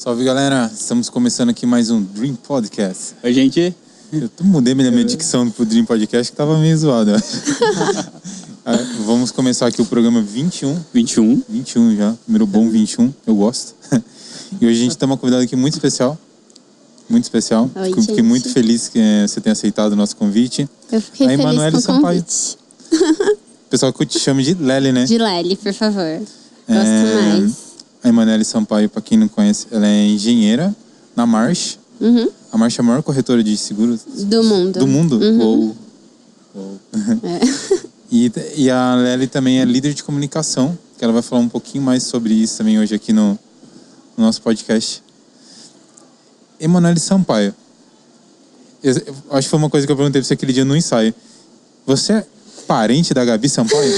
Salve, galera! Estamos começando aqui mais um Dream Podcast. Oi, gente. Eu mudei minha dicção pro Dream Podcast, que tava meio zoado. Vamos começar aqui o programa 21. 21 já. Número bom, 21. Eu gosto. E hoje a gente tem uma convidada aqui muito especial. Muito especial. Oi, Fiquei muito feliz que você tenha aceitado o nosso convite. Eu fiquei feliz Emanuele com o Sampaio. convite. O pessoal que te chama de Lely, né? De Lely, por favor. Gosto mais. A Emanuele Sampaio, para quem não conhece, ela é engenheira na Marsh. Uhum. A Marsh é a maior corretora de seguros do mundo. Do mundo? Uhum. Uou. É. E a Lely também é líder de comunicação, que ela vai falar um pouquinho mais sobre isso também hoje aqui no nosso podcast. Emanuele Sampaio. Eu acho que foi uma coisa que eu perguntei pra você aquele dia no ensaio. Você é parente da Gabi Sampaio?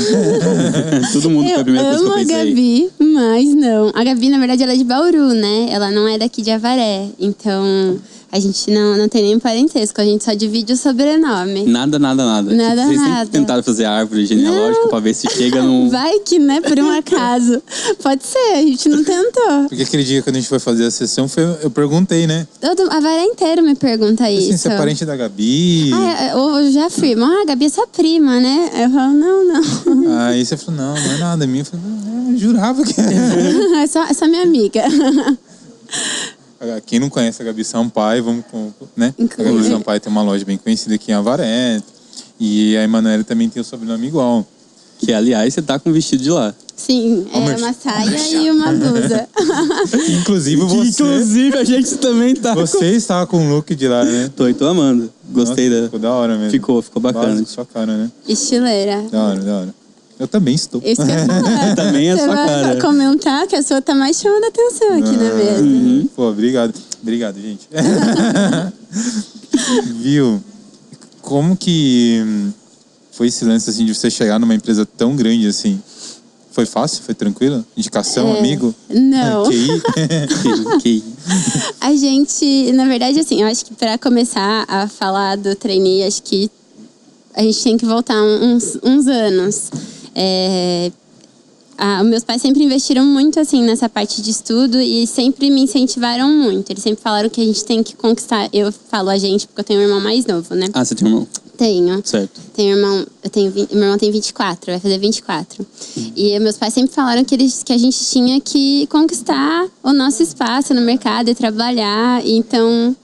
Todo mundo foi a primeira coisa que eu pensei. Eu amo a Gabi, mas não. A Gabi, na verdade, ela é de Bauru, né? Ela não é daqui de Avaré. Então, a gente não tem nenhum parentesco. A gente só divide o sobrenome. Nada. Vocês sempre tentaram fazer árvore genealógica pra ver se chega num... Vai que, né? Por um acaso. Pode ser, a gente não tentou. Porque aquele dia, quando a gente foi fazer a sessão, eu perguntei, né? Avaré inteiro me pergunta isso. Assim, você é parente da Gabi? Eu já afirmo. A Gabi é sua prima, né? Eu falo, não. Aí você falou, não é nada minha. Eu falei, eu jurava que era. É só minha amiga. Quem não conhece a Gabi Sampaio, né? A Gabi Sampaio tem uma loja bem conhecida aqui em Avaré. E a Emanuele também tem o sobrenome igual. Que, aliás, você tá com o vestido de lá. Sim, é uma saia e uma blusa. Inclusive a gente também tá. Você está com o look de lá, né? Tô amando. Gostei. Nossa, ficou da hora mesmo. Ficou bacana. Básico, sua cara, né? Estileira. Da hora. Eu também estou. Isso que eu ia falar. Também é Você sua vai cara. comentar que a sua tá mais chamando a atenção aqui na mesa. Pô, obrigado. Obrigado, gente. Viu? Como que foi esse lance, assim, de você chegar numa empresa tão grande, assim? Foi fácil? Foi tranquilo? Indicação, amigo? Não. QI. A gente, na verdade, assim, eu acho que pra começar a falar do trainee, acho que a gente tem que voltar uns anos. Meus pais sempre investiram muito, assim, nessa parte de estudo e sempre me incentivaram muito. Eles sempre falaram que a gente tem que conquistar. Eu falo a gente porque eu tenho um irmão mais novo, né? Ah, você tem um irmão? Tenho. Certo. Tenho irmão, meu irmão tem 24, vai fazer 24. E meus pais sempre falaram que a gente tinha que conquistar o nosso espaço no mercado e trabalhar. Então,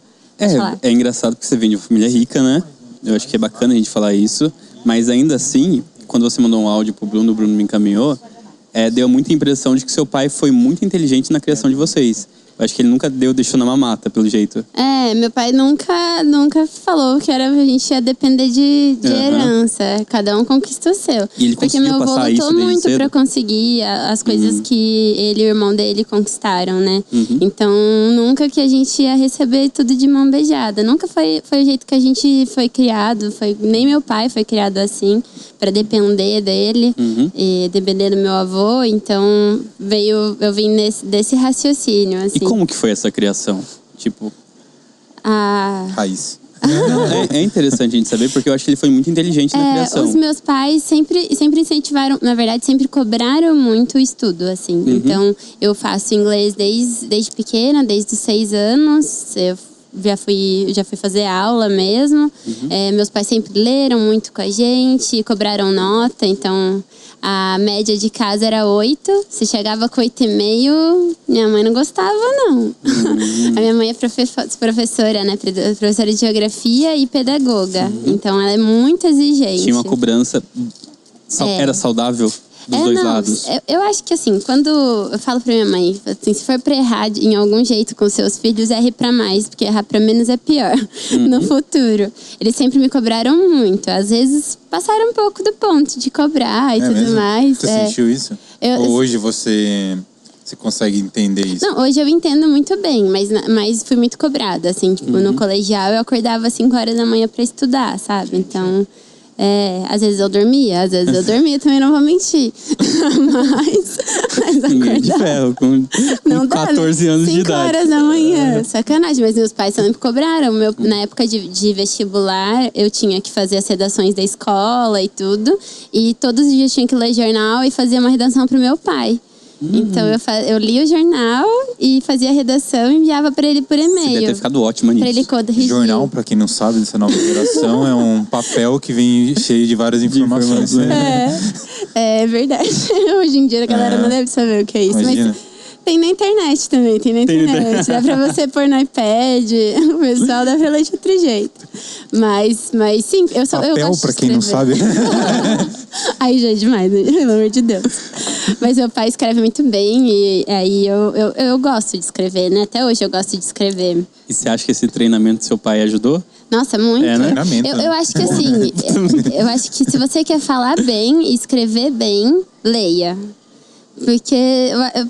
é engraçado porque você vem de uma família rica, né? Eu acho que é bacana a gente falar isso. Mas ainda assim, quando você mandou um áudio pro Bruno, o Bruno me encaminhou, deu muita impressão de que seu pai foi muito inteligente na criação de vocês. Eu acho que ele nunca deixou na mamata, pelo jeito. Meu pai nunca falou que a gente ia depender de herança. Cada um conquista o seu. E ele porque meu avô lutou muito cedo? pra conseguir as coisas que ele e o irmão dele conquistaram, né? Então, nunca que a gente ia receber tudo de mão beijada. Nunca foi o jeito que a gente foi criado. Nem meu pai foi criado assim, pra depender dele e depender do meu avô. Então, eu vim desse raciocínio, assim. E como que foi essa criação? Tipo... Raiz. É interessante a gente saber, porque eu acho que ele foi muito inteligente na criação. Os meus pais sempre incentivaram, na verdade, sempre cobraram muito o estudo, assim. Então, eu faço inglês desde pequena, desde os 6 anos. Eu já fui fazer aula mesmo. Meus pais sempre leram muito com a gente, cobraram nota, então... A média de casa era 8. Se chegava com 8,5, minha mãe não gostava, não. A minha mãe é professora, né? Professora de geografia e pedagoga. Então, ela é muito exigente. Tinha uma cobrança... Era saudável dos dois lados? Eu acho que, assim, quando eu falo pra minha mãe, assim, se for pra errar em algum jeito com seus filhos, erre pra mais, porque errar pra menos é pior no futuro. Eles sempre me cobraram muito. Às vezes, passaram um pouco do ponto de cobrar e tudo mesmo? mais. Você sentiu isso? Ou hoje você consegue entender isso? Não, hoje eu entendo muito bem, mas fui muito cobrada, assim, tipo, no colegial eu acordava às 5 horas da manhã pra estudar, sabe? Então... às vezes eu dormia também, não vou mentir. mas Ninguém de ferro, com 14 anos de idade. 5 horas da manhã, sacanagem. Mas meus pais sempre cobraram. Na época de vestibular, eu tinha que fazer as redações da escola e tudo. E todos os dias eu tinha que ler jornal e fazer uma redação pro meu pai. Então eu lia o jornal e fazia a redação e enviava para ele por Você deve ter e-mail. ficado ótima nisso. Pra ele corrigir. Jornal, pra quem não sabe, dessa nova geração, é um papel que vem cheio de várias informações. É verdade. Hoje em dia a galera não deve saber o que é isso. Imagina. Mas tem na internet também, tem na internet. Dá pra você pôr no iPad, o pessoal dá pra ler de outro jeito. Mas sim, eu Papel, gosto pra de quem não sabe. Aí já é demais, né? Pelo amor de Deus. Mas meu pai escreve muito bem e aí eu gosto de escrever, né? Até hoje eu gosto de escrever. E você acha que esse treinamento do seu pai ajudou? Nossa, muito. É, né? Eu acho que assim, eu acho que se você quer falar bem e escrever bem, leia.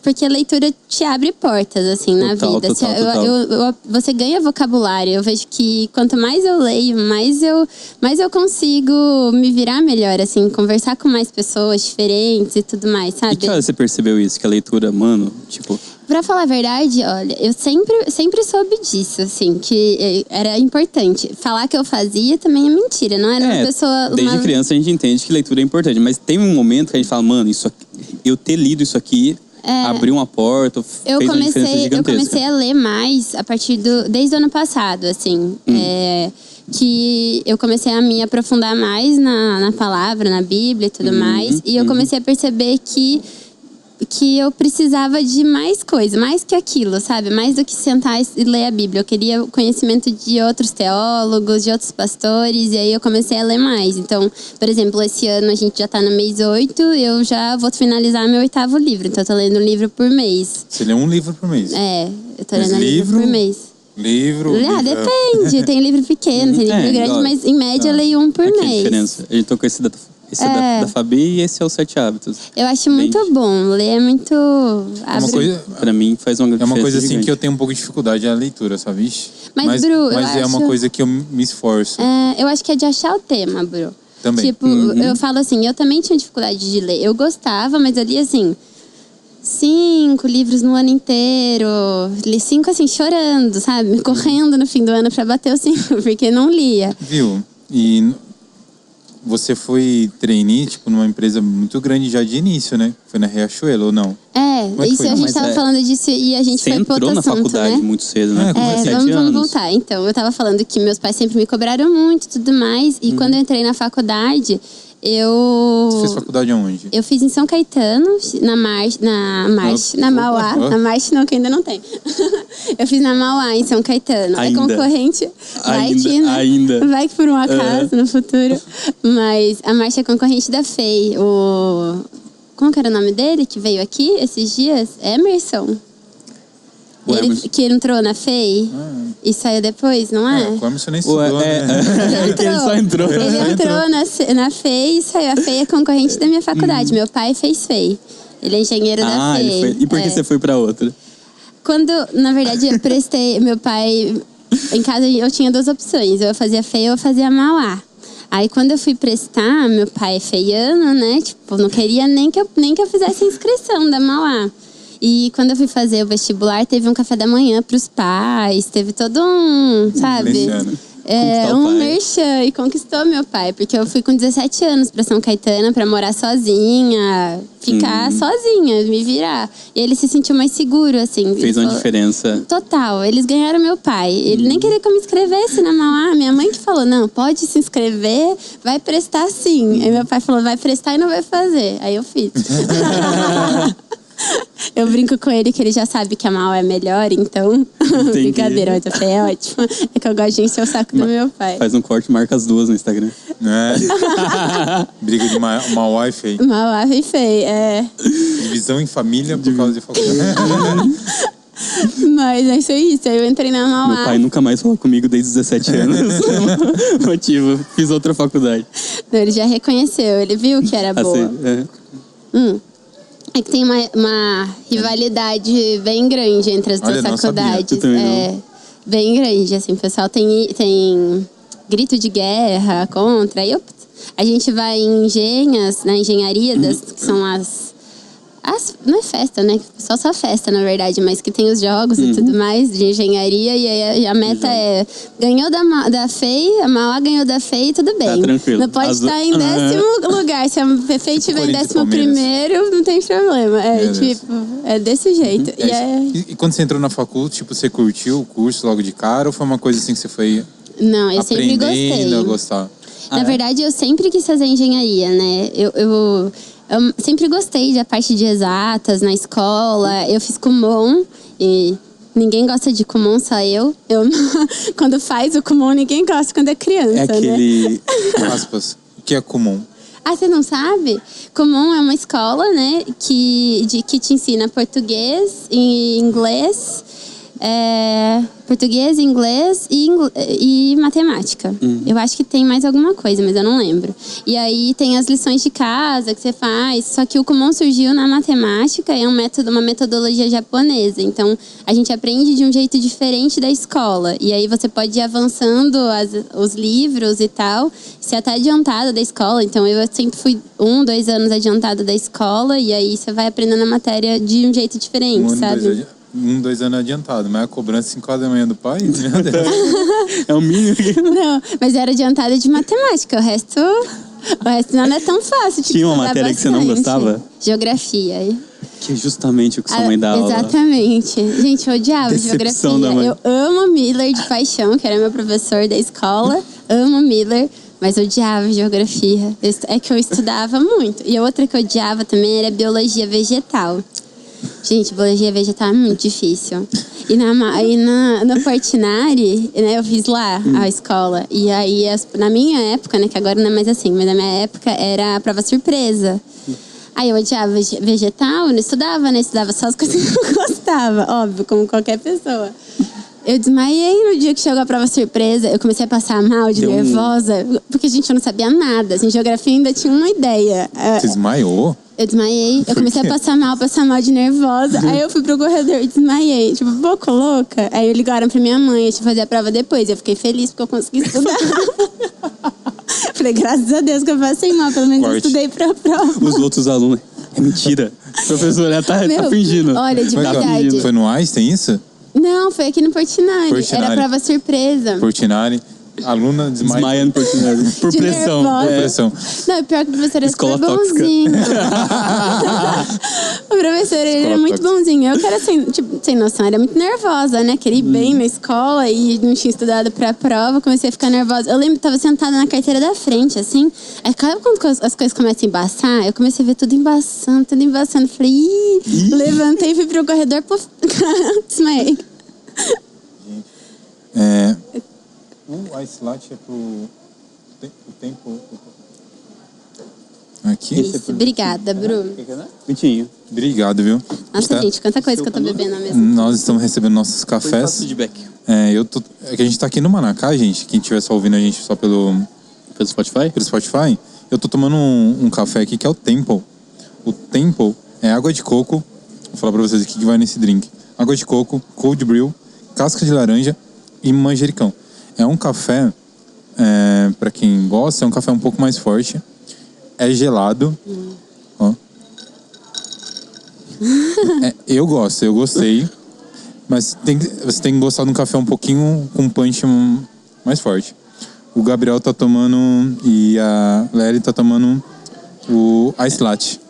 Porque a leitura te abre portas, assim, na vida. Total. Você ganha vocabulário. Eu vejo que quanto mais eu leio, mais eu consigo me virar melhor, assim, conversar com mais pessoas diferentes e tudo mais, sabe? E que hora você percebeu isso? Que a leitura, mano, tipo... Pra falar a verdade, olha, eu sempre soube disso, assim, que era importante. Falar que eu fazia também é mentira, não era uma pessoa... Desde criança a gente entende que leitura é importante, mas tem um momento que a gente fala, mano, isso aqui, eu ter lido isso aqui abriu uma porta, fez uma diferença gigantesca. Eu comecei a ler mais a partir desde o ano passado, assim. Que eu comecei a me aprofundar mais na palavra, na Bíblia e tudo mais. E eu comecei a perceber que eu precisava de mais coisa, mais que aquilo, sabe? Mais do que sentar e ler a Bíblia. Eu queria o conhecimento de outros teólogos, de outros pastores, e aí eu comecei a ler mais. Então, por exemplo, esse ano a gente já tá no mês 8, eu já vou finalizar meu 8º livro. Então, eu tô lendo um livro por mês. Você lê um livro por mês? Eu tô lendo um livro por mês. Livro? Depende. Tem livro pequeno, tem livro grande, mas em média eu leio um por mês. Que diferença. A gente tô com esse da Fabi e esse é o 7 Hábitos. Eu acho muito bom. Ler é muito... Pra mim faz uma diferença. É uma coisa assim gigante. que eu tenho um pouco de dificuldade na leitura, sabe? Mas Bru, mas é uma coisa que eu me esforço. Eu acho que é de achar o tema, Bru. Também. Tipo, eu falo assim, eu também tinha dificuldade de ler. Eu gostava, mas eu lia assim... 5 livros no ano inteiro. Li 5 assim, chorando, sabe? Correndo no fim do ano pra bater os 5, porque não lia. Viu? E você foi trainee, tipo, numa empresa muito grande já de início, né? Foi na Riachuelo, ou não? Isso a gente tava falando disso e a gente você foi pro outro entrou na assunto, faculdade né? muito cedo, né? Vamos voltar. Então, eu tava falando que meus pais sempre me cobraram muito e tudo mais. E quando eu entrei na faculdade, Você fez faculdade aonde? Eu fiz em São Caetano, na Mauá. Na March não, que ainda não tem. Eu fiz na Mauá, em São Caetano. Ainda. É concorrente. Ainda. Vai que por um acaso, no futuro. Mas a March é concorrente da FEI. Como que era o nome dele que veio aqui esses dias? Emerson. Ele que entrou na FEI e saiu depois, não é? O Emerson nem estudou, né? Ele só entrou. Ele entrou na FEI e saiu. A FEI é concorrente da minha faculdade. Meu pai fez FEI. Ele é engenheiro da FEI. E por que você foi pra outra? Quando, na verdade, eu prestei... Meu pai... Em casa eu tinha 2 opções. Eu fazia FEI ou eu fazia Mauá. Aí, quando eu fui prestar, meu pai é feiano, né? Tipo, não queria nem que eu fizesse a inscrição da Mauá. E quando eu fui fazer o vestibular, teve um café da manhã pros pais, teve todo um, sabe? Um merchan, e conquistou meu pai, porque eu fui com 17 anos pra São Caetano pra morar sozinha, ficar sozinha, me virar. E ele se sentiu mais seguro, assim. Fez uma diferença. Total, eles ganharam meu pai. Ele nem queria que eu me inscrevesse na Mauá. Minha mãe que falou, não, pode se inscrever, vai prestar sim. Aí meu pai falou, vai prestar e não vai fazer. Aí eu fiz. Eu brinco com ele que ele já sabe que a Mauá é melhor, então... Brincadeira, mas a FEI é ótima. É que eu gosto de encher o saco do meu pai. Faz um corte, marca as 2 no Instagram. Briga de Mauá e FEI. Mauá e FEI, Divisão em família por causa de faculdade. Mas é isso, eu entrei na Mauá. Meu pai nunca mais falou comigo desde 17 anos. Motivo, fiz outra faculdade. Não, ele já reconheceu, ele viu que era boa. Assim, É que tem uma rivalidade bem grande entre as 2 faculdades. Bem grande, assim, o pessoal tem grito de guerra contra. Aí a gente vai em engenhas, na engenharia, que são não é festa, né? Só festa, na verdade, mas que tem os jogos e tudo mais de engenharia. E aí a meta é: ganhou da FEI, a Mauá ganhou da FEI, tudo bem. Tá tranquilo. Não pode estar em 10º lugar. Se a FEI estiver em 11º, não tem problema. É desse jeito. E quando você entrou na faculdade, tipo, você curtiu o curso logo de cara? Ou foi uma coisa assim que você foi Não, eu sempre gostei. aprendendo a gostar? Na verdade, eu sempre quis fazer engenharia, né? Eu sempre gostei da parte de exatas na escola. Eu fiz Kumon e ninguém gosta de Kumon, só eu. Quando faz o Kumon, ninguém gosta quando é criança, É aquele... Aspas. O que é Kumon? Ah, você não sabe? Kumon é uma escola, né, que te ensina português e inglês. Português, inglês e matemática. Eu acho que tem mais alguma coisa, mas eu não lembro. E aí tem as lições de casa que você faz. Só que o Kumon surgiu na matemática, é uma metodologia japonesa. Então, a gente aprende de um jeito diferente da escola. E aí você pode ir avançando os livros e tal. Você até adiantado da escola. Então, eu sempre fui 2 anos adiantado da escola. E aí você vai aprendendo a matéria de um jeito diferente, sabe? 2 anos adiantado, mas a cobrança 5 horas da manhã do pai? Meu Deus. É o mínimo. Não, mas era adiantada de matemática. O resto não é tão fácil. Tinha uma matéria que você não gostava? Geografia. Que é justamente o que sua mãe dá aula. Exatamente. Gente, eu odiava Decepção geografia. da mãe. Eu amo Miller de paixão, que era meu professor da escola. Amo Miller. Mas eu odiava geografia. É que eu estudava muito. E a outra que eu odiava também era biologia vegetal. Gente, biologia vegetal é muito difícil. E no Portinari, né, eu fiz lá a escola. E aí, na minha época, né, que agora não é mais assim, mas na minha época era a prova surpresa. Aí eu odiava vegetal, não estudava, né? Estudava só as coisas que eu gostava, óbvio, como qualquer pessoa. Eu desmaiei no dia que chegou a prova surpresa. Eu comecei a passar mal, nervosa, porque, gente, eu não sabia nada. Assim, geografia ainda tinha uma ideia. Você desmaiou? Eu desmaiei. Eu comecei a passar mal de nervosa. Aí eu fui pro corredor e desmaiei. Tipo, pouco louca. Aí ligaram pra minha mãe, eu tinha que fazer a prova depois. Eu fiquei feliz porque eu consegui estudar. Falei, graças a Deus que eu passei mal. Pelo menos eu estudei pra prova. Os outros alunos... É mentira. A professora tá fingindo. Olha, de verdade. Foi no Einstein isso? Não, foi aqui no Portinari. Era prova surpresa. Portinari. Aluna desmaiando por pressão. Por pressão. Não, pior que o professor era super bonzinho. O professor era muito bonzinho. Eu que era sem noção, era muito nervosa, né? Queria ir bem na escola e não tinha estudado pra prova, comecei a ficar nervosa. Eu lembro que tava sentada na carteira da frente, assim. Aí quando as coisas começam a embaçar, eu comecei a ver tudo embaçando. Falei, levantei, fui pro corredor, desmaiei. O iSlat é pro tempo... Aqui? Isso, obrigada, Bruno. Vitinho. Obrigado, viu? Nossa, gente, quanta coisa que eu tô bebendo na mesa. Nós estamos recebendo nossos cafés. Feedback. É que a gente tá aqui no Manacá, gente. Quem estiver só ouvindo a gente só pelo Spotify? Pelo Spotify. Eu tô tomando um café aqui que é o Temple. O Temple é água de coco. Vou falar pra vocês o que vai nesse drink. Água de coco, cold brew, casca de laranja e manjericão. É um café, pra quem gosta, é um café um pouco mais forte. É gelado. Ó. Eu gostei. Mas você tem que gostar de um café um pouquinho com punch mais forte. O Gabriel tá tomando e a Lely tá tomando o Ice Latte.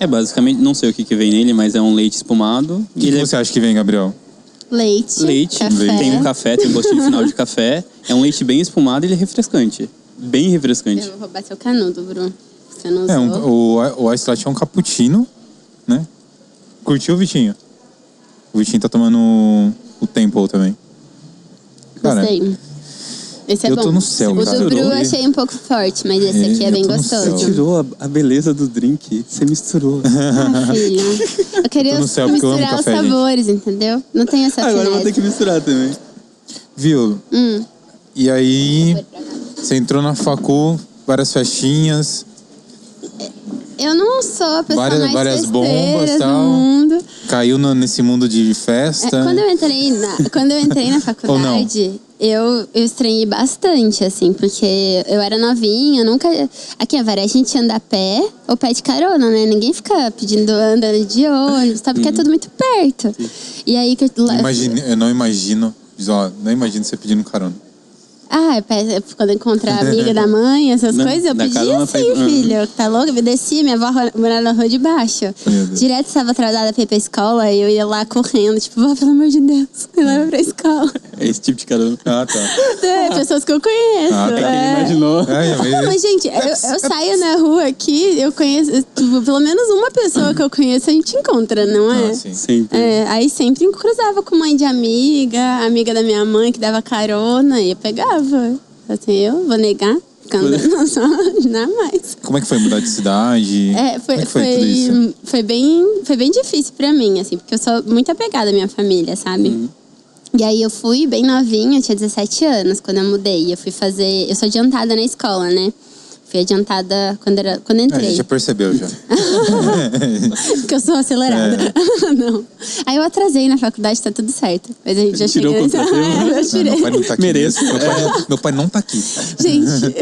Basicamente, não sei o que vem nele, mas é um leite espumado. O que você acha que vem, Gabriel? Leite. Café. Tem um café, tem um gostinho final de café. É um leite bem espumado e ele é refrescante. Bem refrescante. Eu vou roubar seu canudo, Bruno. Você não usou. O Ice Latte é um cappuccino, né? Curtiu, Vitinho? O Vitinho tá tomando o Temple também. Cara, gostei. Esse é eu bom. tô no céu, o cara. do Bru eu achei um pouco forte, mas esse aqui é bem gostoso. Você tirou a beleza do drink. Você misturou. Ah, filho. Eu queria misturar os sabores, entendeu? Não tem essa Agora eu vou finesse. ter que misturar também. Viu? E aí, você entrou na facu, várias festinhas. Eu não sou a pessoa mais várias festeira bombas, do tal. mundo. Caiu nesse mundo de festa? Quando eu entrei na faculdade, eu estranhei bastante, assim, porque eu era novinha, nunca... Aqui em Avaré a gente anda a pé ou pé de carona, né? Ninguém fica pedindo andando de ônibus, tá? Porque é tudo muito perto. E aí... Eu não imagino você pedindo carona. Quando encontrar a amiga da mãe, essas coisas, eu pedia assim, filho. Tá louco? Eu descia, minha avó morava na rua de baixo. Direto estava atrasada pra ir pra escola, e eu ia lá correndo, tipo, vó, pelo amor de Deus, me leva pra escola. É esse tipo de carona. Tá. Pessoas que eu conheço. Quem imaginou. Mas, gente, eu saio na rua aqui, eu conheço, tipo, pelo menos uma pessoa que eu conheço, a gente encontra, não é? Sim. Sempre. Aí sempre cruzava com mãe de amiga da minha mãe que dava carona, e eu pegava. Assim, eu vou negar, não mais. Como é que foi mudar de cidade? Foi bem difícil pra mim, assim, porque eu sou muito apegada à minha família, sabe? E aí eu fui bem novinha, eu tinha 17 anos quando eu mudei. Eu sou adiantada na escola, né? Fui adiantada quando eu entrei. A gente já percebeu, já. Porque eu sou acelerada. Não. Aí eu atrasei na faculdade, tá tudo certo. Mas a gente já tirou chegou... Eu tirei. Meu pai não tá aqui. Mereço. Meu pai não tá aqui. Gente,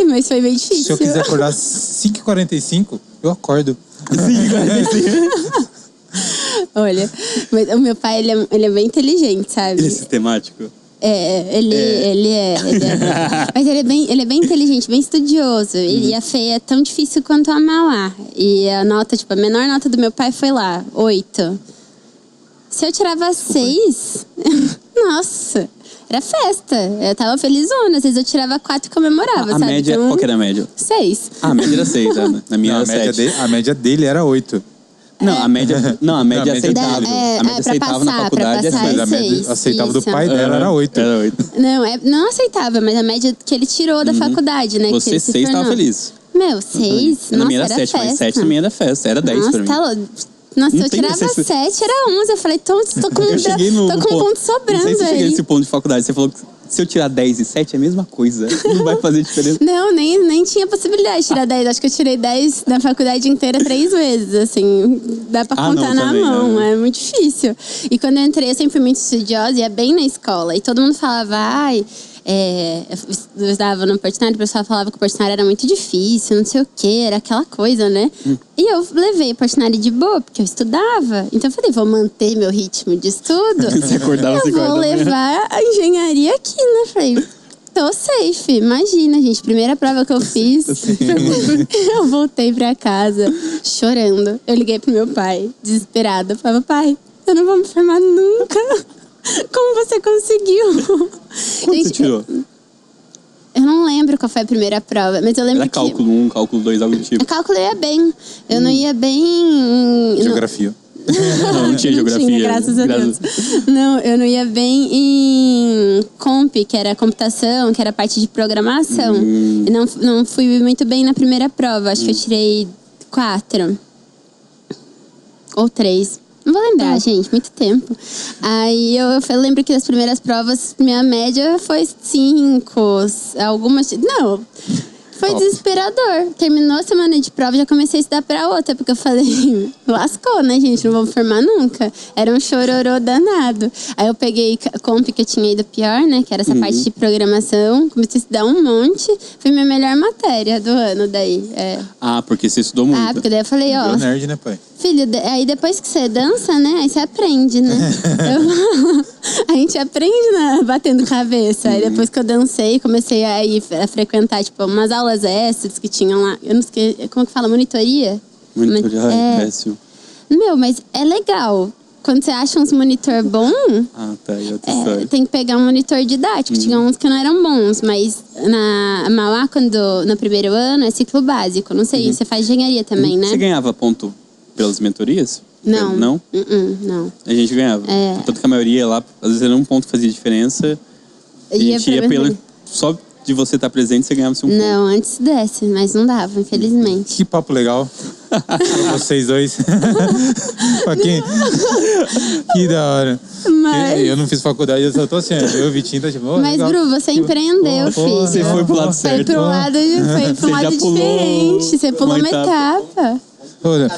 mas foi bem difícil. Se eu quiser acordar às 5h45, eu acordo. 5h45. Olha, mas o meu pai, ele é bem inteligente, sabe? Ele é sistemático? Ele é. Mas ele é bem inteligente, bem estudioso. E a FEI é tão difícil quanto a Mauá. E a nota, tipo, a menor nota do meu pai foi lá, 8. Se eu tirava 6, nossa, era festa. Eu tava felizona. Às vezes eu tirava 4 e comemorava, a sabe? Média, então, qual que era a média? 6. A média era 6, na minha era 7. A média dele era 8. Não, a média aceitável. É, a média aceitável na faculdade mas a média aceitável do pai dela era 8. Era 8. Não aceitava, mas a média que ele tirou da faculdade, né? Você 6 tava feliz. Meu, 6? Na Nossa, minha era 7, mas 7 também era festa. Era 10 pra mim. Tá louco. Nossa, se eu tirava 7, era 11. Eu falei, tô com um ponto sobrando aí. Não sei se eu cheguei nesse ponto de faculdade. Você falou que se eu tirar 10 e 7 é a mesma coisa. Não vai fazer diferença. Não, nem tinha possibilidade de tirar 10. Acho que eu tirei 10 na faculdade inteira 3 vezes, assim. Dá pra contar na mão. É muito difícil. E quando eu entrei, eu sempre fui muito estudiosa, ia bem na escola. E todo mundo falava, eu estava no Portinari, o pessoal falava que o Portinari era muito difícil, não sei o que, era aquela coisa, né? E eu levei o Portinari de boa, porque eu estudava. Então eu falei, vou manter meu ritmo de estudo. Você acordava, eu vou levar a engenharia aqui, né? Falei, tô safe. Imagina, gente, primeira prova que eu fiz, eu voltei pra casa chorando. Eu liguei pro meu pai, desesperada. Eu falava, pai, eu não vou me formar nunca. Como você conseguiu? Quanto você tirou? Eu não lembro qual foi a primeira prova, mas eu lembro Era cálculo 1, cálculo 2, algo do tipo. A cálculo eu ia bem. Eu não ia bem em... Geografia. Não tinha geografia. Não tinha, graças a Deus. Não, eu não ia bem em comp, que era computação, que era parte de programação. E não fui muito bem na primeira prova. Acho que eu tirei 4. Ou 3. Não vou lembrar, gente, muito tempo. Aí eu lembro que nas primeiras provas, minha média foi 5. Algumas... Não, foi desesperador. Terminou a semana de prova, já comecei a estudar pra outra. Porque eu falei, lascou, né, gente? Não vou me formar nunca. Era um chororô danado. Aí eu peguei comp, que eu tinha ido pior, né? Que era essa parte de programação. Comecei a estudar um monte. Foi minha melhor matéria do ano daí. Porque você estudou muito. Porque daí eu falei, ó... nerd, né, pai? Filho, aí depois que você dança, né? Aí você aprende, né? A gente aprende, né? Batendo cabeça. Aí depois que eu dancei, comecei a frequentar, tipo, umas aulas extras que tinham lá. Eu não sei, como que fala? Monitoria? Monitoria, péssimo. Meu, mas é legal. Quando você acha uns monitor bom... tem que pegar um monitor didático. Tinha uns que não eram bons, mas na Mauá, no primeiro ano, é ciclo básico. Não sei, você faz engenharia também, né? Você ganhava ponto pelas mentorias? Não. Não? Não. A gente ganhava. Tanto que a maioria lá, às vezes era um ponto que fazia diferença. A gente ia só de você estar presente, você ganhava um ponto. Não, antes desse, mas não dava, infelizmente. Que papo legal. Pra vocês dois. Que da hora. Mas... Eu não fiz faculdade, eu só tô assim. Eu e o Vitinho tá tipo... Mas, legal. Bru, você empreendeu, filho. Você foi pro lado certo. Foi pro lado diferente. Você pulou uma etapa. Olha,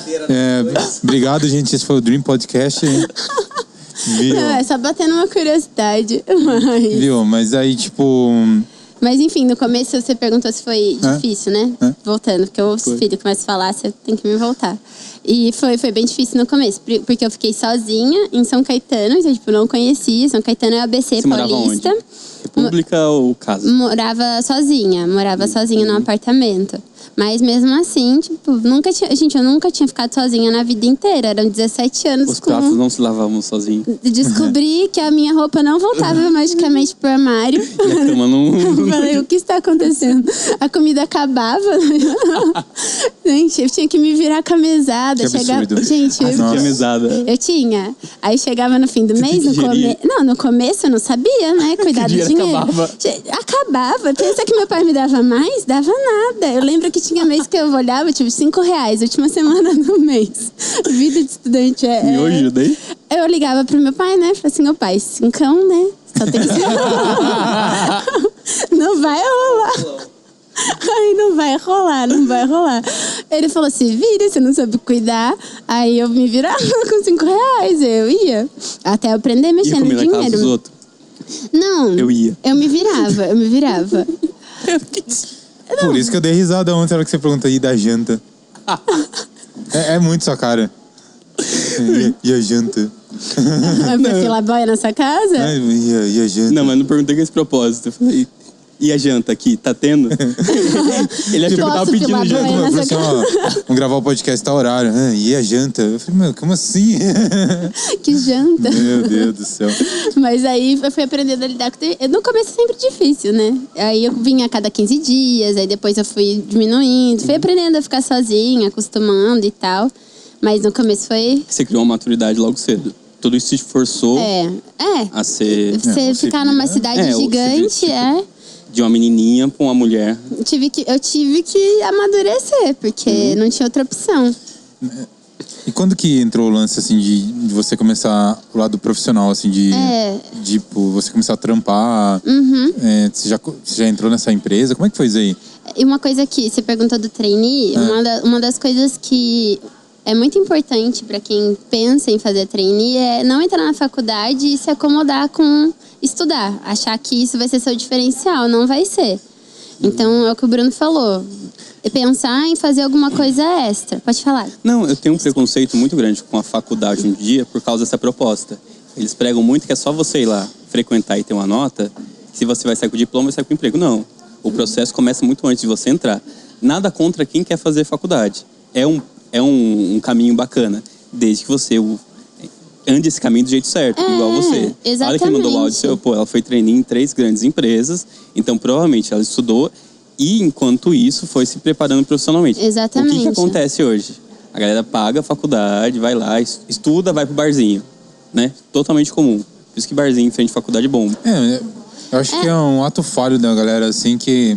obrigado, gente. Esse foi o Dream Podcast. Não, é só batendo uma curiosidade. Mas aí, tipo... Mas enfim, no começo você perguntou se foi difícil, né? Voltando, porque o filho começa a falar, você tem que me voltar. E foi bem difícil no começo, porque eu fiquei sozinha em São Caetano, então, tipo, não conhecia. São Caetano é ABC você paulista. Morava onde? República ou casa? Morava sozinha num apartamento. Mas mesmo assim, tipo, eu nunca tinha ficado sozinha na vida inteira. Eram 17 anos. Os pratos não se lavavam sozinhos. Descobri que a minha roupa não voltava magicamente pro armário. E a cama não... Falei, o que está acontecendo? A comida acabava. Gente, eu tinha que me virar com a mesada. Que absurdo. Gente, tinha mesada. eu tinha. Aí chegava no fim do mês, no começo eu não sabia, né? Cuidar do dinheiro. Acabava. Pensa que meu pai me dava mais? Dava nada. Eu lembro que tinha mês que eu olhava, tipo, R$5, última semana do mês. Vida de estudante Miojo, daí? Eu ligava pro meu pai, né? Falei assim, meu pai, 5, né? Só tem que... Não vai rolar. Ai, não vai rolar. Ele falou assim, vira, você não sabe cuidar. Aí eu me virava com R$5. Eu ia. Até eu aprender a mexer no dinheiro. Na casa dos outros? Não. Eu ia. Eu me virava. Por isso que eu dei risada ontem na hora que você perguntou aí da janta. É muito sua cara. E a janta? Vai filar boia nessa casa? E a janta? Não, mas não perguntei com esse propósito. Eu falei, e a janta aqui, tá tendo? Ele achou que eu tava pedindo janta. Eu falei assim, vamos gravar o podcast, tá horário. E a janta? Eu falei, meu, como assim? Que janta? Meu Deus do céu. Mas aí eu fui aprendendo a lidar com... No começo é sempre difícil, né? Aí eu vinha a cada 15 dias, aí depois eu fui diminuindo. Fui aprendendo a ficar sozinha, acostumando e tal. Mas no começo foi... Você criou uma maturidade logo cedo. Tudo isso te forçou a ser... Você ficar numa cidade gigante, De uma menininha pra uma mulher. Eu tive que amadurecer, porque não tinha outra opção. E quando que entrou o lance, assim, de você começar o lado profissional, assim, tipo, você começar a trampar? Você já entrou nessa empresa? Como é que foi isso aí? E uma coisa que você perguntou do trainee, uma das coisas que é muito importante para quem pensa em fazer trainee é não entrar na faculdade e se acomodar com estudar. Achar que isso vai ser seu diferencial. Não vai ser. Então, é o que o Bruno falou. Pensar em fazer alguma coisa extra. Pode falar. Não, eu tenho um preconceito muito grande com a faculdade hoje em dia por causa dessa proposta. Eles pregam muito que é só você ir lá frequentar e ter uma nota, que se você vai sair com o diploma, vai sair com o emprego. Não. O processo começa muito antes de você entrar. Nada contra quem quer fazer faculdade. É um caminho bacana, desde que você ande esse caminho do jeito certo, igual você. Exatamente. Olha que mandou o áudio, ela foi trainee em 3 grandes empresas, então provavelmente ela estudou e, enquanto isso, foi se preparando profissionalmente. Exatamente. O que acontece hoje? A galera paga a faculdade, vai lá, estuda, vai pro barzinho, né? Totalmente comum. Por isso que barzinho em frente à faculdade é bom. Eu acho que é um ato falho da galera, assim, que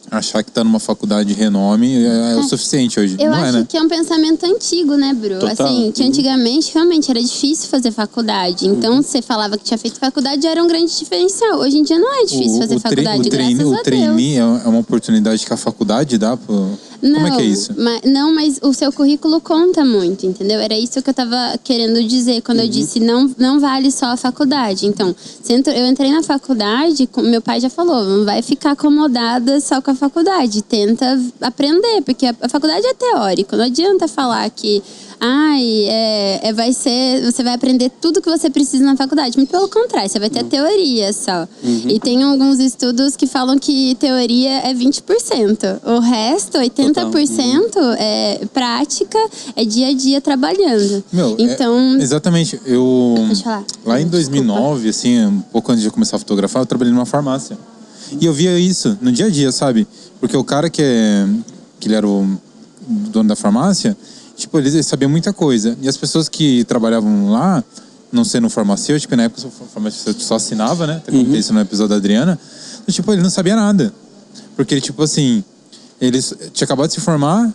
achar que tá numa faculdade de renome é o suficiente hoje. Eu não acho né? que é um pensamento antigo, né, Bru? Total. Assim, que antigamente realmente era difícil fazer faculdade. Então, você falava que tinha feito faculdade, era um grande diferencial. Hoje em dia não é difícil fazer faculdade, graças a Deus. O trainee é uma oportunidade que a faculdade dá pro... Não, como é que é isso? Mas o seu currículo conta muito, entendeu? Era isso que eu tava querendo dizer quando eu disse não vale só a faculdade. Então, eu entrei na faculdade, meu pai já falou, não vai ficar acomodada só com a faculdade. Tenta aprender, porque a faculdade é teórico. Não adianta falar que você vai aprender tudo que você precisa na faculdade. Muito pelo contrário, você vai ter a teoria só. E tem alguns estudos que falam que teoria é 20%. O resto, 80%, é prática, é dia a dia trabalhando. Então, exatamente. Lá em 2009, assim, um pouco antes de eu começar a fotografar, eu trabalhei numa farmácia. E eu via isso no dia a dia, sabe? Porque o cara que ele era o dono da farmácia, tipo, ele sabia muita coisa. E as pessoas que trabalhavam lá, não sendo farmacêutico, na época o farmacêutico só assinava, né? Até contei isso no episódio da Adriana. Então, tipo, ele não sabia nada. Porque ele, tipo assim, ele tinha acabado de se formar,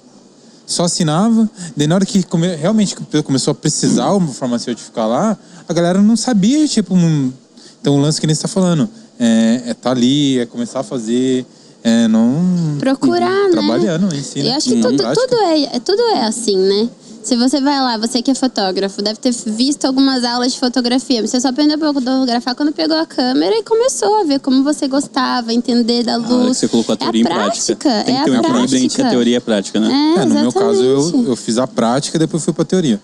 só assinava. Daí na hora que realmente começou a precisar o farmacêutico ficar lá, a galera não sabia, tipo... Então o lance que ele está falando tá ali, é começar a fazer... não... Procurar, né? Trabalhando em si, né? Eu acho que tudo é assim, né? Se você vai lá, você que é fotógrafo, deve ter visto algumas aulas de fotografia. Você só aprendeu a fotografar quando pegou a câmera e começou a ver como você gostava, entender da luz. Que você colocou a teoria em prática. Tem que ter um equilíbrio entre a teoria e a prática, né? No meu caso, eu fiz a prática e depois fui pra teoria.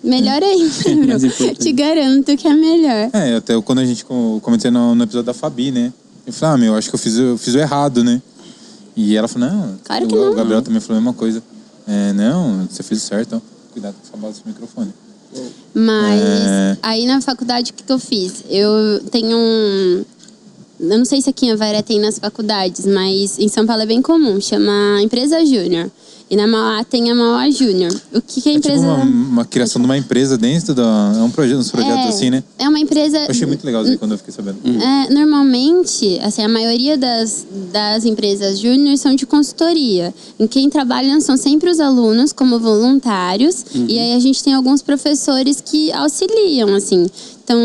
Melhor ainda, Bruno. Te garanto que é melhor. Até quando a gente comentei no episódio da Fabi, né? Eu falei, acho que eu fiz o errado, né? E ela falou, não. Claro que não. O Gabriel também falou a mesma coisa. Não, você fez certo, então cuidado com essa base do microfone. Mas aí na faculdade, o que eu fiz? Eu tenho eu não sei se aqui em Avaré tem nas faculdades, mas em São Paulo é bem comum, chama Empresa Júnior. E na Mauá tem a Mauá Júnior. O que é a empresa? Tipo uma criação de uma empresa dentro da... É um projeto, uns projetos assim, né? É uma empresa... Eu achei muito legal quando eu fiquei sabendo. Normalmente, assim, a maioria das empresas júnior são de consultoria. Em quem trabalham são sempre os alunos como voluntários. E aí a gente tem alguns professores que auxiliam, assim. Então,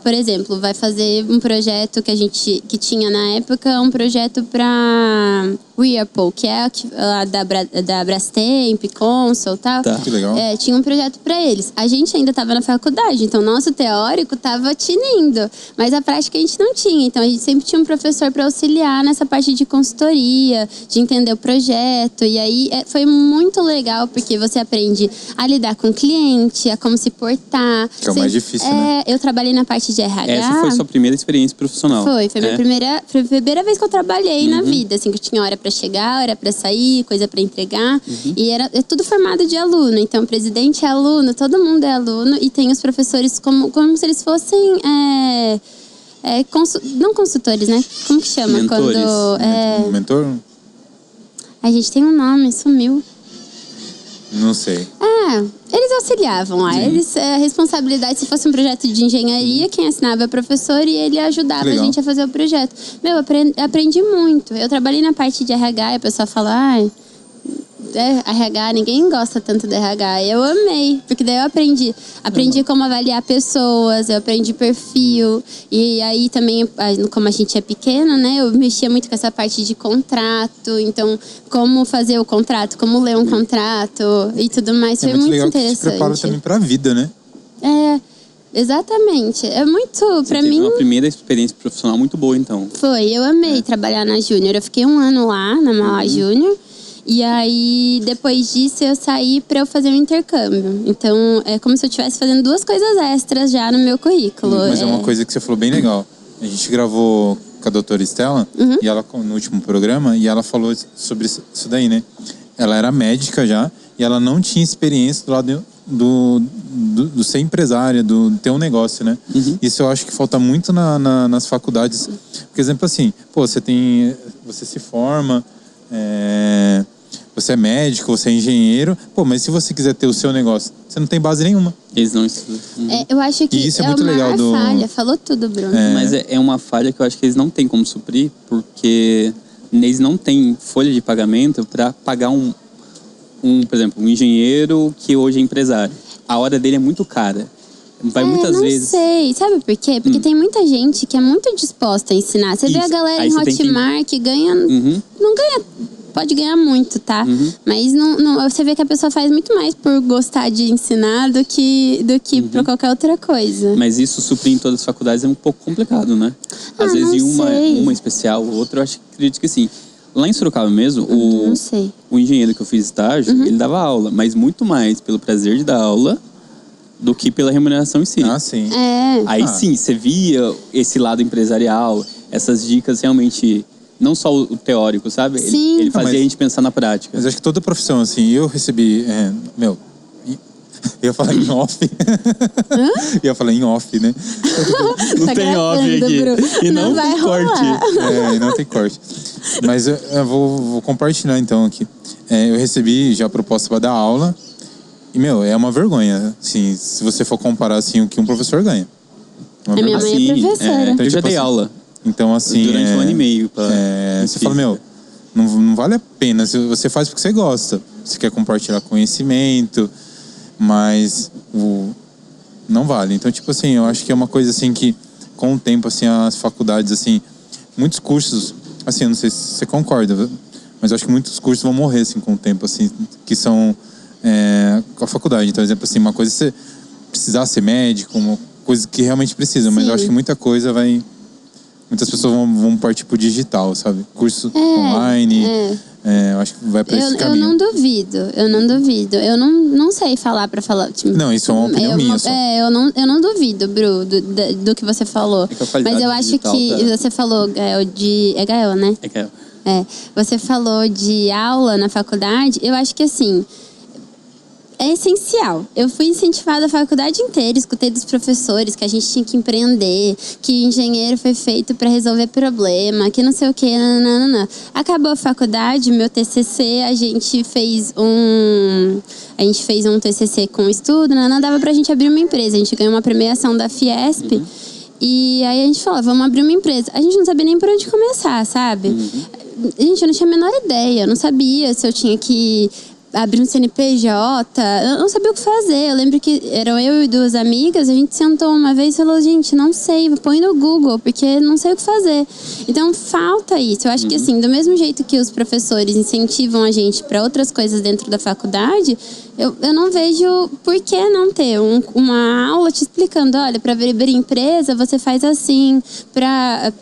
por exemplo, vai fazer um projeto que tinha na época, um projeto para Whirlpool, que é a da Brastemp, Consul e tal. Tá. Que legal. Tinha um projeto para eles. A gente ainda estava na faculdade, então nosso teórico estava tinindo, mas a prática a gente não tinha. Então a gente sempre tinha um professor para auxiliar nessa parte de consultoria, de entender o projeto. E aí foi muito legal, porque você aprende a lidar com o cliente, a como se portar. Que é o mais difícil, né? Eu trabalhei na parte de RH. Essa foi a sua primeira experiência profissional? Foi minha primeira vez que eu trabalhei na vida, assim, que eu tinha hora para chegar, hora para sair, coisa para entregar. E é tudo formado de aluno. Então, o presidente é aluno, todo mundo é aluno. E tem os professores como se eles fossem... não consultores, né? Como que chama? Mentores. Mentor? A gente tem um nome, sumiu. Não sei. Eles auxiliavam lá. A responsabilidade, se fosse um projeto de engenharia, quem assinava é o professor e ele ajudava a gente a fazer o projeto. Aprendi muito. Eu trabalhei na parte de RH e a pessoa fala, RH, ninguém gosta tanto do RH. Eu amei, porque daí eu aprendi como avaliar pessoas, eu aprendi perfil. E aí também, como a gente é pequena, né, eu mexia muito com essa parte de contrato. Então, como fazer o contrato, como ler um contrato e tudo mais. Foi muito legal, interessante. Que te prepara também pra vida, né? Exatamente. É muito, pra mim... uma primeira experiência profissional muito boa, então. Foi, eu amei trabalhar na Júnior. Eu fiquei 1 ano lá, na Mauá Júnior. E aí, depois disso, eu saí para eu fazer um intercâmbio. Então, é como se eu estivesse fazendo 2 coisas extras já no meu currículo. Mas é uma coisa que você falou bem legal. A gente gravou com a doutora Estela, e ela, no último programa, e ela falou sobre isso daí, né? Ela era médica já, e ela não tinha experiência do lado do ser empresária, do ter um negócio, né? Isso eu acho que falta muito nas faculdades. Por exemplo, assim, você se forma... Você é médico, você é engenheiro, mas se você quiser ter o seu negócio, você não tem base nenhuma. Eles não estudam. Eu acho que isso é muito legal falha. Falou tudo, Bruno. Mas é uma falha que eu acho que eles não têm como suprir, porque eles não têm folha de pagamento para pagar por exemplo, um engenheiro que hoje é empresário. A hora dele é muito cara. Vai muitas vezes... Não sei. Sabe por quê? Porque tem muita gente que é muito disposta a ensinar. Você vê a galera em Hotmart que ganha... Não ganha... Pode ganhar muito, tá? Mas você vê que a pessoa faz muito mais por gostar de ensinar do que por qualquer outra coisa. Mas isso suprir em todas as faculdades é um pouco complicado, né? Às vezes em uma especial, outra, eu acredito que sim. Lá em Sorocaba mesmo, o engenheiro que eu fiz estágio, ele dava aula, mas muito mais pelo prazer de dar aula do que pela remuneração em si. Sim. Aí sim, você via esse lado empresarial, essas dicas realmente... Não só o teórico, sabe? Sim. Ele fazia a gente pensar na prática. Mas acho que toda profissão, assim, eu recebi... eu ia falar em off. Ia falar em off, né? Não tem off aqui. E não tem corte. E não tem corte. Mas eu vou compartilhar, então, aqui. Eu recebi já a proposta para dar aula. E, é uma vergonha, assim, se você for comparar, assim, o que um professor ganha. A minha mãe é professora. Então, eu já dei aula. Então, assim... Durante 1 ano e meio. Você fala, não vale a pena. Você faz porque você gosta. Você quer compartilhar conhecimento, mas não vale. Então, tipo assim, eu acho que é uma coisa assim que, com o tempo, assim, as faculdades, assim, muitos cursos, assim, eu não sei se você concorda, mas eu acho que muitos cursos vão morrer, assim, com o tempo, assim, que são com a faculdade. Então, por exemplo, assim, uma coisa é você precisar ser médico, uma coisa que realmente precisa, mas eu acho que muita coisa vai... Muitas pessoas vão partir pro digital, sabe? Curso online, eu acho que vai pra esse caminho. Eu não duvido. Eu não sei falar pra falar. Tipo, não, isso é uma opinião minha só. Eu não duvido, Bru, do que você falou. Mas eu acho que você falou, Gael, é Gael, né? É Gael. Você falou de aula na faculdade, eu acho que assim... É essencial. Eu fui incentivada a faculdade inteira, escutei dos professores que a gente tinha que empreender, que engenheiro foi feito para resolver problema, que não sei o que, nananana. Acabou a faculdade, meu TCC, a gente fez um TCC com estudo, não dava pra gente abrir uma empresa. A gente ganhou uma premiação da Fiesp e aí a gente falou, vamos abrir uma empresa. A gente não sabia nem por onde começar, sabe? Gente, eu não tinha a menor ideia, eu não sabia se eu tinha que abrir um CNPJ, eu não sabia o que fazer. Eu lembro que eram eu e duas amigas, a gente sentou uma vez e falou, gente, não sei, põe no Google, porque não sei o que fazer. Então, falta isso. Eu acho que assim, do mesmo jeito que os professores incentivam a gente para outras coisas dentro da faculdade, eu não vejo por que não ter uma aula te explicando, olha, para abrir empresa, você faz assim, para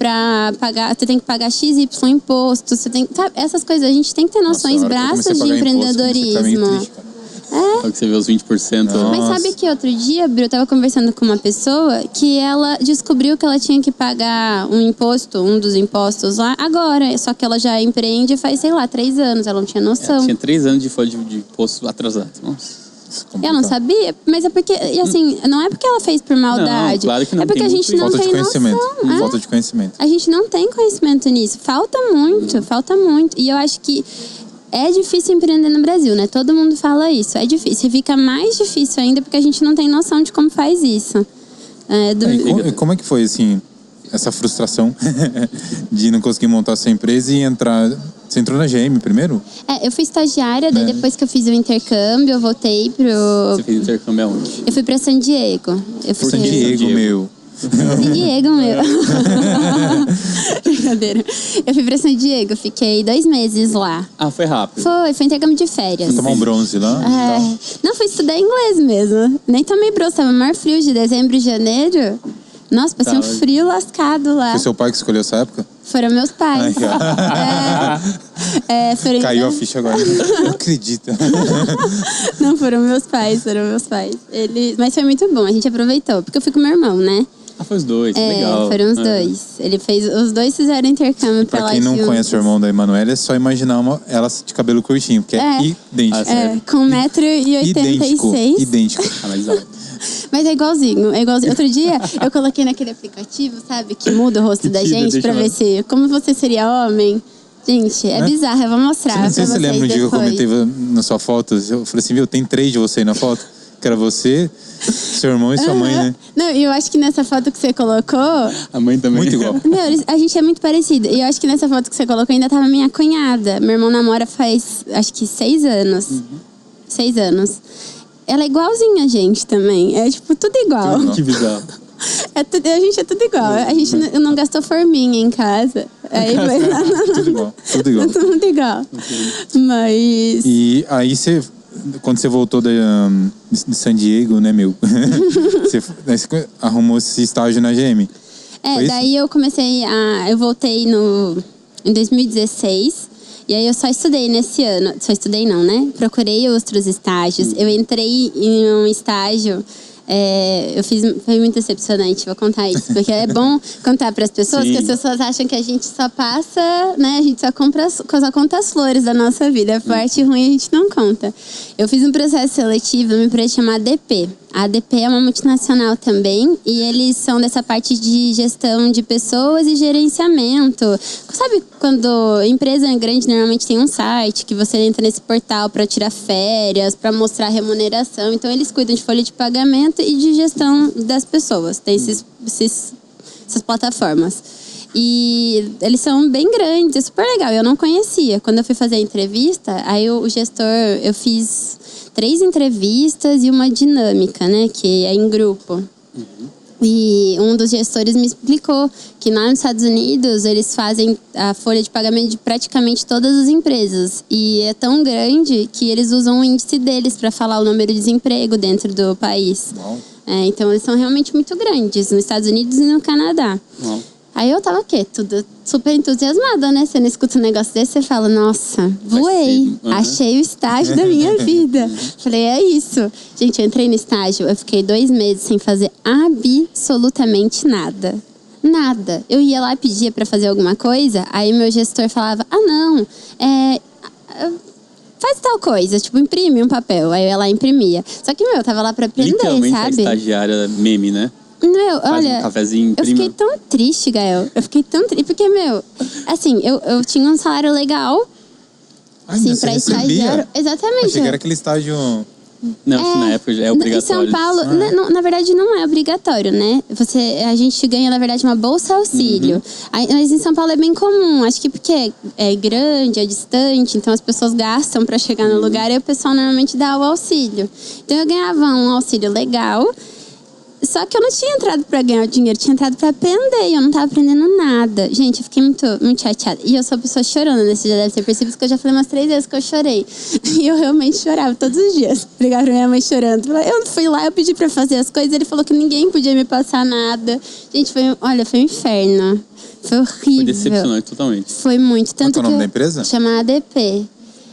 pagar, você tem que pagar XY imposto, você tem, sabe, essas coisas, a gente tem que ter noções braças de empreendedorismo. Só que você vê os 20%. Mas sabe que outro dia, Bru, eu tava conversando com uma pessoa que ela descobriu que ela tinha que pagar um dos impostos lá agora. Só que ela já empreende faz, sei lá, 3 anos. Ela não tinha noção. Tinha 3 anos de folha de imposto atrasado. Nossa. Eu não sabia, mas é porque, e assim, não é porque ela fez por maldade. Não, claro que não. É porque a gente não tem noção. Falta de conhecimento. A gente não tem conhecimento nisso. Falta muito. E eu acho que é difícil empreender no Brasil, né? Todo mundo fala isso. É difícil. E fica mais difícil ainda porque a gente não tem noção de como faz isso. Como é que foi, assim, essa frustração de não conseguir montar a sua empresa e entrar... Você entrou na GM primeiro? Eu fui estagiária, daí depois que eu fiz o intercâmbio, eu voltei pro... Você fez intercâmbio aonde? Eu fui pra San Diego. San Diego, meu. San Diego, meu. Brincadeira. Eu fui pra San Diego, fiquei 2 meses lá. Ah, foi rápido. Foi intercâmbio de férias. Foi tomar um bronze lá? Não, fui estudar inglês mesmo. Nem tomei bronze, tava maior frio de dezembro e janeiro. Nossa, passei um frio lascado lá. Foi seu pai que escolheu essa época? Foram meus pais. Caiu a ficha agora. Não acredito. Não, foram meus pais. Mas foi muito bom, a gente aproveitou. Porque eu fui com meu irmão, né? Ah, foi os dois, legal. Foram os dois. Os dois fizeram intercâmbio pra lá. Pra quem não conhece o irmão da Emanuela, é só imaginar ela de cabelo curtinho, porque é idêntico. Com 1,86 m. Idêntico. Mais alto. Mas é igualzinho. Outro dia, eu coloquei naquele aplicativo, sabe? Que muda o rosto da gente pra ver se... Como você seria homem. Gente, é bizarro. Eu vou mostrar pra vocês. Você lembra um dia que eu comentei na sua foto? Eu falei assim, viu, tem 3 de você aí na foto. Que era você, seu irmão e sua mãe, né? Não, e eu acho que nessa foto que você colocou... A mãe também. Muito igual. A gente é muito parecido. E eu acho que nessa foto que você colocou ainda tava minha cunhada. Meu irmão namora faz, acho que 6 anos. 6 anos. Ela é igualzinha a gente também. É, tipo, tudo igual. Que bizarro. A gente é tudo igual. A gente não gastou forminha em casa. Aí Tudo igual. Tudo igual. Mas... E aí quando você voltou de San Diego, né, meu? Você arrumou esse estágio na GM. Daí eu eu voltei em 2016. E aí eu só estudei nesse ano. Só estudei não, né? Procurei outros estágios. Eu entrei em um estágio... foi muito decepcionante, vou contar isso. Porque é bom contar para as pessoas, que as pessoas acham que a gente só passa, né? A gente só conta as flores da nossa vida. A parte ruim a gente não conta. Eu fiz um processo seletivo numa empresa chamada ADP. A ADP é uma multinacional também e eles são dessa parte de gestão de pessoas e gerenciamento. Sabe quando a empresa é grande, normalmente tem um site que você entra nesse portal para tirar férias, para mostrar remuneração. Então eles cuidam de folha de pagamento e de gestão das pessoas. Tem essas plataformas. E eles são bem grandes, é super legal. Eu não conhecia. Quando eu fui fazer a entrevista, aí o gestor, eu fiz 3 entrevistas e uma dinâmica, né? Que é em grupo. E um dos gestores me explicou que lá nos Estados Unidos eles fazem a folha de pagamento de praticamente todas as empresas. E é tão grande que eles usam o índice deles para falar o número de desemprego dentro do país. Então eles são realmente muito grandes nos Estados Unidos e no Canadá. Aí eu tava tudo super entusiasmada, né? Você não escuta um negócio desse, você fala, nossa, voei, achei o estágio da minha vida. Falei, é isso. Gente, eu entrei no estágio, eu fiquei 2 meses sem fazer absolutamente nada. Nada. Eu ia lá, pedia pra fazer alguma coisa, aí meu gestor falava, faz tal coisa, tipo, imprime um papel. Aí eu ia lá e imprimia. Só que, eu tava lá pra aprender, literalmente sabe? a estagiária meme, né? Olha, um cafezinho, eu fiquei tão triste, Gael. Eu fiquei tão triste, porque, assim, eu tinha um salário legal, assim, pra estagiário. Exatamente. Achei que era aquele estágio... Não, isso na época já é obrigatório. Em São Paulo, na verdade, não é obrigatório, né? A gente ganha, na verdade, uma bolsa auxílio. Mas em São Paulo é bem comum. Acho que porque é grande, é distante, então as pessoas gastam pra chegar no lugar e o pessoal normalmente dá o auxílio. Então eu ganhava um auxílio legal. Só que eu não tinha entrado pra ganhar dinheiro, tinha entrado pra aprender e eu não tava aprendendo nada. Gente, eu fiquei muito, muito chateada. E eu sou a pessoa chorando, né? Você já deve ter percebido que eu já falei umas 3 vezes que eu chorei. E eu realmente chorava todos os dias. Ligava pra minha mãe chorando. Eu fui lá, eu pedi pra fazer as coisas, ele falou que ninguém podia me passar nada. Gente, foi um inferno. Foi horrível. Foi decepcionante totalmente. Foi muito. Tanto Qual é o nome da empresa? Chama ADP.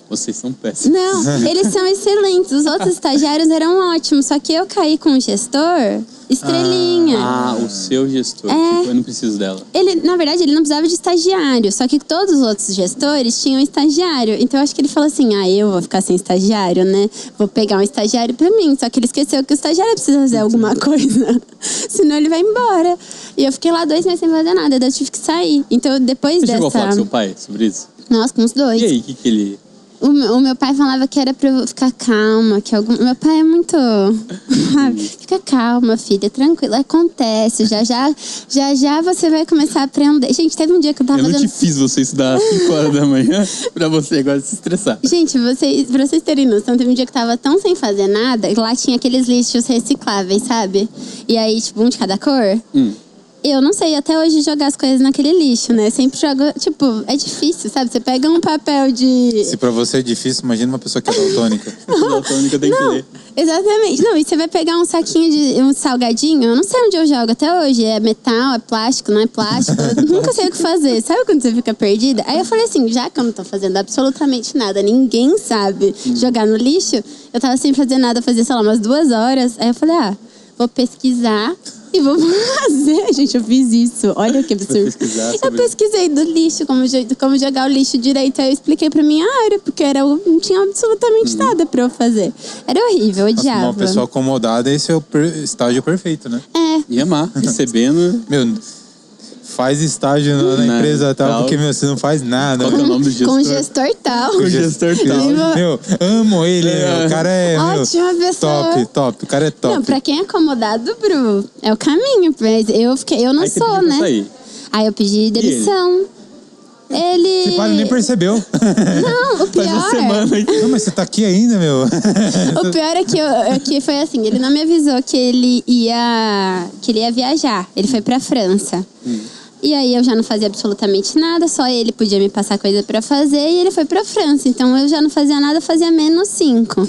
Vocês são péssimos. Não, eles são excelentes. Os outros estagiários eram ótimos. Só que eu caí com um gestor estrelinha. O seu gestor. Tipo, eu não preciso dela. Na verdade, ele não precisava de estagiário. Só que todos os outros gestores tinham estagiário. Então, eu acho que ele falou assim, eu vou ficar sem estagiário, né? Vou pegar um estagiário pra mim. Só que ele esqueceu que o estagiário precisa fazer alguma coisa. Senão ele vai embora. E eu fiquei lá 2 meses sem fazer nada. Daí eu tive que sair. Então, depois Você dessa... chegou a falar com seu pai sobre isso? Nossa, com os 2. E aí, o que ele... O meu pai falava que era pra eu ficar calma, Meu pai é muito... Fica calma, filha, tranquila, acontece. Já você vai começar a aprender. Gente, teve um dia que eu tava Eu não te fiz você estudar às 5 horas da manhã pra você agora se estressar. Gente, pra vocês terem noção, teve um dia que eu tava tão sem fazer nada, lá tinha aqueles lixos recicláveis, sabe? E aí, tipo, um de cada cor. Eu não sei até hoje jogar as coisas naquele lixo, né? Sempre jogo, tipo, é difícil, sabe? Você pega um papel de... Se pra você é difícil, imagina uma pessoa que é daltônica. Daltônica tem que ler. Exatamente. Não, e você vai pegar um saquinho de um salgadinho, eu não sei onde eu jogo até hoje. É metal, é plástico, não é plástico. Eu nunca sei o que fazer. Sabe quando você fica perdida? Aí eu falei assim, já que eu não tô fazendo absolutamente nada, ninguém sabe jogar no lixo, eu tava sem fazer nada, fazia, sei lá, umas 2 horas. Aí eu falei, vou pesquisar e vou fazer. Gente, eu fiz isso. Olha que absurdo. Eu pesquisei do lixo, como jogar o lixo direito. Aí eu expliquei pra minha área, porque não tinha absolutamente nada pra eu fazer. Era horrível, eu odiava. Uma pessoa acomodada, esse é o estágio perfeito, né? E amar, recebendo... Faz estágio na empresa tal, porque, você não faz nada. Qual que é o nome do gestor? Com o gestor tal. Com o gestor tal. Amo ele, O cara é... Ótima pessoa. Top. O cara é top. Não, pra quem é acomodado, Bru, é o caminho. Mas eu não sou, né? Aí eu pedi demissão. Ele... Você nem percebeu. Não, o pior... Faz uma semana aí. Não, mas você tá aqui ainda, O pior é que foi assim, ele não me avisou que ele ia viajar. Ele foi pra França. E aí eu já não fazia absolutamente nada, só ele podia me passar coisa pra fazer e ele foi pra França. Então eu já não fazia nada, fazia menos 5.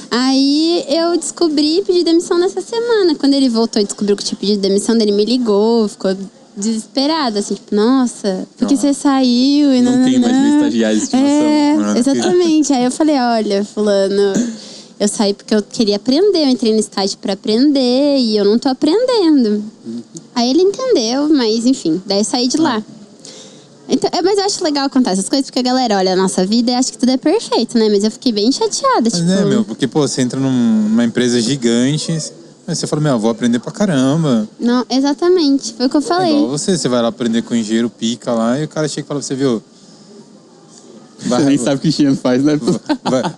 Aí eu descobri e pedi demissão nessa semana. Quando ele voltou e descobriu que tinha pedido demissão, ele me ligou, ficou desesperado, assim, tipo, nossa, por que você saiu? E não tem mais estagiário de estimação. Exatamente. Aí eu falei, olha, fulano, eu saí porque eu queria aprender, eu entrei no estágio pra aprender e eu não tô aprendendo. Aí ele entendeu, mas enfim, daí eu saí de lá. Então, mas eu acho legal contar essas coisas, porque a galera olha a nossa vida e acha que tudo é perfeito, né? Mas eu fiquei bem chateada, tipo... porque, você entra numa empresa gigante, aí você fala, vou aprender pra caramba. Não, exatamente, foi o que eu falei. É igual você vai lá aprender com o engenheiro, pica lá, e o cara chega e fala pra você, Você nem sabe o que o engenheiro faz, né?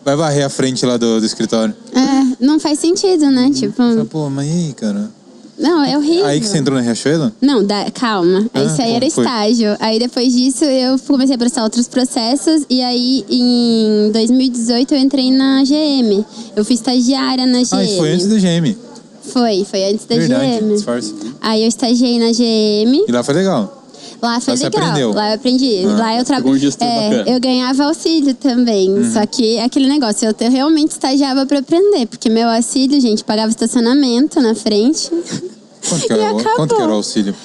Vai varrer a frente lá do escritório. Não faz sentido, né? Tipo... Pô, mas e aí, cara? Não, é horrível. Aí que você entrou na Riachuelo? Não, calma. Isso aí era estágio. Aí depois disso eu comecei a prestar outros processos. E aí em 2018 eu entrei na GM. Eu fui estagiária na GM. Isso foi antes da GM? Foi antes da Verdade, GM. disfarce. Aí eu estagiei na GM. E lá foi legal. Lá foi Lá você legal. aprendeu? Lá eu aprendi. Lá eu Pegou um gestor bacana. eu ganhava auxílio também. Só que aquele negócio, eu realmente estagiava pra aprender. Porque meu auxílio, gente, pagava estacionamento na frente. Quanto que E era, acabou. quanto que era o auxílio?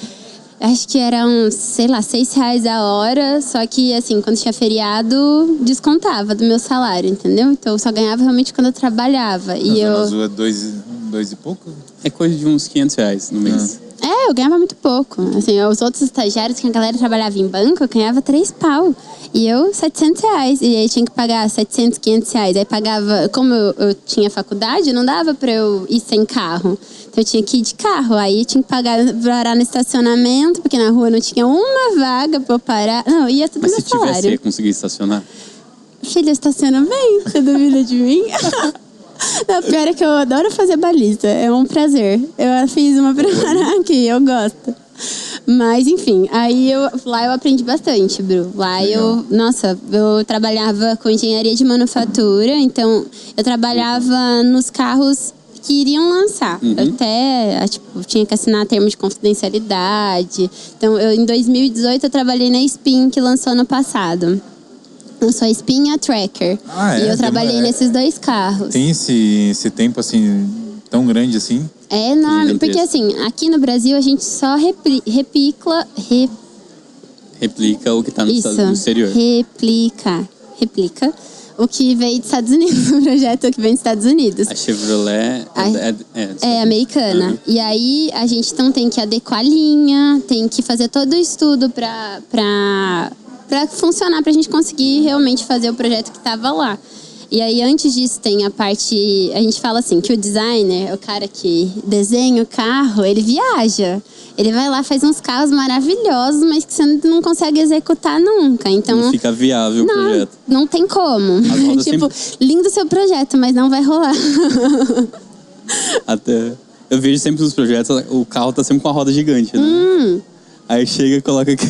Acho que era uns, sei lá, R$6 a hora. Só que, assim, quando tinha feriado, descontava do meu salário, entendeu? Então eu só ganhava realmente quando eu trabalhava. Na E Zona eu... Azul é dois e pouco? É coisa de uns R$500 no mês. Eu ganhava muito pouco. Assim, os outros estagiários, que a galera trabalhava em banco, eu ganhava 3 pau. E eu, R$700. E aí tinha que pagar 700, R$500. Aí pagava... Como eu tinha faculdade, não dava pra eu ir sem carro. Então eu tinha que ir de carro. Aí eu tinha que parar no estacionamento, porque na rua não tinha uma vaga pra eu parar. Não, ia tudo Mas no se tivesse, salário. ia conseguir estacionar? Filha, estaciona bem. Você duvida de mim? Não, pior é que eu adoro fazer baliza. É um prazer. Eu fiz uma pra parar aqui, eu gosto. Mas, enfim, lá eu aprendi bastante, Bru. Lá eu trabalhava com engenharia de manufatura, então eu trabalhava nos carros que iriam lançar. Até, tinha que assinar termos de confidencialidade. Então, em 2018, eu trabalhei na Spin, que lançou ano passado. Eu sou a Spin e a Tracker. E eu trabalhei nesses 2 carros. Tem esse tempo, assim, tão grande assim? É enorme, porque assim, aqui no Brasil a gente só replica Replica o que tá no exterior. Replica o que veio dos Estados Unidos, o projeto que vem dos Estados Unidos. A Chevrolet É americana. E aí a gente então tem que adequar a linha, tem que fazer todo o estudo pra funcionar, pra gente conseguir realmente fazer o projeto que tava lá. E aí, antes disso, tem a parte... A gente fala assim, que o designer, o cara que desenha o carro, ele viaja. Ele vai lá, faz uns carros maravilhosos, mas que você não consegue executar nunca. Então, não fica viável o projeto. Não tem como. Tipo, lindo seu projeto, mas não vai rolar. Eu vejo sempre nos projetos, o carro tá sempre com a roda gigante, né? Aí chega e coloca aqui.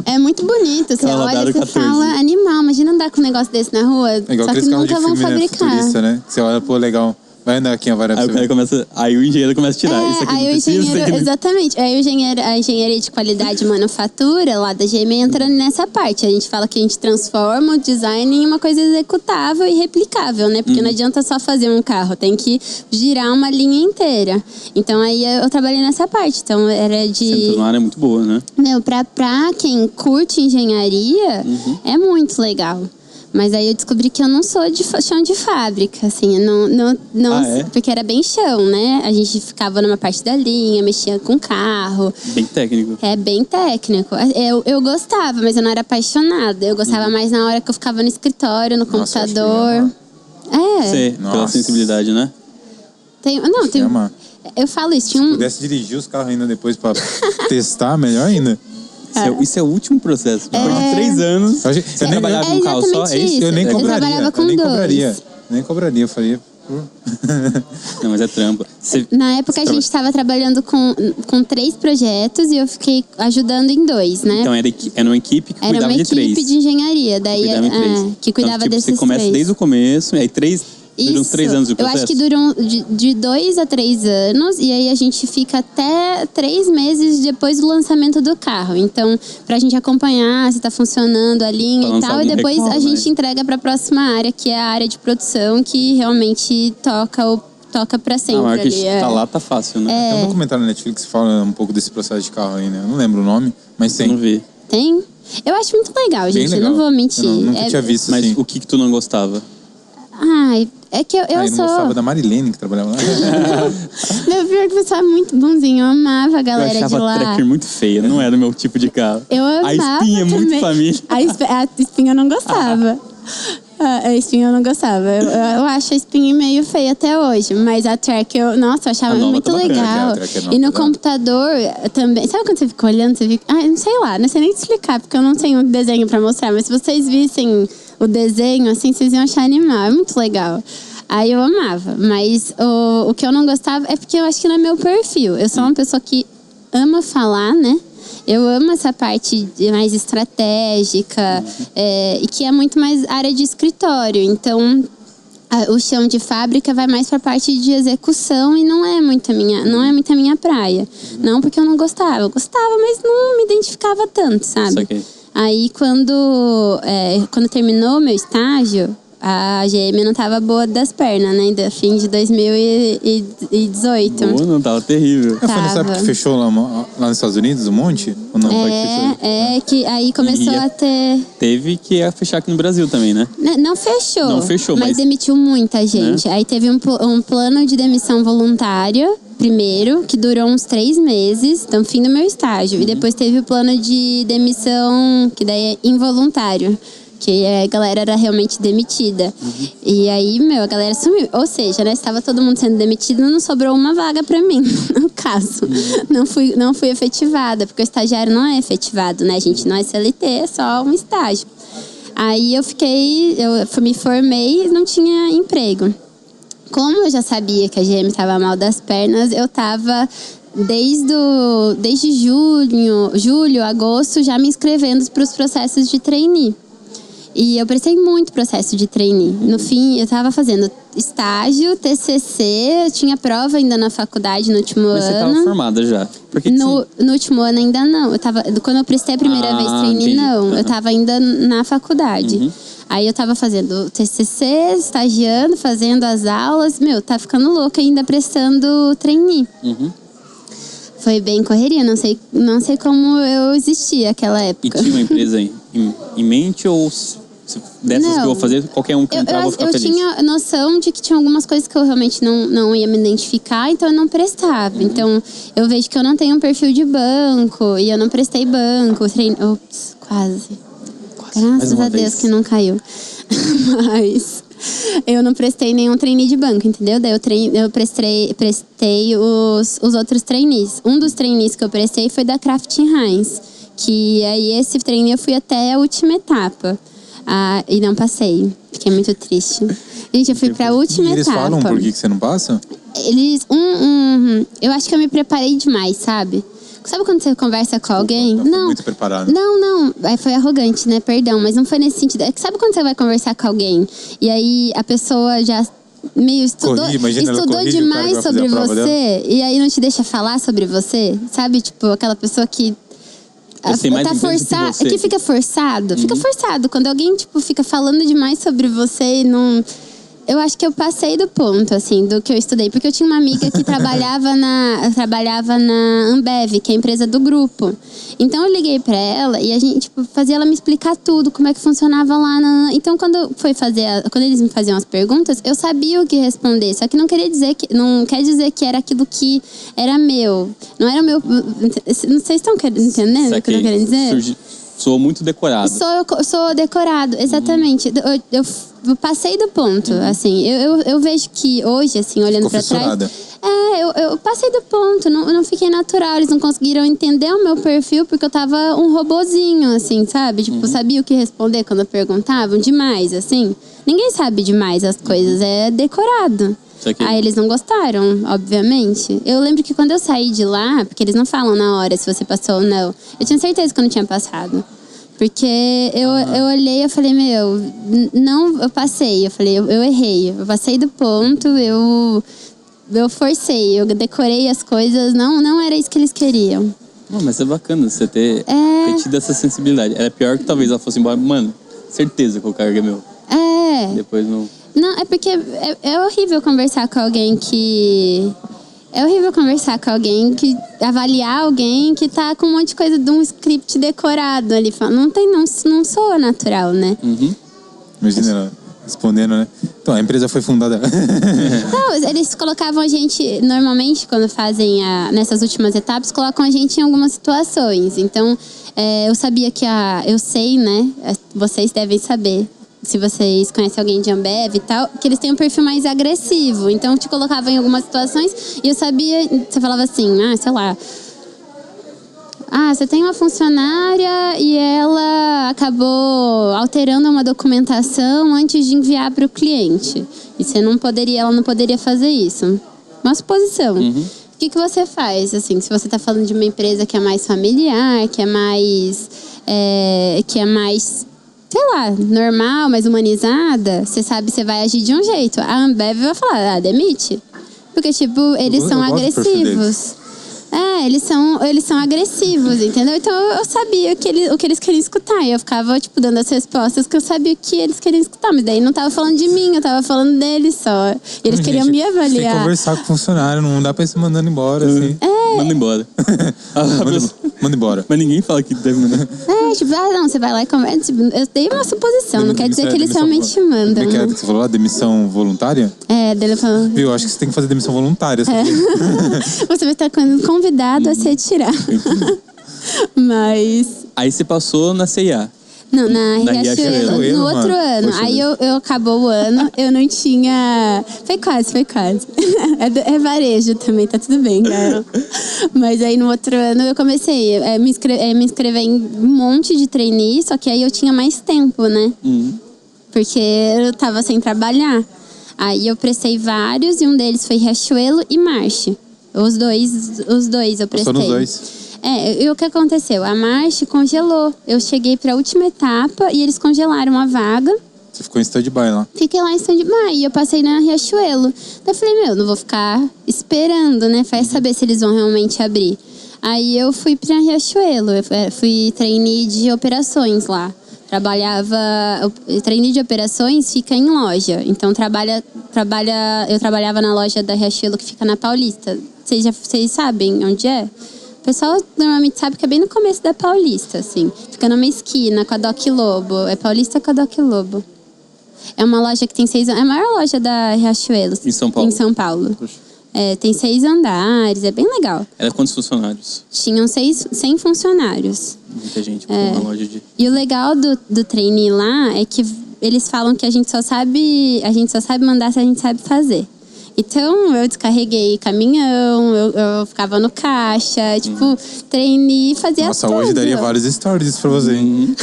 É muito bonito. Você olha e você fala, animal. Imagina andar com um negócio desse na rua. É igual só que carro nunca de vão filme, fabricar. Né, futurista, né? Você olha, pô, legal. Vai andar aqui agora. Aí o engenheiro começa a tirar. Isso aqui aí não o precisa, engenheiro, exatamente. Aí a engenharia de qualidade e manufatura lá da GM entra nessa parte. A gente fala que a gente transforma o design em uma coisa executável e replicável, né? Porque não adianta só fazer um carro, tem que girar uma linha inteira. Então aí eu trabalhei nessa parte. Então era de... Você entrou numa área muito boa, né? Meu, pra quem curte engenharia, é muito legal. Mas aí eu descobri que eu não sou de chão de fábrica, assim, porque era bem chão, né? A gente ficava numa parte da linha, mexia com carro. Bem técnico. É bem técnico. Eu gostava, mas eu não era apaixonada. Eu gostava mais na hora que eu ficava no escritório, no computador. Sei, pela sensibilidade, né? Eu falo isso. Se pudesse dirigir os carros ainda depois pra testar, melhor ainda. Isso é o último processo. Depois de 3 anos, você trabalhava com um carro só? É isso? Eu nem cobraria. Eu trabalhava com nem cobraria, eu faria... Não, mas é trampa. Na época a gente estava trabalhando com 3 projetos e eu fiquei ajudando em 2, né? Então era uma equipe que cuidava de 3. Era uma equipe de engenharia, daí que cuidava então, desses 3. Você começa desde o começo, e aí 3... Duram uns 3 anos de processo? Eu acho que duram de 2 a 3 anos. E aí a gente fica até 3 meses depois do lançamento do carro. Então, pra gente acompanhar se tá funcionando a linha e tal. E depois a gente entrega pra próxima área, que é a área de produção, que realmente toca pra sempre. A marca tá lá, tá fácil, né? Tem um documentário na Netflix que fala um pouco desse processo de carro aí, né? Eu não lembro o nome, mas tem. Eu não vi. Tem? Eu acho muito legal, gente. Legal. Eu não vou mentir. Eu nunca tinha visto, mas assim. o que tu não gostava? É que eu não sou... gostava da Marilene, que trabalhava lá. Meu pior que o pessoal é muito bonzinho. Eu amava a galera de lá. Eu achava a Tracker muito feia. Não era o meu tipo de carro. Eu amava a Spin é muito família. A Spin eu não gostava. A Spin eu não gostava. Eu acho a Spin meio feia até hoje. Mas a Tracker, eu achava muito legal. E no computador também. Sabe quando você fica olhando? Você fica... não sei lá, não sei nem te explicar, porque eu não tenho um desenho pra mostrar. Mas se vocês vissem o desenho, assim, vocês iam achar animal. É muito legal. Aí eu amava. Mas o que eu não gostava é porque eu acho que não é meu perfil. Eu sou uma pessoa que ama falar, né? Eu amo essa parte mais estratégica e que é muito mais área de escritório. Então, o chão de fábrica vai mais pra parte de execução e não é muito a minha praia. Não porque eu não gostava. Eu gostava, mas não me identificava tanto, sabe? Saquei. Aí, quando terminou o meu estágio, a GM não tava boa das pernas, né? Do fim de 2018. Boa, não, tava terrível. Foi nessa época que fechou lá nos Estados Unidos, um monte? Ou não? Que aí começou a ter... Teve que ia fechar aqui no Brasil também, né? Não fechou. Não fechou, mas demitiu muita gente. Aí teve um plano de demissão voluntária, primeiro, que durou uns 3 meses, então fim do meu estágio. E depois teve o plano de demissão, que daí é involuntário, que a galera era realmente demitida. E aí, a galera sumiu. Ou seja, né, estava todo mundo sendo demitido, não sobrou uma vaga pra mim, no caso. Não fui efetivada, porque o estagiário não é efetivado, né? A gente não é CLT, é só um estágio. Aí eu me formei e não tinha emprego. Como eu já sabia que a GM estava mal das pernas, eu estava desde julho, agosto, já me inscrevendo para os processos de trainee. E eu prestei muito processo de trainee. No fim, eu estava fazendo estágio, TCC, eu tinha prova ainda na faculdade no último ano. Mas você estava formada já? No último ano ainda não. Quando eu prestei a primeira vez trainee, não. Eu estava ainda na faculdade. Aí eu tava fazendo TCC, estagiando, fazendo as aulas. Tá ficando louca ainda prestando trainee. Foi bem correria, não sei como eu existi naquela época. E tinha uma empresa em mente ou dessas que eu vou fazer, qualquer um que entrar eu vou ficar feliz? Eu tinha noção de que tinha algumas coisas que eu realmente não ia me identificar, então eu não prestava. Então eu vejo que eu não tenho um perfil de banco e eu não prestei banco. Ops, quase. Graças a Deus que não caiu. Mas eu não prestei nenhum trainee de banco, entendeu? Daí eu prestei os outros trainees. Um dos trainees que eu prestei foi da Kraft Heinz. Que aí esse trainee eu fui até a última etapa. E não passei. Fiquei muito triste. Gente, eu fui pra última etapa. Eles falam por que você não passa? Eu acho que eu me preparei demais, sabe? Sabe quando você conversa com alguém? Não. Muito preparado. Não. Aí foi arrogante, né? Perdão, mas não foi nesse sentido. É que sabe quando você vai conversar com alguém e aí a pessoa já meio estudou demais sobre você e aí não te deixa falar sobre você? Sabe? Tipo, aquela pessoa que tá forçado, que fica forçado. Fica forçado. Quando alguém, tipo, fica falando demais sobre você e não... Eu acho que eu passei do ponto, assim, do que eu estudei. Porque eu tinha uma amiga que trabalhava na Ambev, que é a empresa do grupo. Então, eu liguei pra ela e a gente, tipo, fazia ela me explicar tudo, como é que funcionava lá. Então, quando eles me faziam as perguntas, eu sabia o que responder. Só que não quer dizer que era aquilo que era meu. Não era o meu... Vocês estão entendendo o que eu tô querendo dizer? Sou muito decorado. Sou decorado, exatamente. Eu passei do ponto, assim. Eu vejo que hoje, assim, olhando pra trás... Eu passei do ponto, eu não fiquei natural. Eles não conseguiram entender o meu perfil porque eu tava um robozinho, assim, sabe? Tipo, sabia o que responder quando perguntavam? Demais, assim. Ninguém sabe demais as coisas, é decorado. Aí eles não gostaram, obviamente. Eu lembro que quando eu saí de lá, porque eles não falam na hora se você passou ou não, eu tinha certeza que eu não tinha passado. Porque eu olhei e falei, não, eu passei. Eu falei, eu errei. Eu passei do ponto, eu forcei, eu decorei as coisas. Não era isso que eles queriam. Não, mas é bacana você ter tido essa sensibilidade. Era pior que talvez ela fosse embora. Mano, certeza que o cargo é meu. Depois não... Não, é porque é horrível conversar com alguém que... avaliar alguém que tá com um monte de coisa de um script decorado ali. Não soa natural, né? Imagina ela respondendo, né? Então, a empresa foi fundada... Não, eles colocavam a gente... Normalmente, quando fazem nessas últimas etapas, colocam a gente em algumas situações. Então, eu sabia que eu sei, né? Vocês devem saber. Se vocês conhecem alguém de Ambev e tal, que eles têm um perfil mais agressivo. Então, te colocavam em algumas situações e eu sabia... Você falava assim, sei lá... você tem uma funcionária e ela acabou alterando uma documentação antes de enviar para o cliente. E ela não poderia fazer isso. Uma suposição. O que você faz, assim, se você está falando de uma empresa que é mais familiar, que é mais sei lá, normal, mais humanizada, você sabe, você vai agir de um jeito. A Ambev vai falar, demite. Porque, tipo, eles são agressivos. Eles são agressivos, entendeu? Então eu sabia o que eles queriam escutar. E eu ficava, tipo, dando as respostas que eu sabia que eles queriam escutar. Mas daí não tava falando de mim, eu tava falando deles só. E eles queriam me avaliar. Tem que conversar com o funcionário, não dá pra ir se mandando embora, assim. Manda embora. Manda embora. Mas ninguém fala que deve mandar. Tipo, não, você vai lá e conversa. Tipo, eu dei uma suposição, não quer dizer que eles realmente mandam. O que você falou lá? Demissão voluntária? Dele falou. Viu, acho que você tem que fazer demissão voluntária. Você vai estar convidado a se retirar. Mas... Aí você passou na C&A. Não, na Riachuelo, no outro ano. Aí eu acabou o ano, eu não tinha... Foi quase. É varejo também, tá tudo bem, cara. Mas aí no outro ano eu comecei a me inscrever em um monte de trainee, só que aí eu tinha mais tempo, né? Porque eu tava sem trabalhar. Aí eu prestei vários e um deles foi Riachuelo e Marche. Os dois eu prestei. Passou nos dois. E o que aconteceu? A Marche congelou. Eu cheguei pra última etapa e eles congelaram a vaga. Você ficou em stand-by lá? Fiquei lá em stand-by e eu passei na Riachuelo. Daí eu falei, não vou ficar esperando, né? Vai saber se eles vão realmente abrir. Aí eu fui pra Riachuelo. Eu fui trainee de operações lá. Trainee de operações fica em loja. Então eu trabalhava na loja da Riachuelo que fica na Paulista. Vocês sabem onde é? O pessoal normalmente sabe que é bem no começo da Paulista, assim. Fica numa esquina com a Doc Lobo. É Paulista com a Doc Lobo. É uma loja que tem 6 anos. É a maior loja da Riachuelo. Em São Paulo? Em São Paulo. Tem 6 andares, é bem legal. Era quantos funcionários? Tinham 100 funcionários. Muita gente, uma loja de... E o legal do trainee lá é que eles falam que a gente só sabe mandar se a gente sabe fazer. Então, eu descarreguei caminhão, eu ficava no caixa, tipo, trainee, fazia Nossa, tudo. hoje daria vários stories pra você, hein?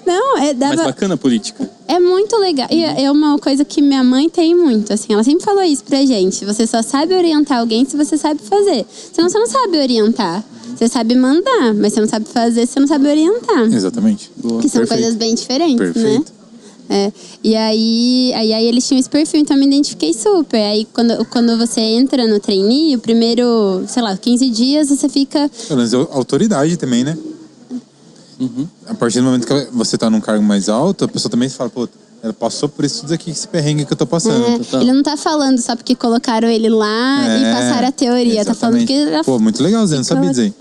Não, dava... Mas bacana a política. É muito legal. E é uma coisa que minha mãe tem muito, assim. Ela sempre falou isso pra gente. Você só sabe orientar alguém se você sabe fazer. Senão você não sabe orientar. Você sabe mandar, mas você não sabe fazer, você não sabe orientar. Exatamente. Boa. Que são coisas bem diferentes, né? E aí eles tinham esse perfil, então eu me identifiquei super. Aí quando você entra no trainee, o primeiro, 15 dias você fica... Pelo menos autoridade também, né? A partir do momento que você tá num cargo mais alto, a pessoa também fala, pô, ela passou por isso tudo aqui, esse perrengue que eu tô passando. Ele não tá falando só porque colocaram ele lá e passaram a teoria. Exatamente. Tá falando que... Pô, muito legal, Zé, não sabia dizer.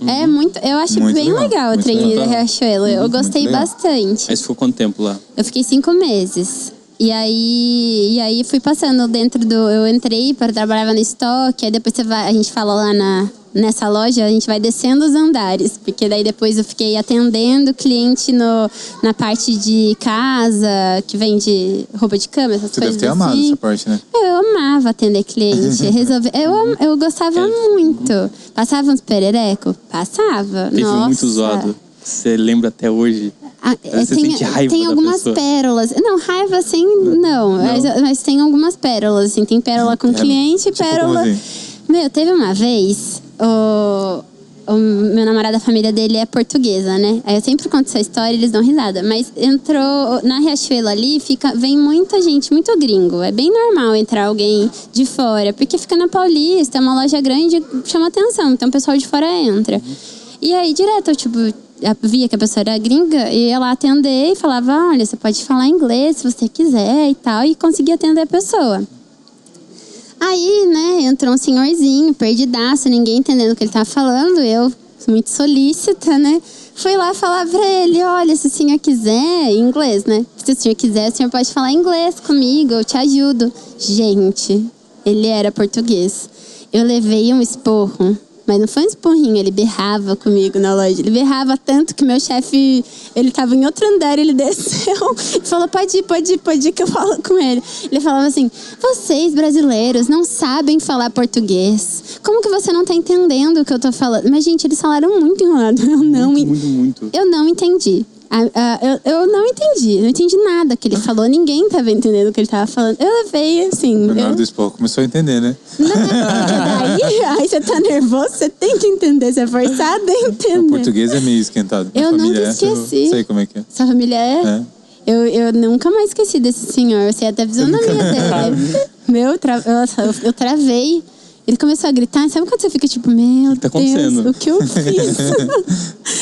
Eu acho muito bem legal o trainee da Riachuelo. Eu gostei bastante. Mas ficou quanto tempo lá? Eu fiquei 5 meses. E aí fui passando dentro do... Eu entrei para trabalhar no estoque, aí depois a gente fala lá nessa loja, a gente vai descendo os andares, porque daí depois eu fiquei atendendo cliente na parte de casa, que vende roupa de cama, essas Você coisas deve ter amado essa parte, né? Eu amava atender cliente, eu gostava muito. Passava uns perereco? Passava. Teve Nossa. muito zoado. Você lembra até hoje? Você sente raiva tem algumas pérolas. Não, raiva assim, não. Mas tem algumas pérolas, assim. Tem pérola com cliente, pérola... Como assim? Meu, teve uma vez, o meu namorado, a família dele é portuguesa, né? Aí eu sempre conto essa história e eles dão risada. Mas entrou na Riachuelo ali, vem muita gente, muito gringo. É bem normal entrar alguém de fora, porque fica na Paulista, é uma loja grande, chama atenção. Então o pessoal de fora entra. E aí, direto, eu via que a pessoa era gringa e ia lá atender e falava, olha, você pode falar inglês se você quiser e tal. E conseguia atender a pessoa. Aí, né, entrou um senhorzinho, perdidaço, ninguém entendendo o que ele tava falando. Eu, muito solícita, né, fui lá falar pra ele, olha, se o senhor quiser, em inglês, né, se o senhor quiser, o senhor pode falar inglês comigo, eu te ajudo. Gente, ele era português. Eu levei um esporro. Mas não foi um esporrinho, ele berrava comigo na loja. Ele berrava tanto que meu chefe, ele tava em outro andar, ele desceu e falou, pode ir, que eu falo com ele. Ele falava assim, vocês brasileiros não sabem falar português. Como que você não tá entendendo o que eu tô falando? Mas, gente, eles falaram muito enrolado. Eu não entendi. Eu não entendi nada que ele falou, ninguém tava entendendo o que ele tava falando. Eu levei, assim... Na hora do esporro começou a entender, né? Não, porque daí, aí você tá nervoso, você tem que entender, você é forçado a entender. O português é meio esquentado. Eu nunca esqueci. Eu sei como é que é. Sua família é? Eu nunca mais esqueci desse senhor, eu sei até a fisionomia dele. Eu travei. Ele começou a gritar, sabe quando você fica tipo, meu tá Deus, o que eu fiz?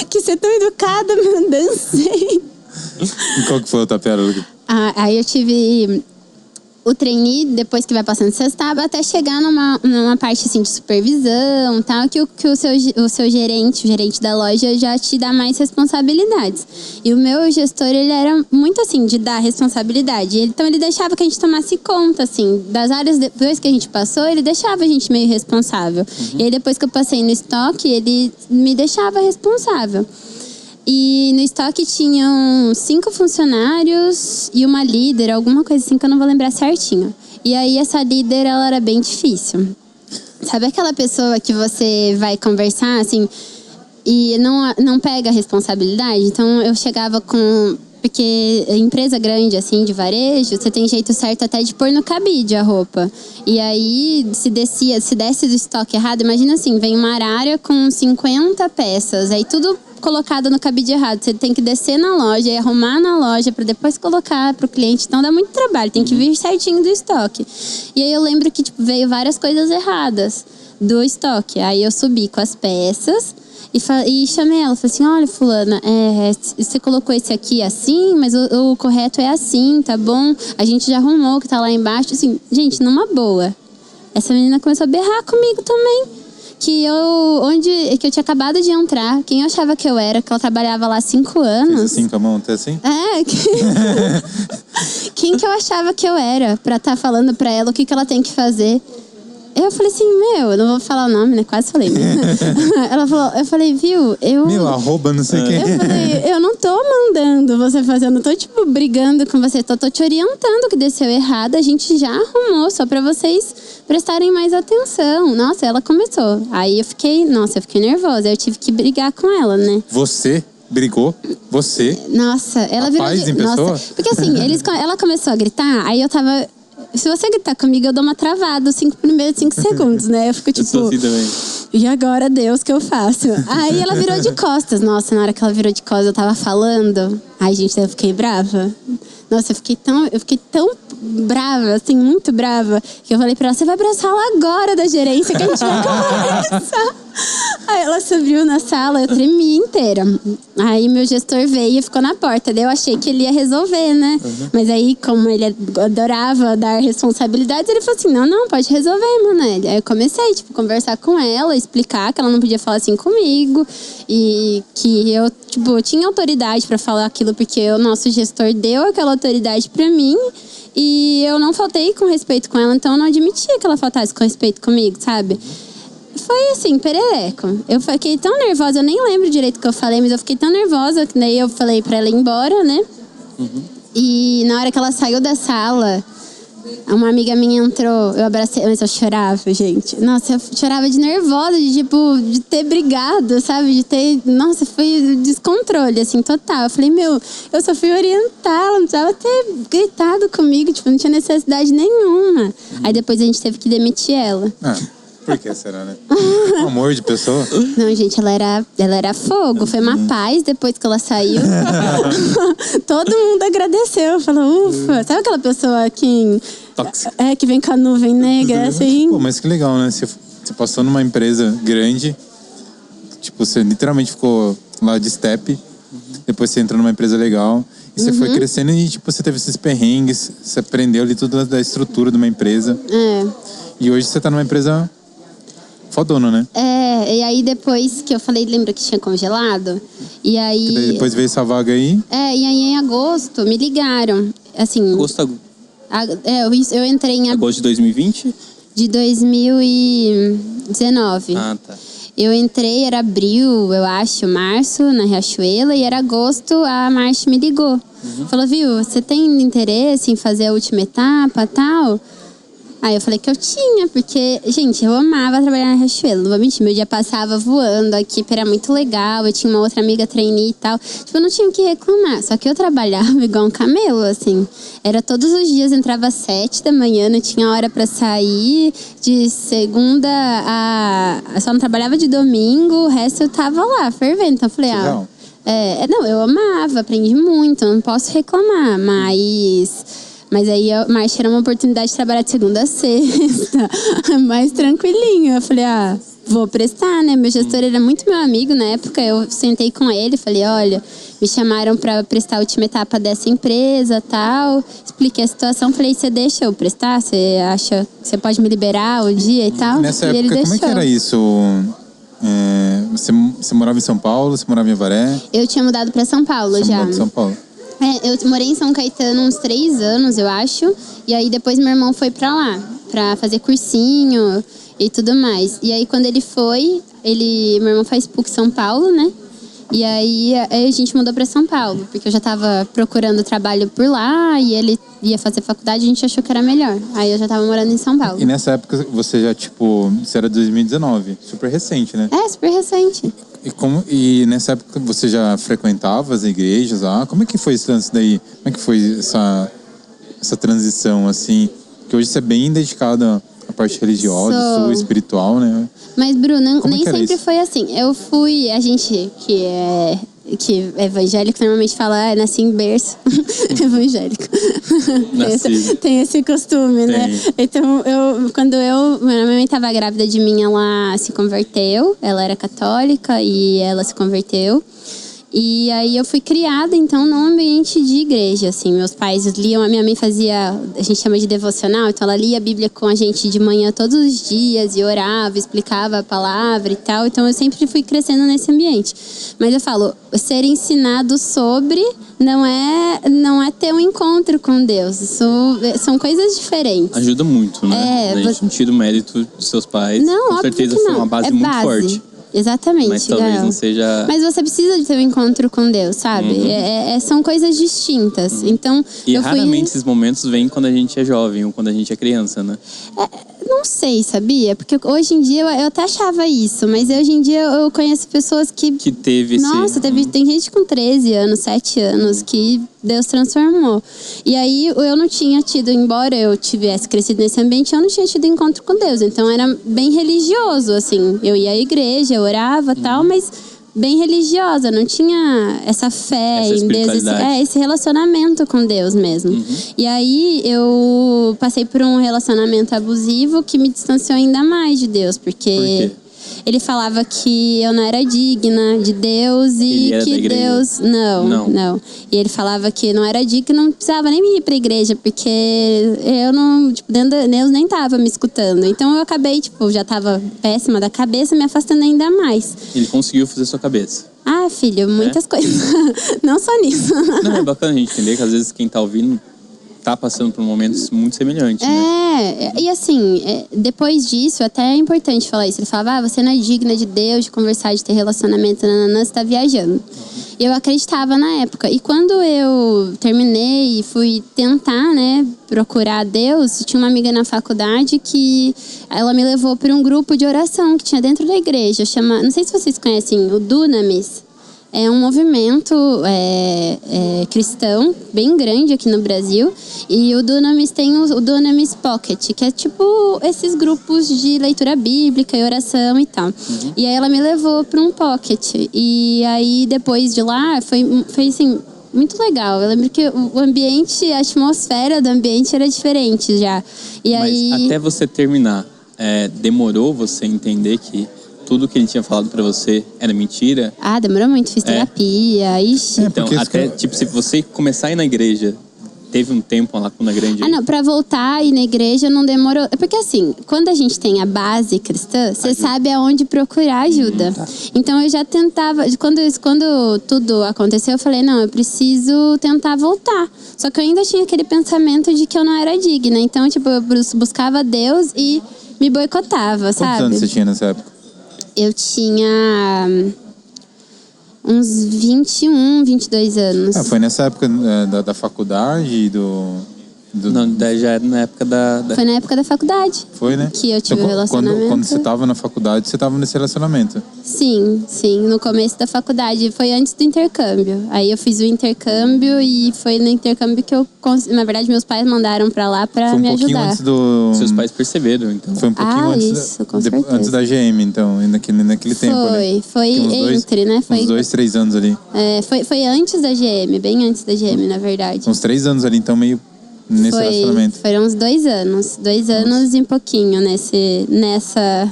Que você é tão educada, eu dancei. E qual que foi a outra pérola? Aí eu tive o trainee, depois que vai passando de sexta, até chegar numa parte assim de supervisão, tal, que o seu gerente, o gerente da loja já te dá mais responsabilidades. E o meu gestor, ele era muito assim, de dar responsabilidade. Então ele deixava que a gente tomasse conta, assim, das áreas depois que a gente passou, ele deixava a gente meio responsável. E aí depois que eu passei no estoque, ele me deixava responsável. E no estoque tinham 5 funcionários e uma líder, alguma coisa assim que eu não vou lembrar certinho. E aí essa líder, ela era bem difícil. Sabe aquela pessoa que você vai conversar, assim, e não pega a responsabilidade? Então eu chegava com... Porque empresa grande, assim, de varejo, você tem jeito certo até de pôr no cabide a roupa. E aí, se desce do estoque errado, imagina assim, vem uma arara com 50 peças, aí tudo colocado no cabide errado. Você tem que descer na loja e arrumar na loja para depois colocar pro cliente. Então dá muito trabalho, tem que vir certinho do estoque. E aí eu lembro que tipo, veio várias coisas erradas do estoque. Aí eu subi com as peças e chamei ela, falei assim, olha fulana, você colocou esse aqui assim, mas o correto é assim, tá bom? A gente já arrumou o que tá lá embaixo, assim, gente, numa boa. Essa menina começou a berrar comigo também. Que eu tinha acabado de entrar, quem eu achava que eu era, que ela trabalhava lá há 5 anos. Fez assim com a mão, até assim? Quem que eu achava que eu era pra estar falando pra ela o que ela tem que fazer? Eu falei assim, eu não vou falar o nome, né? Quase falei. Ela falou, eu falei, viu, arroba não sei quem. Eu falei, eu não tô mandando você fazer, eu não tô, tipo, brigando com você, tô te orientando que desceu errado, a gente já arrumou, só pra vocês prestarem mais atenção. Nossa, ela começou. Aí eu fiquei nervosa, eu tive que brigar com ela, né? Você brigou? Você? Nossa, ela virou... Paz em pessoa? Nossa, porque assim, ela começou a gritar, aí eu tava... Se você gritar comigo, eu dou uma travada os 5 segundos, né? Eu fico tipo... Eu sou assim também. E agora, Deus, o que eu faço? Aí ela virou de costas. Nossa, na hora que ela virou de costas, eu tava falando. Ai, gente, eu fiquei brava. Nossa, eu fiquei tão brava, assim, muito brava, que eu falei pra ela, você vai pra sala agora da gerência que a gente vai conversar. Aí ela subiu na sala, eu tremi inteira. Aí meu gestor veio e ficou na porta. Daí eu achei que ele ia resolver, né? Mas aí, como ele adorava dar responsabilidades, ele falou assim, não, pode resolver, Manoel. Aí eu comecei, tipo, conversar com ela, explicar que ela não podia falar assim comigo. E que eu, tipo, tinha autoridade pra falar aquilo, porque o nosso gestor deu aquela autoridade pra mim. E eu não faltei com respeito com ela, então eu não admitia que ela faltasse com respeito comigo, sabe? Foi assim, perereco. Eu fiquei tão nervosa, eu nem lembro direito o que eu falei, mas eu fiquei tão nervosa que daí eu falei pra ela ir embora, né? E na hora que ela saiu da sala, uma amiga minha entrou, eu abracei, mas eu chorava, gente. Nossa, eu chorava de nervosa, de ter brigado, sabe? De ter... Nossa, foi descontrole, assim, total. Eu falei, eu só fui orientar, ela não precisava ter gritado comigo, tipo, não tinha necessidade nenhuma. Aí depois a gente teve que demitir ela. Por que será, né? Um amor de pessoa? Não, gente, ela era fogo. Foi uma paz depois que ela saiu. Todo mundo agradeceu. Falou, ufa. Sabe aquela pessoa que vem com a nuvem negra, assim? Pô, mas que legal, né? Você passou numa empresa grande, tipo, você literalmente ficou lá de step, depois você entrou numa empresa legal, e você foi crescendo e, tipo, você teve esses perrengues, você aprendeu ali tudo da estrutura de uma empresa. E hoje você tá numa empresa... fodona, né? E aí depois que eu falei, lembra que tinha congelado? E aí... depois veio essa vaga aí? E aí em agosto me ligaram, assim... Agosto? Eu entrei em... Agosto de 2020? De 2019. Ah, tá. Eu entrei, era abril, eu acho, março, na Riachuelo, e era agosto, a Marche me ligou. Falou, viu, você tem interesse em fazer a última etapa e tal? Aí eu falei que eu tinha, porque, gente, eu amava trabalhar na Riachuelo, não vou mentir, meu dia passava voando, a equipe era muito legal, eu tinha uma outra amiga trainee e tal, tipo, eu não tinha o que reclamar, só que eu trabalhava igual um camelo, assim, era todos os dias, entrava às 7 da manhã, não tinha hora pra sair, de segunda a... só não trabalhava de domingo, o resto eu tava lá, fervendo, então eu falei, Legal. não, eu amava, aprendi muito, não posso reclamar, mas aí a marcha era uma oportunidade de trabalhar de segunda a sexta, mais tranquilinho. Eu falei, vou prestar, né? Meu gestor era muito meu amigo na época, eu sentei com ele, falei, olha, me chamaram para prestar a última etapa dessa empresa, tal. Expliquei a situação, falei, você deixa eu prestar? Você acha que você pode me liberar o dia e tal? Nessa E ele época, como é que deixou. era isso? Você morava em São Paulo? Você morava em Avaré? Eu tinha mudado para São Paulo Você já. mudou de São Paulo. Eu morei em São Caetano uns 3 anos, eu acho. E aí depois meu irmão foi pra lá, pra fazer cursinho e tudo mais. E aí quando ele foi, meu irmão faz PUC São Paulo, né? E aí a gente mudou pra São Paulo, porque eu já tava procurando trabalho por lá e ele ia fazer faculdade, a gente achou que era melhor. Aí eu já tava morando em São Paulo. E nessa época você já, você era 2019, super recente, né? Super recente. E nessa época você já frequentava as igrejas lá? Como é que foi esse lance daí? Como é que foi essa transição, assim? Porque hoje você é bem dedicada à parte religiosa, sua espiritual, né? Mas, Bruno, Como nem que era sempre isso? foi assim. A gente que é evangélico normalmente fala, nasci em berço evangélico. Tem esse costume, né? Então, quando minha mãe estava grávida de mim, ela se converteu. Ela era católica e ela se converteu. E aí eu fui criada, então, num ambiente de igreja, assim. Meus pais liam, a minha mãe fazia, a gente chama de devocional, então ela lia a Bíblia com a gente de manhã todos os dias e orava, explicava a palavra e tal. Então eu sempre fui crescendo nesse ambiente. Mas eu falo, ser ensinado sobre não é ter um encontro com Deus. São coisas diferentes. Ajuda muito, né? A gente não tira o mérito dos seus pais. Não, com certeza foi uma base muito forte. Exatamente. Mas talvez não seja... Mas você precisa de ter um encontro com Deus, sabe? São coisas distintas. Então, e raramente esses momentos vêm quando a gente é jovem ou quando a gente é criança, né? Não sei, sabia? Porque hoje em dia eu até achava isso, mas hoje em dia eu conheço pessoas que teve Nossa, tem gente com 13 anos, 7 anos que Deus transformou. E aí eu não tinha tido, embora eu tivesse crescido nesse ambiente, eu não tinha tido encontro com Deus. Então era bem religioso, assim. Eu ia à igreja, eu orava e tal, mas bem religiosa, não tinha essa fé em Deus, esse relacionamento com Deus mesmo. E aí eu passei por um relacionamento abusivo que me distanciou ainda mais de Deus, porque... Por quê? Ele falava que eu não era digna de Deus e que Deus... Não. E ele falava que não era digna, não precisava nem ir pra igreja, porque eu não... Deus nem tava me escutando. Então eu acabei, já tava péssima da cabeça, me afastando ainda mais. Ele conseguiu fazer sua cabeça. Filho, muitas coisas. Não só nisso. Não, é bacana a gente entender que às vezes quem tá ouvindo tá passando por momentos muito semelhantes, né? E assim, depois disso, até é importante falar isso. Ele falava, você não é digna de Deus, de conversar, de ter relacionamento, você tá viajando. Eu acreditava na época. E quando eu terminei e fui tentar, né, procurar Deus, tinha uma amiga na faculdade que ela me levou para um grupo de oração que tinha dentro da igreja. Não sei se vocês conhecem o Dunamis. É um movimento cristão bem grande aqui no Brasil. E o Dunamis tem o Dunamis Pocket, que é tipo esses grupos de leitura bíblica e oração e tal. E aí ela me levou para um Pocket. E aí depois de lá foi assim, muito legal. Eu lembro que o ambiente, a atmosfera do ambiente era diferente já. Mas até você terminar, demorou você entender que tudo que ele tinha falado pra você era mentira? Demorou muito, fiz terapia, ixi. Então, até, se você começar a ir na igreja, teve um tempo lá na grande... não, pra voltar a ir na igreja não demorou. É porque assim, quando a gente tem a base cristã, você sabe aonde procurar ajuda. Então eu já tentava, quando tudo aconteceu, eu falei, não, eu preciso tentar voltar. Só que eu ainda tinha aquele pensamento de que eu não era digna. Então, eu buscava Deus e me boicotava, sabe? Quantos anos você tinha nessa época? Eu tinha uns 21, 22 anos. Foi nessa época da faculdade, Não, daí já era na época da... Foi na época da faculdade. Foi, né? Que eu tive um relacionamento. Quando você tava na faculdade, você tava nesse relacionamento? Sim, no começo da faculdade. Foi antes do intercâmbio. Aí eu fiz o intercâmbio e foi no intercâmbio que eu... Na verdade, meus pais mandaram pra lá pra me ajudar. Antes do... Seus pais perceberam, então. Foi um pouquinho antes da GM, então, naquele tempo, né? Foi entre, né? Foi uns 2, 3 anos ali. Foi antes da GM, bem antes da GM, na verdade. Uns 3 anos ali, então, meio nesse relacionamento. Foram uns 2 anos. 2 anos e um pouquinho nessa...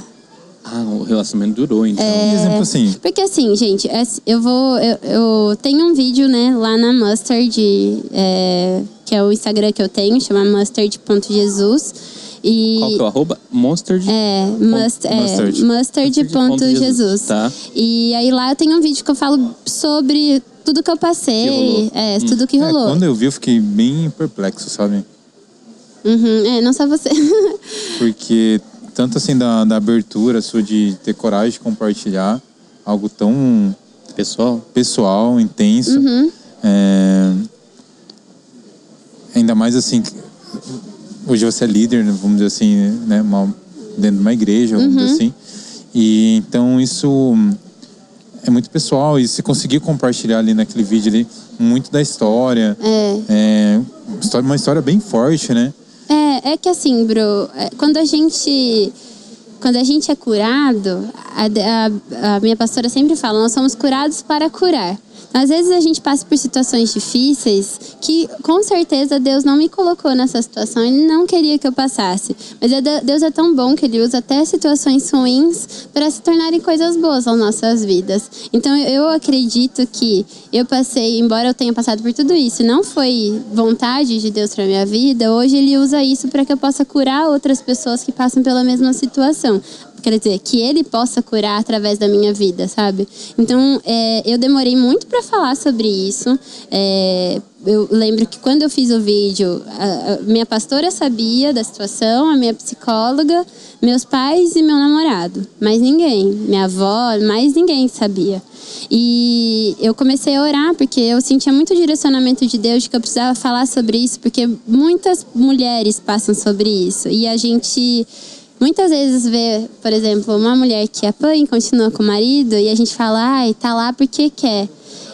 O relacionamento durou, então. Exemplo assim. Porque assim, gente, eu tenho um vídeo, né, lá na Mustard, que é o Instagram que eu tenho, chama mustard.jesus. E qual que é o arroba? Mustard? Mustard.jesus. Tá. E aí lá eu tenho um vídeo que eu falo sobre tudo que eu passei, tudo que rolou. Quando eu vi, eu fiquei bem perplexo, sabe? Não só você. Porque tanto assim da abertura sua de ter coragem de compartilhar algo tão pessoal, intenso. Ainda mais assim, hoje você é líder, vamos dizer assim, né, dentro de uma igreja, vamos dizer assim. E então isso é muito pessoal, e você conseguir compartilhar ali naquele vídeo ali muito da história. Uma história bem forte, né? É que assim, bro, quando a gente é curado, a minha pastora sempre fala, nós somos curados para curar. Às vezes a gente passa por situações difíceis que, com certeza, Deus não me colocou nessa situação. Ele não queria que eu passasse. Mas Deus é tão bom que Ele usa até situações ruins para se tornarem coisas boas nas nossas vidas. Então, eu acredito que eu passei, embora eu tenha passado por tudo isso, não foi vontade de Deus para minha vida, hoje Ele usa isso para que eu possa curar outras pessoas que passam pela mesma situação. Quer dizer, que Ele possa curar através da minha vida, sabe? Então, eu demorei muito para falar sobre isso. Eu lembro que quando eu fiz o vídeo, a minha pastora sabia da situação, a minha psicóloga, meus pais e meu namorado. Mais ninguém. Minha avó, mais ninguém sabia. E eu comecei a orar, porque eu sentia muito direcionamento de Deus de que eu precisava falar sobre isso, porque muitas mulheres passam sobre isso. E a gente... muitas vezes vê, por exemplo, uma mulher que apanha e continua com o marido e a gente fala, tá lá porque quer.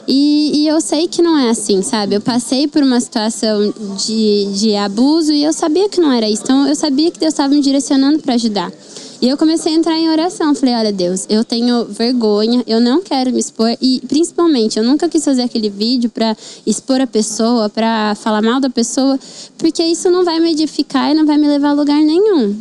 E eu sei que não é assim, sabe? Eu passei por uma situação de abuso e eu sabia que não era isso. Então, eu sabia que Deus estava me direcionando para ajudar. E eu comecei a entrar em oração. Falei, olha, Deus, eu tenho vergonha, eu não quero me expor. E, principalmente, eu nunca quis fazer aquele vídeo para expor a pessoa, para falar mal da pessoa, porque isso não vai me edificar e não vai me levar a lugar nenhum.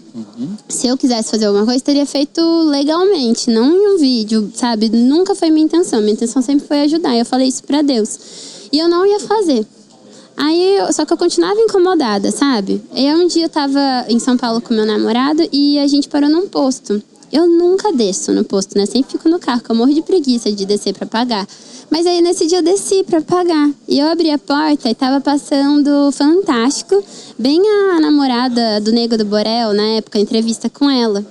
Se eu quisesse fazer alguma coisa, teria feito legalmente, não em um vídeo, sabe? Nunca foi minha intenção. Minha intenção sempre foi ajudar. Eu falei isso para Deus. E eu não ia fazer. Só que eu continuava incomodada, sabe? Aí um dia eu tava em São Paulo com meu namorado e a gente parou num posto. Eu nunca desço no posto, né? Sempre fico no carro, que eu morro de preguiça de descer pra pagar. Mas aí nesse dia eu desci pra pagar. E eu abri a porta e tava passando Fantástico, bem a namorada do Nego do Borel, na época, entrevista com ela.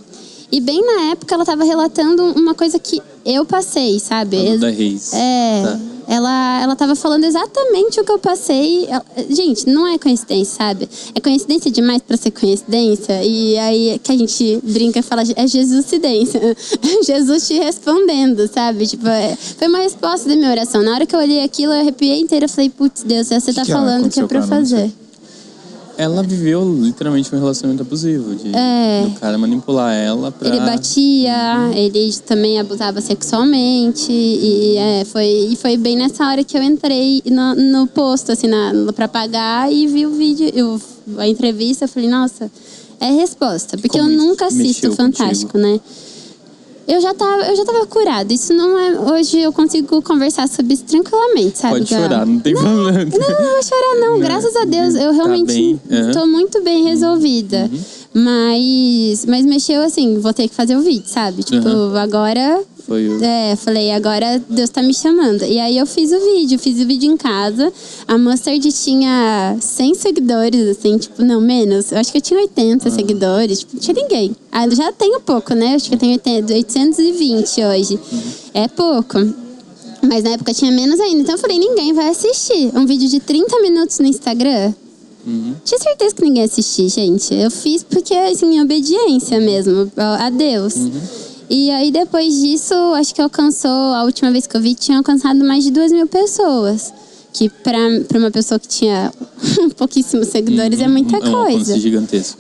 E bem na época ela tava relatando uma coisa que eu passei, sabe? Da Reis. Tá. Ela tava falando exatamente o que eu passei. Gente, não é coincidência, sabe? É coincidência demais pra ser coincidência. E aí que a gente brinca e fala, é Jesuscidência. Jesus te respondendo, sabe? Tipo, foi uma resposta da minha oração. Na hora que eu olhei aquilo, eu arrepiei inteira. Eu falei, putz, Deus, você tá falando que é pra fazer. Ela viveu literalmente um relacionamento abusivo, do cara manipular ela pra... Ele batia, ele também abusava sexualmente, e foi bem nessa hora que eu entrei no posto, assim, pra pagar, e vi o vídeo, a entrevista, eu falei, nossa, é resposta, porque eu nunca assisto Fantástico, né? Eu já tava curada. Isso não é... Hoje eu consigo conversar sobre isso tranquilamente, sabe? Pode chorar, não tem problema. Não vou chorar, não. Graças a Deus, eu realmente tô muito bem resolvida. Mas mexeu assim, vou ter que fazer o vídeo, sabe? Tipo, agora... falei, agora Deus tá me chamando. E aí eu fiz o vídeo em casa. A Mustard tinha 100 seguidores, assim, tipo, não, menos. Eu acho que eu tinha 80 seguidores, tipo, não tinha ninguém. Eu já tenho pouco, né? Eu acho que eu tenho 820 hoje. É pouco. Mas na época tinha menos ainda. Então eu falei, ninguém vai assistir um vídeo de 30 minutos no Instagram. Tinha certeza que ninguém ia assistir, gente. Eu fiz porque, assim, em obediência mesmo, a Deus. E aí, depois disso, acho que alcançou, a última vez que eu vi, tinha alcançado mais de 2.000 pessoas. Que pra uma pessoa que tinha pouquíssimos seguidores é muita coisa. É gigantesco.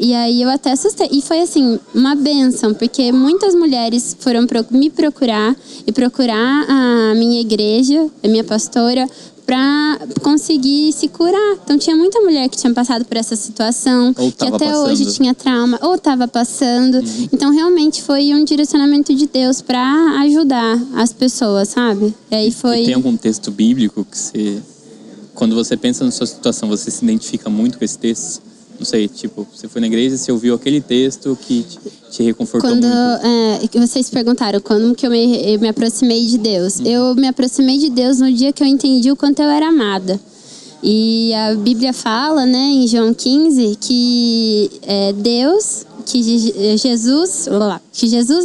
E aí eu até assustei. E foi assim, uma bênção, porque muitas mulheres foram me procurar e procurar a minha igreja, a minha pastora, pra conseguir se curar. Então tinha muita mulher que tinha passado por essa situação, que até hoje tinha trauma, ou estava passando. Então realmente foi um direcionamento de Deus pra ajudar as pessoas, sabe? E aí foi... E tem algum texto bíblico que você... Quando você pensa na sua situação, você se identifica muito com esse texto? Não sei, tipo, você foi na igreja e você ouviu aquele texto que te reconfortou muito? Que vocês perguntaram, quando que eu me aproximei de Deus? Eu me aproximei de Deus no dia que eu entendi o quanto eu era amada. E a Bíblia fala, né, em João 15, que Deus, que Jesus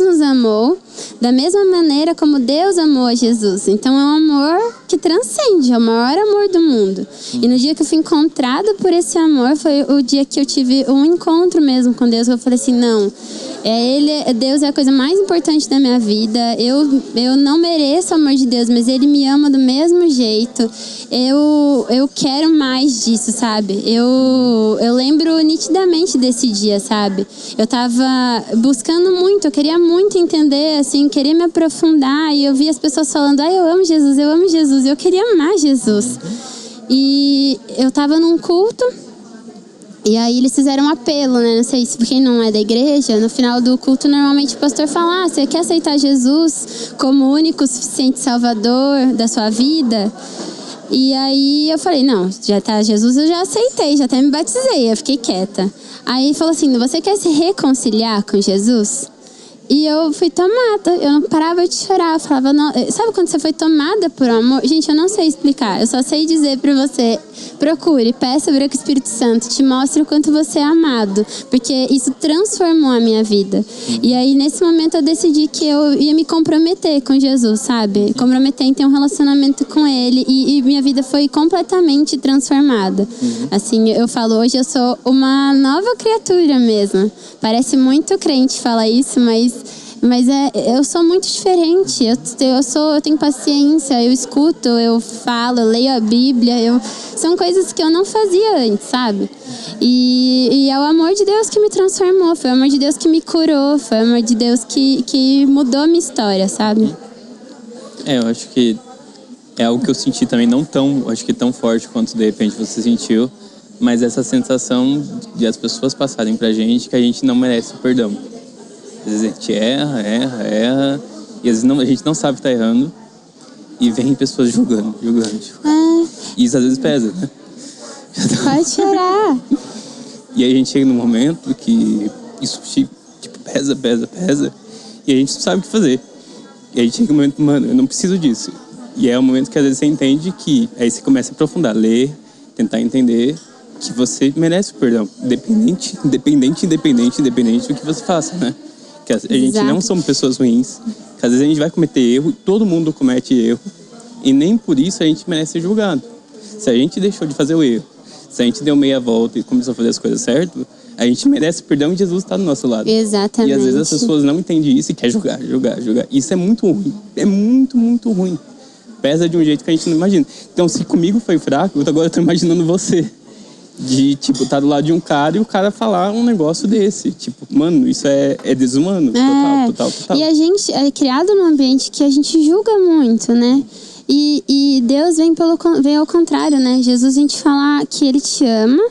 nos amou da mesma maneira como Deus amou a Jesus. Então é um amor que transcende, é o maior amor do mundo. E no dia que eu fui encontrada por esse amor, foi o dia que eu tive um encontro mesmo com Deus. Eu falei assim, não, Deus é a coisa mais importante da minha vida. Eu não mereço o amor de Deus, mas Ele me ama do mesmo jeito. Eu quero mais disso, sabe? Eu lembro nitidamente desse dia, sabe? Eu tava buscando muito, eu queria muito entender, assim, queria me aprofundar. E eu vi as pessoas falando, eu amo Jesus, eu amo Jesus. Eu queria amar Jesus. E eu tava num culto, e aí eles fizeram um apelo, né? Não sei se quem não é da igreja, no final do culto, normalmente o pastor fala, você quer aceitar Jesus como o único, suficiente salvador da sua vida? E aí eu falei, não, já tá Jesus, eu já aceitei, já até me batizei, eu fiquei quieta. Aí ele falou assim, você quer se reconciliar com Jesus? E eu fui tomada, eu não parava de chorar, eu falava, não, sabe quando você foi tomada por amor? Gente, eu não sei explicar, eu só sei dizer pra você, procure, peça para que o Espírito Santo te mostre o quanto você é amado, porque isso transformou a minha vida. E aí, nesse momento, eu decidi que eu ia me comprometer com Jesus, sabe? Comprometer em ter um relacionamento com Ele, e minha vida foi completamente transformada. Assim, eu falo, hoje eu sou uma nova criatura mesmo. Parece muito crente falar isso, mas eu sou muito diferente. Eu tenho paciência, eu escuto, eu falo, eu leio a Bíblia. São coisas que eu não fazia antes, sabe? E é o amor de Deus que me transformou, foi o amor de Deus que me curou, foi o amor de Deus que mudou a minha história, sabe? Eu acho que é algo que eu senti também, não tão, acho que tão forte quanto de repente você sentiu, mas essa sensação de as pessoas passarem pra gente que a gente não merece o perdão. Às vezes a gente erra, e às vezes a gente não sabe que tá errando, e vem pessoas julgando. E isso às vezes pesa, né? Pode chorar. E aí a gente chega num momento que isso tipo, pesa, e a gente não sabe o que fazer. E aí a gente chega num momento, mano, eu não preciso disso. E é o momento que às vezes você entende que, aí você começa a aprofundar, ler, tentar entender que você merece o perdão, independente do que você faça, né? Que a gente não somos pessoas ruins, que às vezes a gente vai cometer erro, todo mundo comete erro, e nem por isso a gente merece ser julgado. Se a gente deixou de fazer o erro, se a gente deu meia volta e começou a fazer as coisas certas, a gente merece perdão e Jesus está do nosso lado. Exatamente. E às vezes as pessoas não entendem isso e querem julgar. Isso é muito ruim, é muito ruim. Pesa de um jeito que a gente não imagina. Então, se comigo foi fraco, agora eu tô imaginando você. De, tipo, tá do lado de um cara e o cara falar um negócio desse. Tipo, mano, isso é desumano. Total. E a gente é criado num ambiente que a gente julga muito, né? E Deus vem ao contrário, né? Jesus vem te falar que Ele te ama,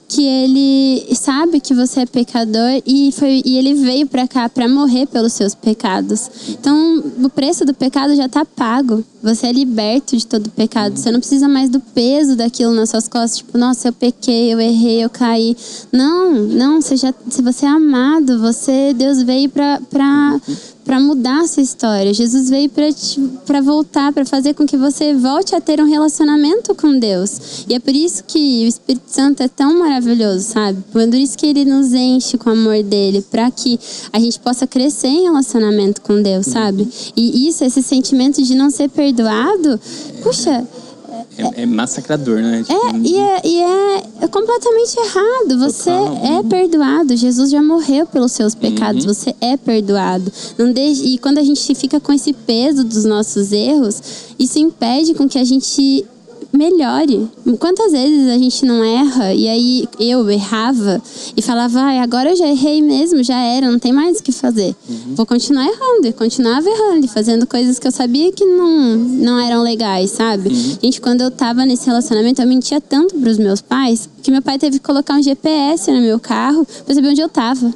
que Ele sabe que você é pecador e Ele veio pra cá pra morrer pelos seus pecados. Então, o preço do pecado já tá pago. Você é liberto de todo pecado. Você não precisa mais do peso daquilo nas suas costas. Tipo, nossa, eu pequei, eu errei, eu caí. Não, se você é amado, Deus veio pra mudar a sua história. Jesus veio pra voltar, pra fazer com que você volte a ter um relacionamento com Deus. E é por isso que o Espírito Santo é tão maravilhoso, sabe? Por isso que Ele nos enche com o amor dele, pra que a gente possa crescer em relacionamento com Deus, sabe? E esse sentimento de não ser perdoado, puxa, É massacrador, né? É completamente errado. Você é perdoado. Jesus já morreu pelos seus pecados. Você é perdoado. E quando a gente fica com esse peso dos nossos erros, isso impede com que a gente melhore. Quantas vezes a gente não erra e aí eu errava e falava, agora eu já errei mesmo, já era, não tem mais o que fazer. Vou continuar errando e continuava errando e fazendo coisas que eu sabia que não eram legais, sabe? Gente, quando eu tava nesse relacionamento, eu mentia tanto pros meus pais que meu pai teve que colocar um GPS no meu carro pra saber onde eu tava.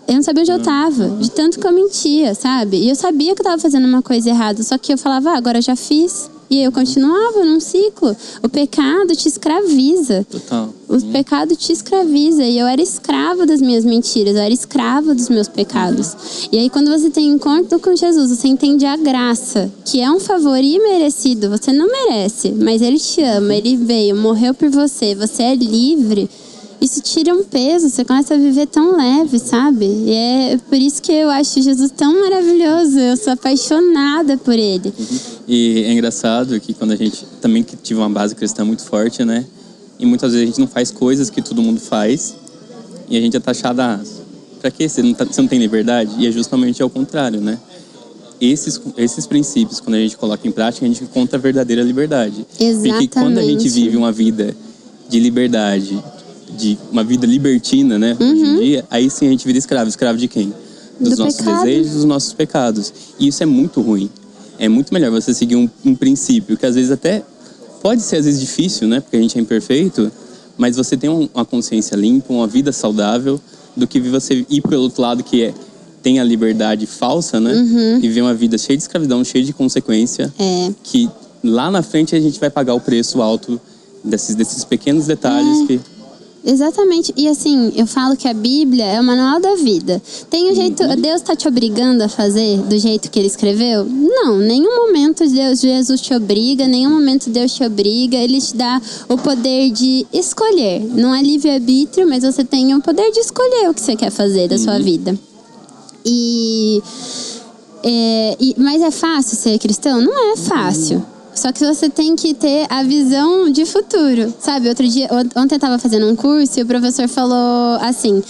Eu não sabia onde eu tava, de tanto que eu mentia, sabe? E eu sabia que eu tava fazendo uma coisa errada, só que eu falava, agora eu já fiz. E eu continuava num ciclo. O pecado te escraviza. Total. O pecado te escraviza. E eu era escrava das minhas mentiras. Eu era escrava dos meus pecados. E aí, quando você tem encontro com Jesus, você entende a graça, que é um favor imerecido. Você não merece, mas Ele te ama. Ele veio, morreu por você. Você é livre. Isso tira um peso, você começa a viver tão leve, sabe? E é por isso que eu acho Jesus tão maravilhoso. Eu sou apaixonada por Ele. E é engraçado que quando a gente também tive uma base cristã muito forte, né? E muitas vezes a gente não faz coisas que todo mundo faz. E a gente é taxada, pra quê? Você não tem liberdade? E é justamente ao contrário, né? Esses princípios, quando a gente coloca em prática, a gente encontra a verdadeira liberdade. Exatamente. Porque quando a gente vive uma vida de liberdade, de uma vida libertina, né? Hoje em dia, aí sim a gente vira escravo. Escravo de quem? Dos nossos desejos, dos nossos pecados. E isso é muito ruim. É muito melhor você seguir um princípio que às vezes até pode ser às vezes difícil, né? Porque a gente é imperfeito, mas você tem uma consciência limpa, uma vida saudável, do que você ir pelo outro lado que tem a liberdade falsa, né? E viver uma vida cheia de escravidão, cheia de consequência, que lá na frente a gente vai pagar o preço alto desses pequenos detalhes que... Exatamente. E assim, eu falo que a Bíblia é o manual da vida. Tem um jeito... Deus está te obrigando a fazer do jeito que Ele escreveu? Não, nenhum momento Jesus te obriga, nenhum momento Deus te obriga. Ele te dá o poder de escolher. Não é livre-arbítrio, mas você tem o poder de escolher o que você quer fazer da sua vida. Mas é fácil ser cristão? Não é fácil. Só que você tem que ter a visão de futuro, sabe? Ontem eu estava fazendo um curso e o professor falou assim,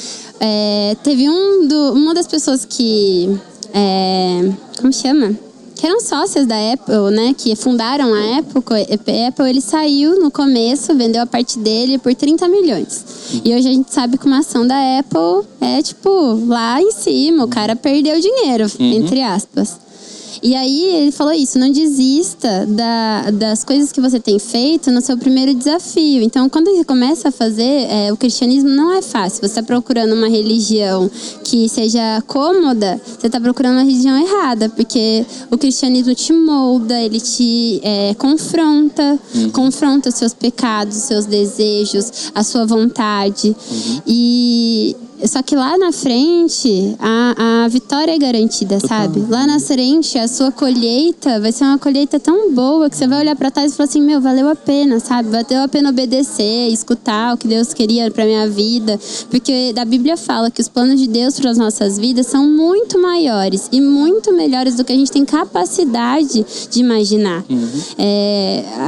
teve uma das pessoas que, como chama? Que eram sócias da Apple, né? Que fundaram a Apple, ele saiu no começo, vendeu a parte dele por 30 milhões. E hoje a gente sabe que uma ação da Apple é tipo, lá em cima, o cara perdeu dinheiro, entre aspas. E aí ele falou isso, não desista das coisas que você tem feito no seu primeiro desafio. Então, quando você começa a fazer, o cristianismo não é fácil. Você está procurando uma religião que seja cômoda, você está procurando uma religião errada, porque o cristianismo te molda, ele te confronta os seus pecados, os seus desejos, a sua vontade. Só que lá na frente, a vitória é garantida, sabe? Lá na frente, a sua colheita vai ser uma colheita tão boa que você vai olhar pra trás e falar assim, valeu a pena, sabe? Valeu a pena obedecer, escutar o que Deus queria pra minha vida. Porque a Bíblia fala que os planos de Deus para as nossas vidas são muito maiores e muito melhores do que a gente tem capacidade de imaginar.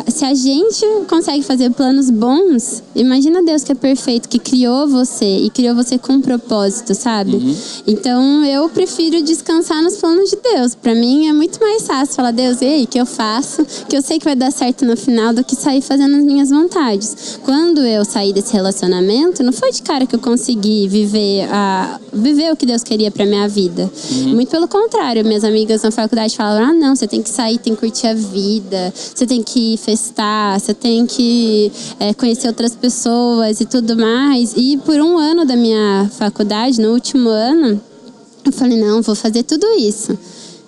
Se a gente consegue fazer planos bons, imagina Deus que é perfeito, que criou você e criou você com propósito, sabe? Então eu prefiro descansar nos planos de Deus. Pra mim é muito mais fácil falar, Deus, ei, que eu faço, que eu sei que vai dar certo no final, do que sair fazendo as minhas vontades. Quando eu saí desse relacionamento, não foi de cara que eu consegui viver o que Deus queria pra minha vida. Muito pelo contrário, minhas amigas na faculdade falavam, não, você tem que sair, tem que curtir a vida, você tem que festar, você tem que conhecer outras pessoas e tudo mais. E por um ano da minha faculdade, no último ano, eu falei, não, vou fazer tudo isso.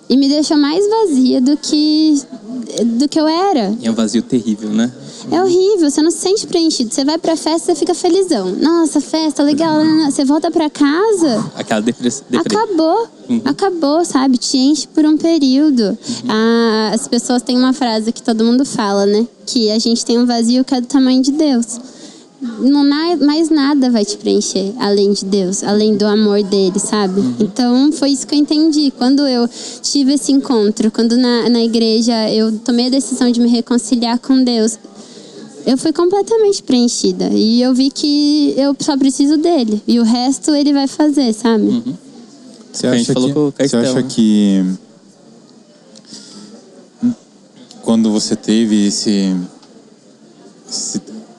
E me deixou mais vazia do que eu era. E é um vazio terrível, né? É horrível, você não se sente preenchido. Você vai pra festa, você fica felizão. Nossa, festa, legal. Você volta pra casa, aquela depressão. Acabou, sabe? Te enche por um período. As pessoas têm uma frase que todo mundo fala, né? Que a gente tem um vazio que é do tamanho de Deus. mais nada vai te preencher além de Deus, além do amor dele, sabe? Então foi isso que eu entendi. Quando eu tive esse encontro, quando na igreja eu tomei a decisão de me reconciliar com Deus, eu fui completamente preenchida. E eu vi que eu só preciso dele. E o resto ele vai fazer, sabe? Você acha que quando você teve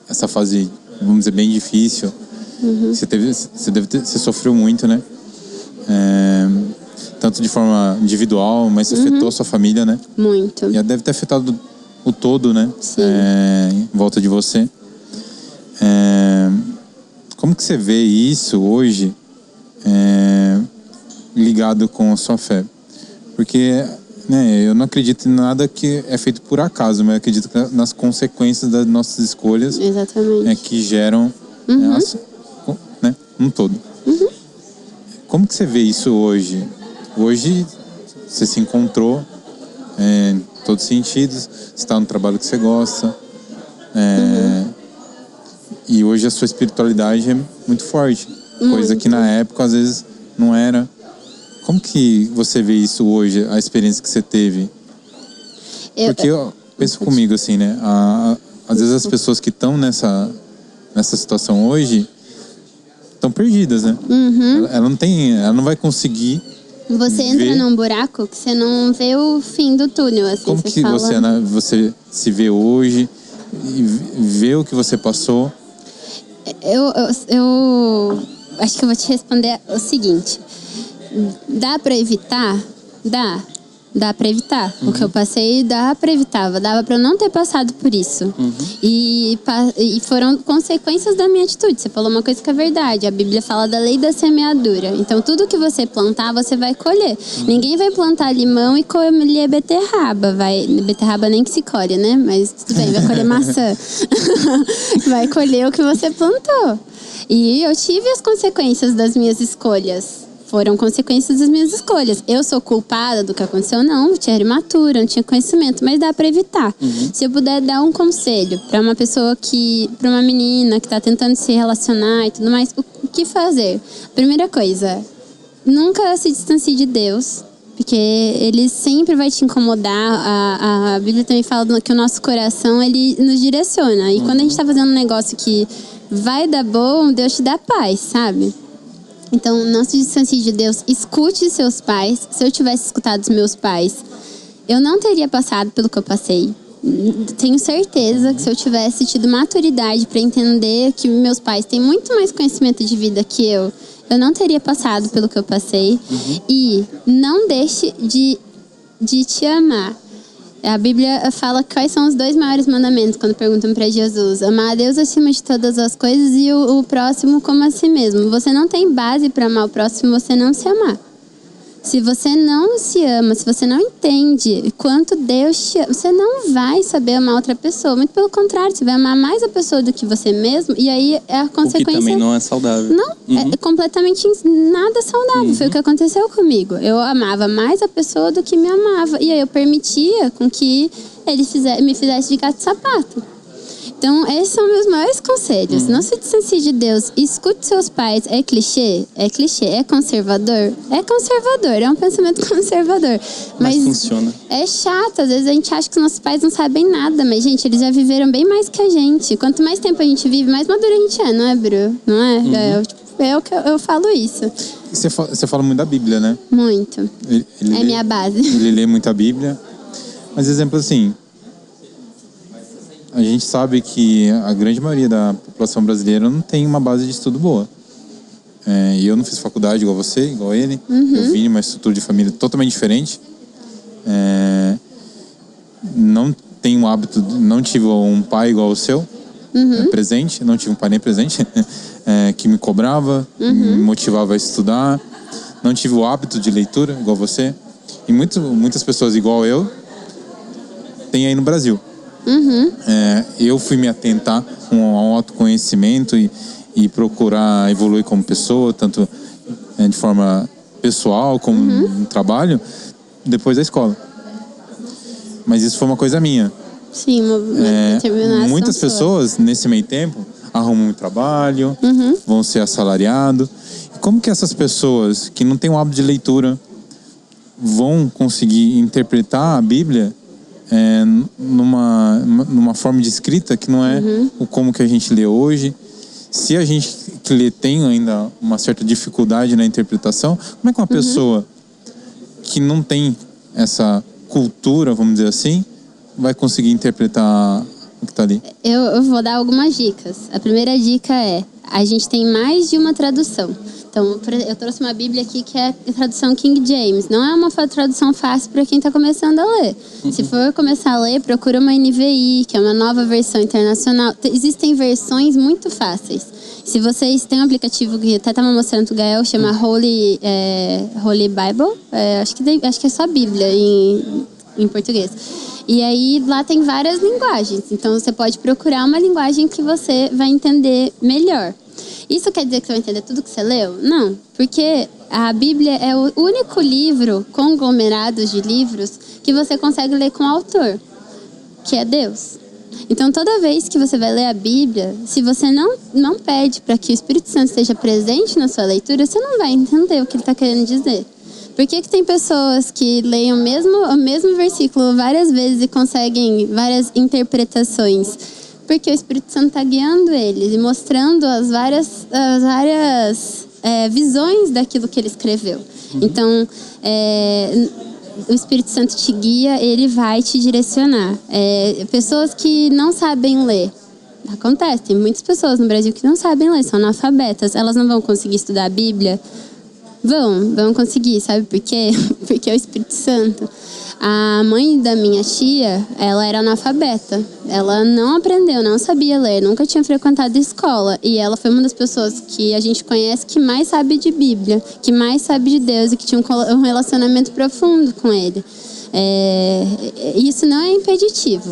essa fase, vamos dizer, bem difícil, você sofreu muito, né? Tanto de forma individual, mas afetou a sua família, né? Muito. E deve ter afetado o todo, né? Sim. Em volta de você. Como que você vê isso hoje ligado com a sua fé? Porque, né, eu não acredito em nada que é feito por acaso, mas eu acredito nas consequências das nossas escolhas. Exatamente. Que geram um todo. Como que você vê isso hoje? Hoje você se encontrou em todos os sentidos, você está no trabalho que você gosta, e hoje a sua espiritualidade é muito forte, coisa que na época às vezes não era. Como que você vê isso hoje, a experiência que você teve? Porque pensa comigo assim, né? Às vezes as pessoas que estão nessa situação hoje estão perdidas, né? Ela não vai conseguir. Você entra num buraco que você não vê o fim do túnel, assim. Como que você se vê hoje e vê o que você passou? Eu acho que eu vou te responder o seguinte. Dá pra evitar? Dá pra evitar. O que eu passei, dá pra evitar. Dava pra eu não ter passado por isso. E foram consequências da minha atitude. Você falou uma coisa que é verdade. A Bíblia fala da lei da semeadura. Então, tudo que você plantar, você vai colher. Ninguém vai plantar limão e colher beterraba. Beterraba nem que se colhe, né? Mas tudo bem, vai colher maçã. Vai colher o que você plantou. E eu tive as consequências das minhas escolhas. Foram consequências das minhas escolhas. Eu sou culpada do que aconteceu? Não, eu tinha imatura, não tinha conhecimento, mas dá pra evitar. Se eu puder dar um conselho pra uma pessoa pra uma menina que tá tentando se relacionar e tudo mais, o que fazer? Primeira coisa, nunca se distancie de Deus, porque ele sempre vai te incomodar. A Bíblia também fala que o nosso coração, ele nos direciona. E quando a gente tá fazendo um negócio que vai dar bom, Deus te dá paz, sabe? Então, não se distancie de Deus. Escute seus pais. Se eu tivesse escutado os meus pais, eu não teria passado pelo que eu passei. Tenho certeza que se eu tivesse tido maturidade para entender que meus pais têm muito mais conhecimento de vida que eu não teria passado pelo que eu passei. E não deixe de te amar. A Bíblia fala quais são os 2 maiores mandamentos quando perguntam para Jesus. Amar a Deus acima de todas as coisas e o próximo como a si mesmo. Você não tem base para amar o próximo, você não se amar. Se você não se ama, se você não entende quanto Deus te ama, você não vai saber amar outra pessoa. Muito pelo contrário, você vai amar mais a pessoa do que você mesmo. E aí é a consequência... O que também não é saudável. Não, é completamente nada saudável. Foi o que aconteceu comigo. Eu amava mais a pessoa do que me amava. E aí eu permitia com que ele me fizesse de gato e sapato. Então, esses são meus maiores conselhos. Não se distancie de Deus. Escute seus pais. É clichê? É clichê. É conservador? É conservador. É um pensamento conservador. Mas funciona. É chato. Às vezes a gente acha que os nossos pais não sabem nada. Mas, gente, eles já viveram bem mais que a gente. Quanto mais tempo a gente vive, mais madura a gente é. Não é, Bru? Não é? Eu falo isso. Você fala muito da Bíblia, né? Muito. É minha base. Ele lê muito a Bíblia. Mas, exemplo assim... A gente sabe que a grande maioria da população brasileira não tem uma base de estudo boa. E eu não fiz faculdade igual você, igual ele. Eu vim de uma estrutura de família totalmente diferente. Não tenho o hábito, não tive um pai igual o seu, presente. Não tive um pai nem presente, que me cobrava, me motivava a estudar. Não tive o hábito de leitura igual você. E muitas pessoas igual eu tem aí no Brasil. Eu fui me atentar ao autoconhecimento e procurar evoluir como pessoa, tanto de forma pessoal como no trabalho, depois da escola. Mas isso foi uma coisa minha. Sim, uma determinação muitas pessoas, nesse meio tempo, arrumam um trabalho, vão ser assalariados. Como que essas pessoas que não têm o hábito de leitura vão conseguir interpretar a Bíblia numa forma de escrita que não é o como que a gente lê hoje? Se a gente que lê tem ainda uma certa dificuldade na interpretação, como é que uma pessoa que não tem essa cultura, vamos dizer assim, vai conseguir interpretar o que está ali? Eu vou dar algumas dicas. A primeira dica é: a gente tem mais de uma tradução. Então, eu trouxe uma Bíblia aqui que é a tradução King James. Não é uma tradução fácil para quem está começando a ler. Se for começar a ler, procura uma NVI, que é uma nova versão internacional. Existem versões muito fáceis. Se vocês têm um aplicativo que até estava mostrando o Gael, chama Holy Bible. Acho que é só Bíblia em português. E aí lá tem várias linguagens. Então você pode procurar uma linguagem que você vai entender melhor. Isso quer dizer que você vai entender tudo que você leu? Não, porque a Bíblia é o único livro, conglomerado de livros, que você consegue ler com o autor, que é Deus. Então, toda vez que você vai ler a Bíblia, se você não pede para que o Espírito Santo esteja presente na sua leitura, você não vai entender o que ele está querendo dizer. Por que tem pessoas que leem o mesmo versículo várias vezes e conseguem várias interpretações? Porque o Espírito Santo está guiando eles e mostrando as várias visões daquilo que ele escreveu. Então, o Espírito Santo te guia, ele vai te direcionar. Pessoas que não sabem ler. Acontece, tem muitas pessoas no Brasil que não sabem ler, são analfabetas. Elas não vão conseguir estudar a Bíblia? Vão conseguir, sabe por quê? Porque é o Espírito Santo. A mãe da minha tia, ela era analfabeta. Ela não aprendeu, não sabia ler, nunca tinha frequentado escola. E ela foi uma das pessoas que a gente conhece que mais sabe de Bíblia, que mais sabe de Deus e que tinha um relacionamento profundo com Ele. Isso não é impeditivo.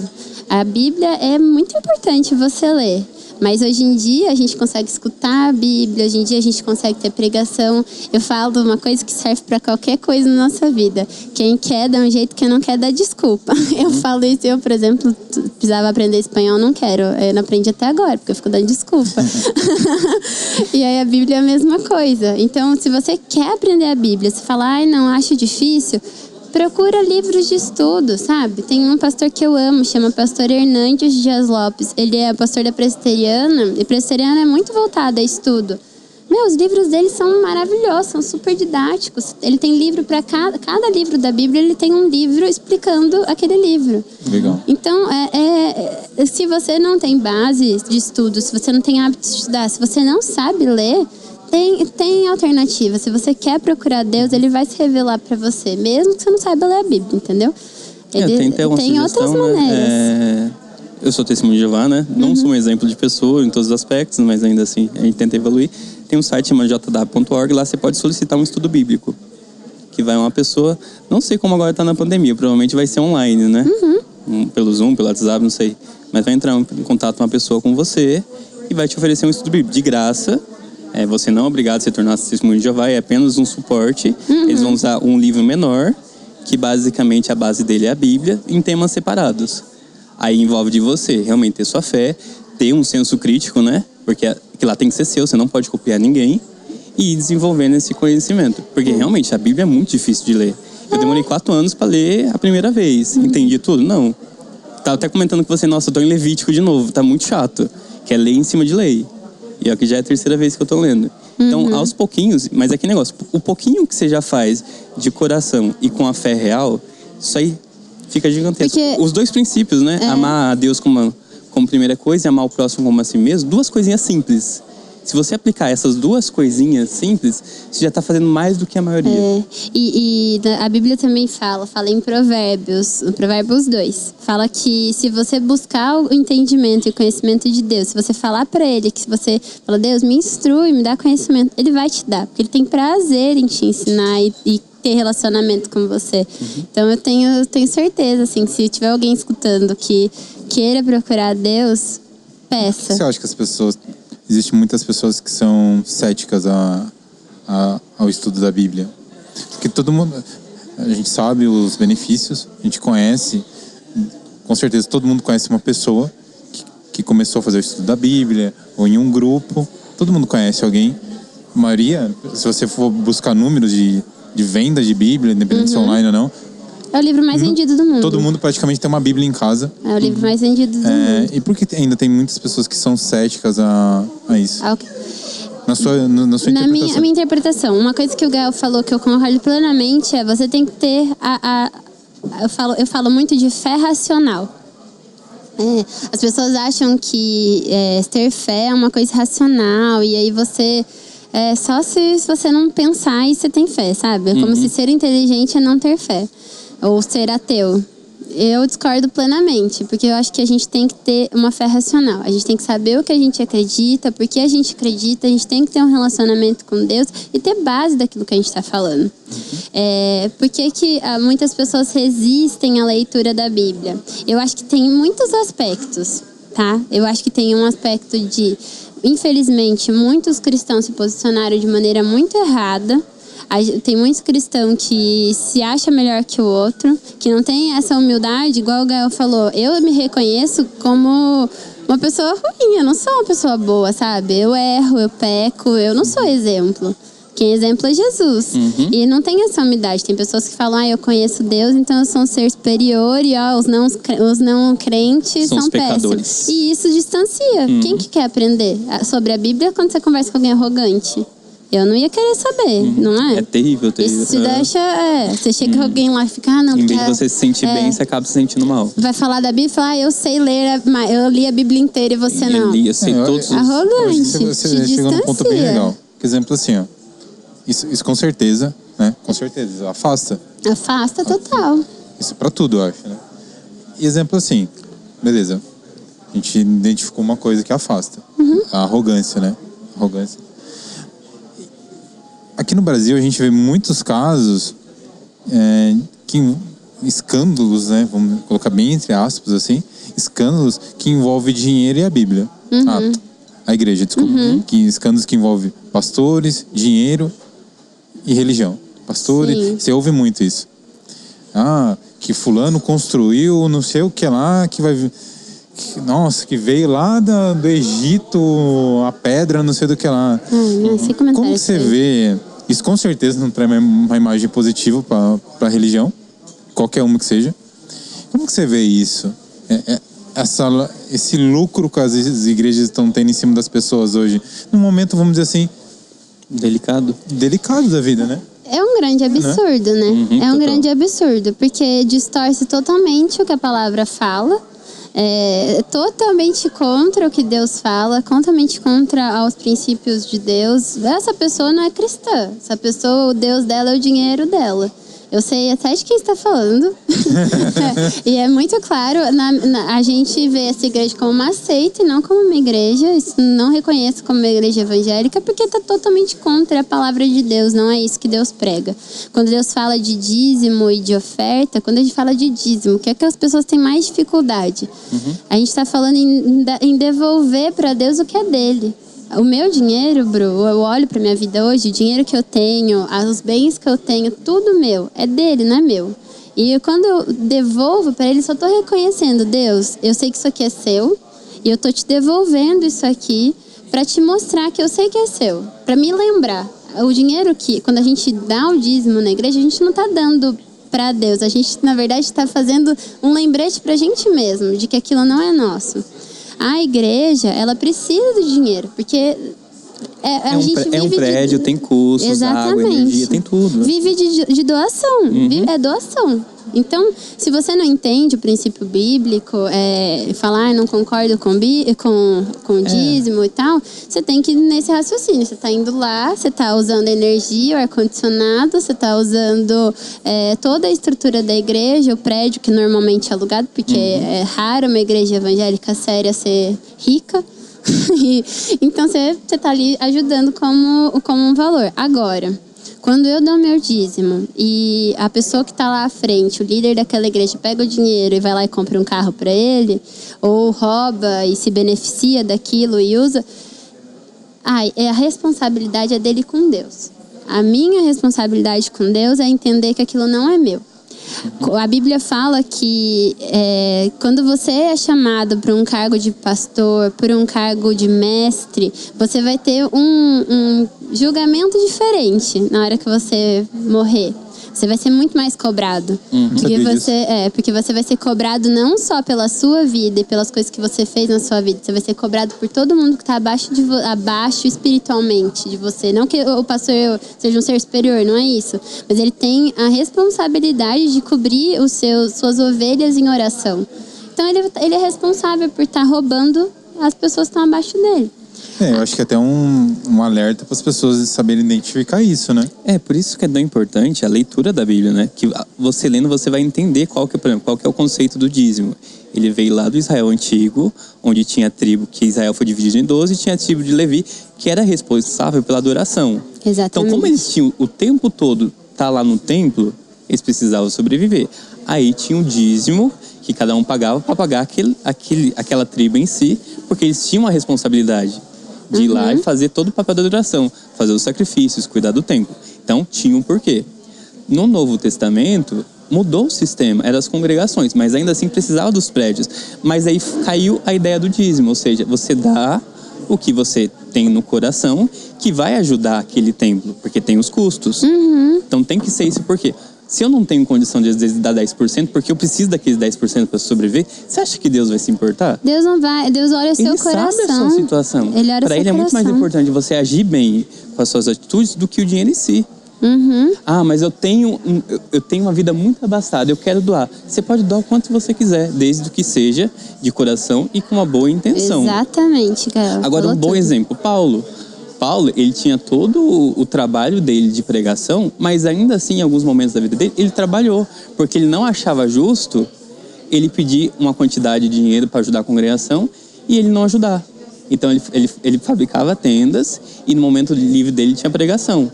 A Bíblia é muito importante você ler. Mas hoje em dia a gente consegue escutar a Bíblia, hoje em dia a gente consegue ter pregação. Eu falo uma coisa que serve para qualquer coisa na nossa vida. Quem quer dá um jeito, quem não quer dá desculpa. Eu falo isso, eu, por exemplo, precisava aprender espanhol, não quero. Eu não aprendi até agora, porque eu fico dando desculpa. E aí a Bíblia é a mesma coisa. Então, se você quer aprender a Bíblia, se falar, não, acho difícil, procura livros de estudo, sabe? Tem um pastor que eu amo, chama Pastor Hernandes Dias Lopes. Ele é pastor da Presbiteriana, e Presbiteriana é muito voltada a estudo. Os livros dele são maravilhosos, são super didáticos. Ele tem livro para cada livro da Bíblia, ele tem um livro explicando aquele livro. Legal. Então, se você não tem base de estudo, se você não tem hábito de estudar, se você não sabe ler, tem alternativa. Se você quer procurar Deus, ele vai se revelar para você, mesmo que você não saiba ler a Bíblia, entendeu? Tem outras maneiras. Eu sou testemunho de Jeová, né? Não sou um exemplo de pessoa em todos os aspectos, mas ainda assim a gente tenta evoluir. Tem um site chamado jw.org, lá você pode solicitar um estudo bíblico, que vai uma pessoa, não sei como agora está na pandemia, provavelmente vai ser online, né? Pelo Zoom, pelo WhatsApp, não sei. Mas vai entrar em contato uma pessoa com você e vai te oferecer um estudo bíblico de graça. Você não é obrigado a se tornar testemunho de Jeová, é apenas um suporte. Eles vão usar um livro menor, que basicamente a base dele é a Bíblia, em temas separados. Aí envolve de você realmente ter sua fé, ter um senso crítico, né? Porque que lá tem que ser seu, você não pode copiar ninguém. E ir desenvolvendo esse conhecimento. Porque realmente a Bíblia é muito difícil de ler. Eu demorei 4 anos para ler a primeira vez. Entendi tudo? Não. Tava até comentando com você, nossa, eu tô em Levítico de novo, tá muito chato. Que é ler em cima de lei. E aqui já é a 3ª vez que eu tô lendo. Então, aos pouquinhos, mas é que negócio, o pouquinho que você já faz de coração e com a fé real, isso aí fica gigantesco. Porque os 2 princípios, né? Amar a Deus como primeira coisa e amar o próximo como a si mesmo, 2 coisinhas simples. Se você aplicar essas 2 coisinhas simples, você já está fazendo mais do que a maioria. E a Bíblia também fala em Provérbios 2, fala que se você buscar o entendimento e o conhecimento de Deus, se você falar para Ele, que se você fala, Deus, me instrui, me dá conhecimento, Ele vai te dar, porque Ele tem prazer em te ensinar e ter relacionamento com você. Então eu tenho certeza, assim, se tiver alguém escutando que queira procurar Deus, peça. Você acha que as pessoas... Existem muitas pessoas que são céticas ao estudo da Bíblia. Porque todo mundo... A gente sabe os benefícios, a gente conhece... Com certeza todo mundo conhece uma pessoa que começou a fazer o estudo da Bíblia, ou em um grupo. Todo mundo conhece alguém. A maioria, se você for buscar números de venda de Bíblia, independente se é online ou não, é o livro mais vendido do mundo. todo mundo praticamente tem uma Bíblia em casa. É o livro mais vendido do mundo. E por que ainda tem muitas pessoas que são céticas a isso? Okay. Na sua interpretação. Minha interpretação, uma coisa que o Gael falou que eu concordo plenamente é você tem que ter eu falo muito de fé racional. As pessoas acham que ter fé é uma coisa racional e aí você só se você não pensar e você tem fé, sabe? É como se ser inteligente é não ter fé ou ser ateu. Eu discordo plenamente, porque eu acho que a gente tem que ter uma fé racional. A gente tem que saber o que a gente acredita, por que a gente acredita, a gente tem que ter um relacionamento com Deus e ter base daquilo que a gente está falando. Por que muitas pessoas resistem à leitura da Bíblia? Eu acho que tem muitos aspectos, tá? Eu acho que tem um aspecto de, infelizmente, muitos cristãos se posicionaram de maneira muito errada. Tem muitos cristãos que se acham melhor que o outro, que não tem essa humildade, igual o Gael falou. Eu me reconheço como uma pessoa ruim, eu não sou uma pessoa boa, sabe? Eu erro, eu peco, eu não sou exemplo. Quem é exemplo é Jesus. E não tem essa humildade. Tem pessoas que falam, eu conheço Deus, então eu sou um ser superior e os não crentes são péssimos. E isso distancia. Quem que quer aprender sobre a Bíblia quando você conversa com alguém arrogante? Eu não ia querer saber, não é? É terrível. Isso te deixa... Você chega alguém lá e fica... não, em vez de você se sentir bem, você acaba se sentindo mal. Vai falar da Bíblia e fala, eu sei ler, eu li a Bíblia inteira e você não. Eu sei todos os... Arrogante, você chegou num ponto bem legal. Por exemplo, assim, ó. Isso com certeza, né? Com certeza. Afasta. Afasta total. Isso pra tudo, eu acho, né? E exemplo assim, beleza. A gente identificou uma coisa que afasta. A arrogância, né? Arrogância. Aqui no Brasil a gente vê muitos casos escândalos, né? Vamos colocar bem entre aspas assim, escândalos que envolvem dinheiro e a Bíblia. A igreja, desculpa. Escândalos que envolvem pastores, dinheiro e religião. Pastores, você ouve muito isso. Que fulano construiu não sei o que lá, que veio lá do Egito, a pedra, não sei do que lá. Como que você vê? Isso com certeza não traz uma imagem positiva para a religião, qualquer uma que seja. Como que você vê isso? Esse lucro que as igrejas estão tendo em cima das pessoas hoje, num momento, vamos dizer assim... Delicado da vida, né? É um grande absurdo, né? É um grande absurdo, porque distorce totalmente o que a palavra fala. Totalmente contra o que Deus fala, totalmente contra os princípios de Deus. Essa pessoa não é cristã. Essa pessoa, o Deus dela é o dinheiro dela. Eu sei até de quem está falando. E é muito claro, a gente vê essa igreja como uma seita e não como uma igreja. Isso não reconheço como uma igreja evangélica porque está totalmente contra a palavra de Deus. Não é isso que Deus prega. Quando Deus fala de dízimo e de oferta, quando a gente fala de dízimo, o que é que as pessoas têm mais dificuldade? A gente está falando em devolver para Deus o que é dele. O meu dinheiro, Bru, eu olho pra minha vida hoje, o dinheiro que eu tenho, os bens que eu tenho, tudo meu, é dele, não é meu. E quando eu devolvo pra ele, só tô reconhecendo, Deus, eu sei que isso aqui é seu, e eu tô te devolvendo isso aqui pra te mostrar que eu sei que é seu, pra me lembrar. O dinheiro que, quando a gente dá o dízimo na igreja, a gente não tá dando pra Deus, a gente, na verdade, tá fazendo um lembrete pra gente mesmo, de que aquilo não é nosso. A igreja, ela precisa do dinheiro, porque a gente vive um prédio, tem custos, água, energia, tem tudo. Vive de doação, é doação. Então, se você não entende o princípio bíblico, falar não concordo com dízimo e tal, você tem que ir nesse raciocínio. Você está indo lá, você está usando energia, o ar-condicionado, você está usando toda a estrutura da igreja, o prédio que normalmente é alugado, porque é raro uma igreja evangélica séria ser rica. Então, você está ali ajudando como um valor. Agora, quando eu dou meu dízimo e a pessoa que está lá à frente, o líder daquela igreja, pega o dinheiro e vai lá e compra um carro para ele, ou rouba e se beneficia daquilo e usa, a responsabilidade é dele com Deus. A minha responsabilidade com Deus é entender que aquilo não é meu. A Bíblia fala que quando você é chamado para um cargo de pastor, por um cargo de mestre, você vai ter um julgamento diferente na hora que você morrer. Você vai ser muito mais cobrado. Porque você vai ser cobrado não só pela sua vida e pelas coisas que você fez na sua vida. Você vai ser cobrado por todo mundo que está abaixo espiritualmente de você. Não que o pastor seja um ser superior, não é isso. Mas ele tem a responsabilidade de cobrir suas ovelhas em oração. Então ele é responsável por estar roubando as pessoas que estão abaixo dele. Eu acho que até um alerta para as pessoas saberem identificar isso, né? Por isso que é tão importante a leitura da Bíblia, né? Que você lendo, você vai entender qual que é o conceito do dízimo. Ele veio lá do Israel antigo, onde tinha a tribo, que Israel foi dividido em 12, e tinha a tribo de Levi, que era responsável pela adoração. Exatamente. Então, como eles tinham o tempo todo lá no templo, eles precisavam sobreviver. Aí tinha um dízimo que cada um pagava para pagar aquela tribo em si, porque eles tinham a responsabilidade de ir lá e fazer todo o papel da adoração, fazer os sacrifícios, cuidar do templo. Então, tinha um porquê. No Novo Testamento, mudou o sistema, eram as congregações, mas ainda assim precisava dos prédios. Mas aí caiu a ideia do dízimo, ou seja, você dá o que você tem no coração, que vai ajudar aquele templo, porque tem os custos. Então, tem que ser isso porque se eu não tenho condição de, às vezes, dar 10%, porque eu preciso daqueles 10% para sobreviver, você acha que Deus vai se importar? Deus não vai. Deus olha o seu coração. Ele sabe a sua situação. Para ele é muito mais importante você agir bem com as suas atitudes do que o dinheiro em si. Mas eu tenho uma vida muito abastada, eu quero doar. Você pode doar o quanto você quiser, desde que seja de coração e com uma boa intenção. Exatamente, cara. Agora, um bom exemplo, Paulo, ele tinha todo o trabalho dele de pregação, mas ainda assim, em alguns momentos da vida dele, ele trabalhou, porque ele não achava justo ele pedir uma quantidade de dinheiro para ajudar a congregação e ele não ajudar. Então, ele fabricava tendas e no momento livre dele tinha pregação.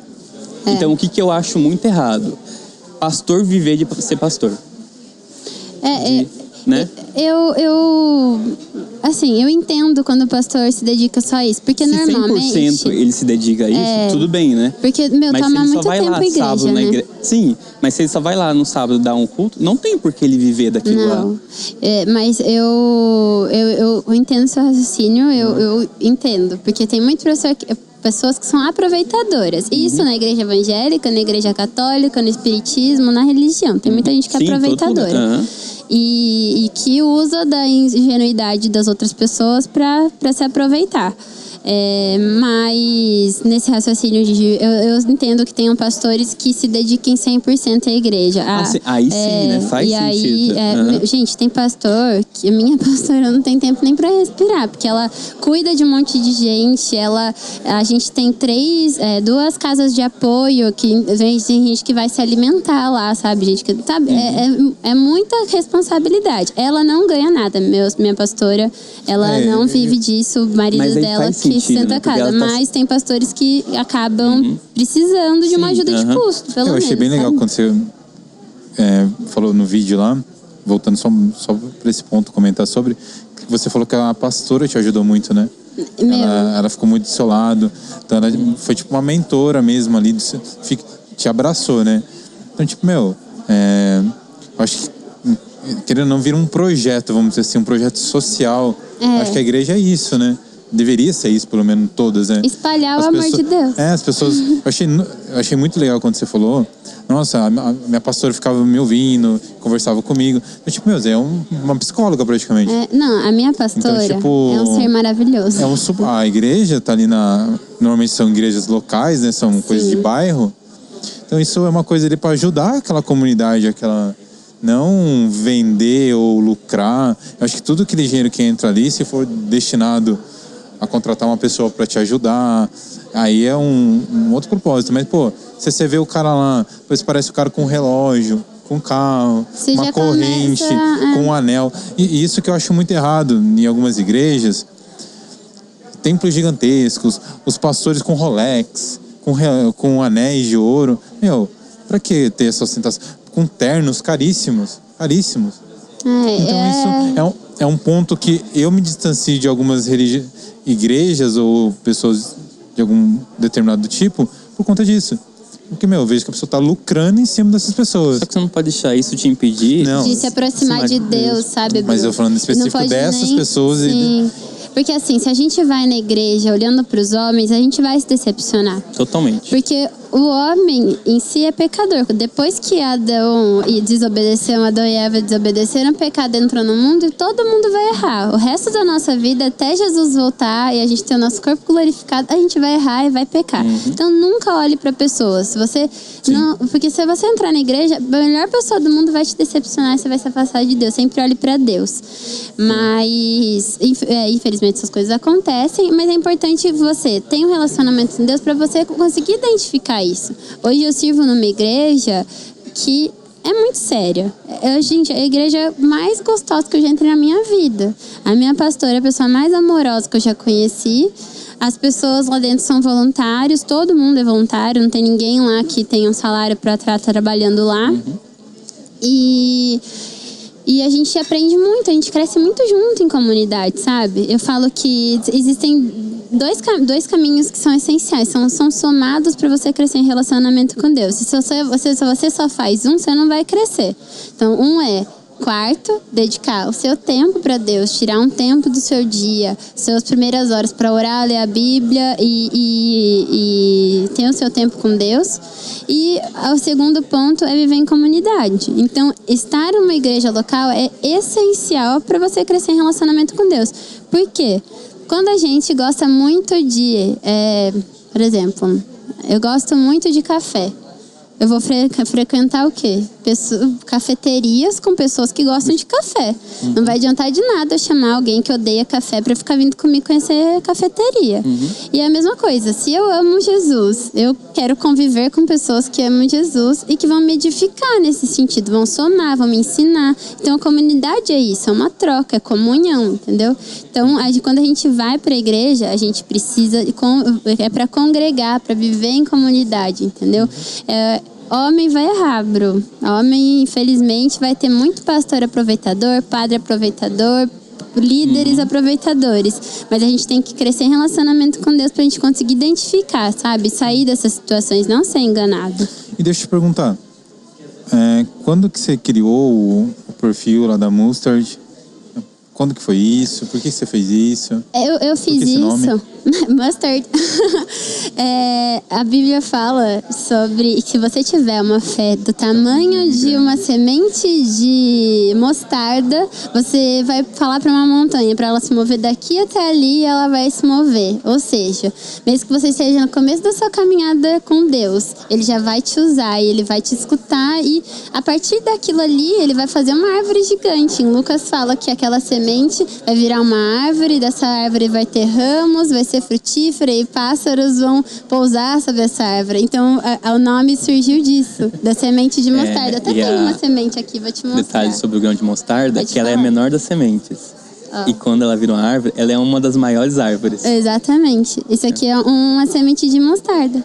Então, o que eu acho muito errado? Pastor viver de ser pastor. Né? Eu entendo quando o pastor se dedica só a isso, porque se normalmente 100% ele se dedica a isso, tudo bem, né? Porque, toma muito tempo a igreja, né? Sim, mas se ele só vai lá no sábado dar um culto, não tem por que ele viver daquilo lá. Mas eu entendo seu raciocínio, eu entendo, porque tem muito pessoas que são aproveitadoras. Isso na igreja evangélica, na igreja católica, no espiritismo, na religião. Tem muita gente que é aproveitadora. E que usa da ingenuidade das outras pessoas para se aproveitar. Mas nesse raciocínio eu entendo que tenham pastores que se dediquem 100% à igreja. Aí sim, né? Faz sentido. Gente, tem pastor que a minha pastora não tem tempo nem para respirar, porque ela cuida de um monte de gente. A gente tem 2 casas de apoio que tem gente que vai se alimentar lá, sabe? Gente que sabe, é muita responsabilidade. Ela não ganha nada, minha pastora, ela não vive disso, o marido dela que sustenta a casa, mas tem pastores que acabam precisando de uma ajuda de custo, pelo menos. Eu achei bem legal quando você falou no vídeo lá, voltando só para esse ponto, comentar sobre, que você falou que a pastora te ajudou muito, né? Ela ficou muito do seu lado, então ela foi tipo uma mentora mesmo ali, te abraçou, né? Então, tipo, eu acho que querendo não vir um projeto, vamos dizer assim, um projeto social. Acho que a igreja é isso, né? Deveria ser isso, pelo menos todas, né? Espalhar o amor de Deus. As pessoas... Eu achei muito legal quando você falou. Nossa, a minha pastora ficava me ouvindo, conversava comigo. Eu, tipo, uma psicóloga praticamente. A minha pastora então, tipo, é um ser maravilhoso. A igreja tá ali normalmente são igrejas locais, né? São coisas de bairro. Então isso é uma coisa ali para ajudar aquela comunidade, não vender ou lucrar. Eu acho que tudo aquele dinheiro que entra ali, se for destinado a contratar uma pessoa para te ajudar, aí é um outro propósito. Mas, se você vê o cara lá, depois parece o cara com um relógio, com um carro, uma corrente, com um anel. E isso que eu acho muito errado em algumas igrejas. Templos gigantescos, os pastores com Rolex, com anéis de ouro. Pra que ter essa ostentação? Com ternos caríssimos. Então isso é um ponto que eu me distancio de algumas igrejas ou pessoas de algum determinado tipo por conta disso. Porque, eu vejo que a pessoa tá lucrando em cima dessas pessoas. Só que você não pode deixar isso te impedir de se aproximar de Deus, sabe? Mas eu falando específico dessas pessoas. Sim. Porque assim, se a gente vai na igreja olhando para os homens, a gente vai se decepcionar. Totalmente. Porque o homem em si é pecador. Depois que Adão e Eva desobedeceram, o pecado entrou no mundo e todo mundo vai errar. O resto da nossa vida, até Jesus voltar e a gente ter o nosso corpo glorificado, a gente vai errar e vai pecar. Então nunca olhe para pessoas. Se você não, porque se você entrar na igreja, a melhor pessoa do mundo vai te decepcionar e você vai se afastar de Deus. Sempre olhe para Deus. Mas, infelizmente, essas coisas acontecem, mas é importante você ter um relacionamento com Deus para você conseguir identificar isso. Hoje eu sirvo numa igreja que é muito séria. Gente, a igreja mais gostosa que eu já entrei na minha vida. A minha pastora é a pessoa mais amorosa que eu já conheci. As pessoas lá dentro são voluntários, todo mundo é voluntário, não tem ninguém lá que tenha um salário para estar trabalhando lá. E a gente aprende muito, a gente cresce muito junto em comunidade, sabe? Eu falo que existem dois caminhos que são essenciais, são somados para você crescer em relacionamento com Deus. Se você só faz um, você não vai crescer. Então, um é quarto, dedicar o seu tempo para Deus, tirar um tempo do seu dia, suas primeiras horas para orar, ler a Bíblia e ter o seu tempo com Deus. E o segundo ponto é viver em comunidade. Então, estar numa igreja local é essencial para você crescer em relacionamento com Deus. Por quê? Quando a gente gosta muito de, por exemplo, eu gosto muito de café. Eu vou frequentar o quê? Cafeterias com pessoas que gostam de café. Não vai adiantar de nada eu chamar alguém que odeia café para ficar vindo comigo conhecer cafeteria. E é a mesma coisa. Se eu amo Jesus, eu quero conviver com pessoas que amam Jesus e que vão me edificar nesse sentido. Vão somar, vão me ensinar. Então, a comunidade é isso. É uma troca, é comunhão, entendeu? Então, quando a gente vai para a igreja, a gente precisa... É para congregar, para viver em comunidade, entendeu? Homem vai errar, Bru. Homem, infelizmente, vai ter muito pastor aproveitador, padre aproveitador, líderes aproveitadores. Mas a gente tem que crescer em relacionamento com Deus pra gente conseguir identificar, sabe? Sair dessas situações, não ser enganado. E deixa eu te perguntar, quando que você criou o perfil lá da Mustard? Quando que foi isso? Por que você fez isso? Eu fiz isso. Mustard. A Bíblia fala sobre que se você tiver uma fé do tamanho de uma semente de mostarda, você vai falar para uma montanha, para ela se mover daqui até ali, ela vai se mover. Ou seja, mesmo que você esteja no começo da sua caminhada com Deus, Ele já vai te usar e Ele vai te escutar e a partir daquilo ali, Ele vai fazer uma árvore gigante. Em Lucas fala que aquela semente vai virar uma árvore, dessa árvore vai ter ramos, vai ser frutífera e pássaros vão pousar sobre essa árvore. Então, o nome surgiu disso, da semente de mostarda. Até tem uma semente aqui, vou te mostrar. Detalhe sobre o grão de mostarda, que ela é a menor das sementes. E quando ela vira uma árvore, ela é uma das maiores árvores. Exatamente. Isso aqui é uma semente de mostarda.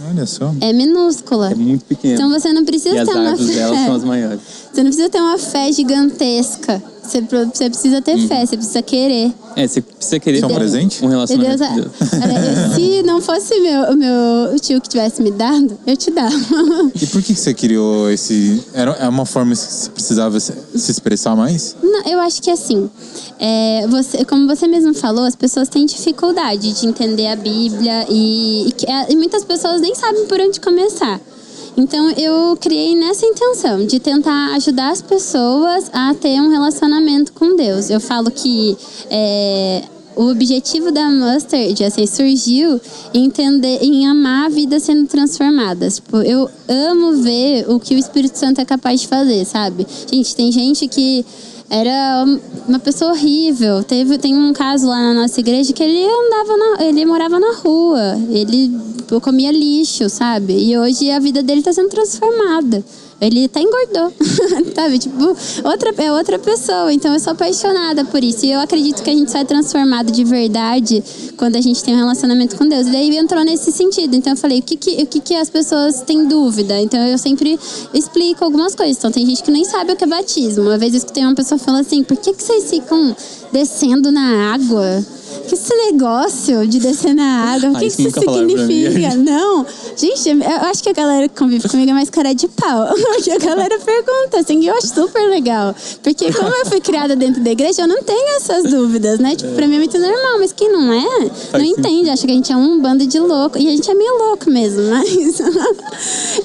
Olha só. É minúscula. É muito pequena. Então você não precisa ter uma fé. E as árvores delas são as maiores. Você não precisa ter uma fé gigantesca. Você precisa ter fé, você precisa querer. Você precisa querer ter um presente? Um relacionamento com Deus. Se não fosse o meu tio que tivesse me dado, eu te dava. E por que você criou esse... É uma forma que você precisava se expressar mais? Não, eu acho que assim, como você mesmo falou, as pessoas têm dificuldade de entender a Bíblia e muitas pessoas nem sabem por onde começar. Então, eu criei nessa intenção, de tentar ajudar as pessoas a ter um relacionamento com Deus. Eu falo que o objetivo da Mustard assim, surgiu em amar vidas sendo transformadas. Tipo, eu amo ver o que o Espírito Santo é capaz de fazer, sabe? Gente, tem gente que era uma pessoa horrível. Tem um caso lá na nossa igreja que ele morava na rua. Ele comia lixo, sabe? E hoje a vida dele está sendo transformada. Ele até engordou, sabe? Tipo, outra pessoa. Então eu sou apaixonada por isso. E eu acredito que a gente sai transformado de verdade quando a gente tem um relacionamento com Deus. E daí entrou nesse sentido. Então eu falei, o que as pessoas têm dúvida? Então eu sempre explico algumas coisas. Então tem gente que nem sabe o que é batismo. Uma vez eu escutei uma pessoa falando assim, por que vocês ficam descendo na água? que esse negócio de descer na água, o que isso significa? Não, gente, eu acho que a galera que convive comigo é mais cara de pau. Porque a galera pergunta, assim, e eu acho super legal. Porque como eu fui criada dentro da igreja, eu não tenho essas dúvidas, né? Tipo, pra mim é muito normal, mas quem não é, não entende, acha que a gente é um bando de louco. E a gente é meio louco mesmo, mas...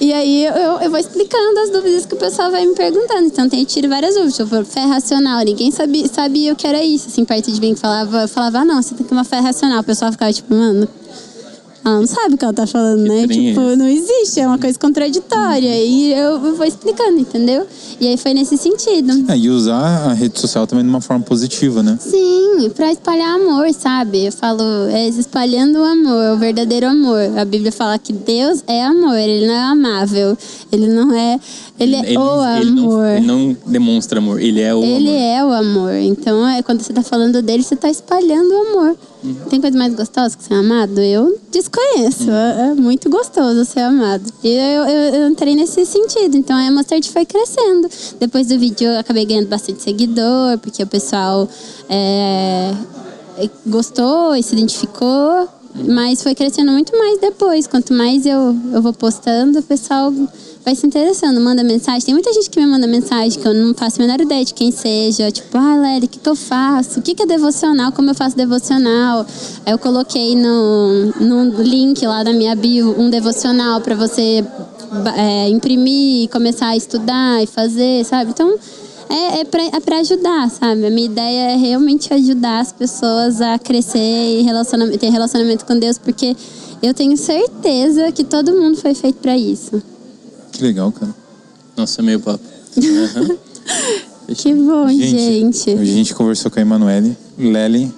E aí eu vou explicando as dúvidas que o pessoal vai me perguntando. Então eu tiro várias dúvidas. Tipo, fé racional. Ninguém sabia o que era isso, assim, perto de mim. Eu falava, não, você tem que ter uma fé racional. O pessoal ficava tipo, mano... Ela não sabe o que ela tá falando, né? Tipo, não existe, é uma coisa contraditória. E eu vou explicando, entendeu? E aí foi nesse sentido. E usar a rede social também de uma forma positiva, né? Sim, pra espalhar amor, sabe? Eu falo, espalhando o amor, o verdadeiro amor. A Bíblia fala que Deus é amor, ele não é amável. Ele não é... Ele é o amor. Ele não demonstra amor, ele é o amor. Ele é o amor. Então, quando você tá falando dele, você tá espalhando o amor. Tem coisa mais gostosa que ser amado? Eu desconheço. É muito gostoso ser amado. E eu entrei nesse sentido. Então a Mustard foi crescendo. Depois do vídeo eu acabei ganhando bastante seguidor, porque o pessoal gostou e se identificou. Mas foi crescendo muito mais depois. Quanto mais eu vou postando, o pessoal vai se interessando, manda mensagem. Tem muita gente que me manda mensagem que eu não faço a menor ideia de quem seja. Tipo, Lely, o que eu faço? O que é devocional? Como eu faço devocional? Aí eu coloquei no link lá da minha bio um devocional para você imprimir e começar a estudar e fazer, sabe? Então, é pra ajudar, sabe? A minha ideia é realmente ajudar as pessoas a crescer e ter relacionamento com Deus, porque eu tenho certeza que todo mundo foi feito para isso. Que legal, cara. Nossa, meio papo. Que bom, gente. Hoje a gente conversou com a Emanuele, Lely.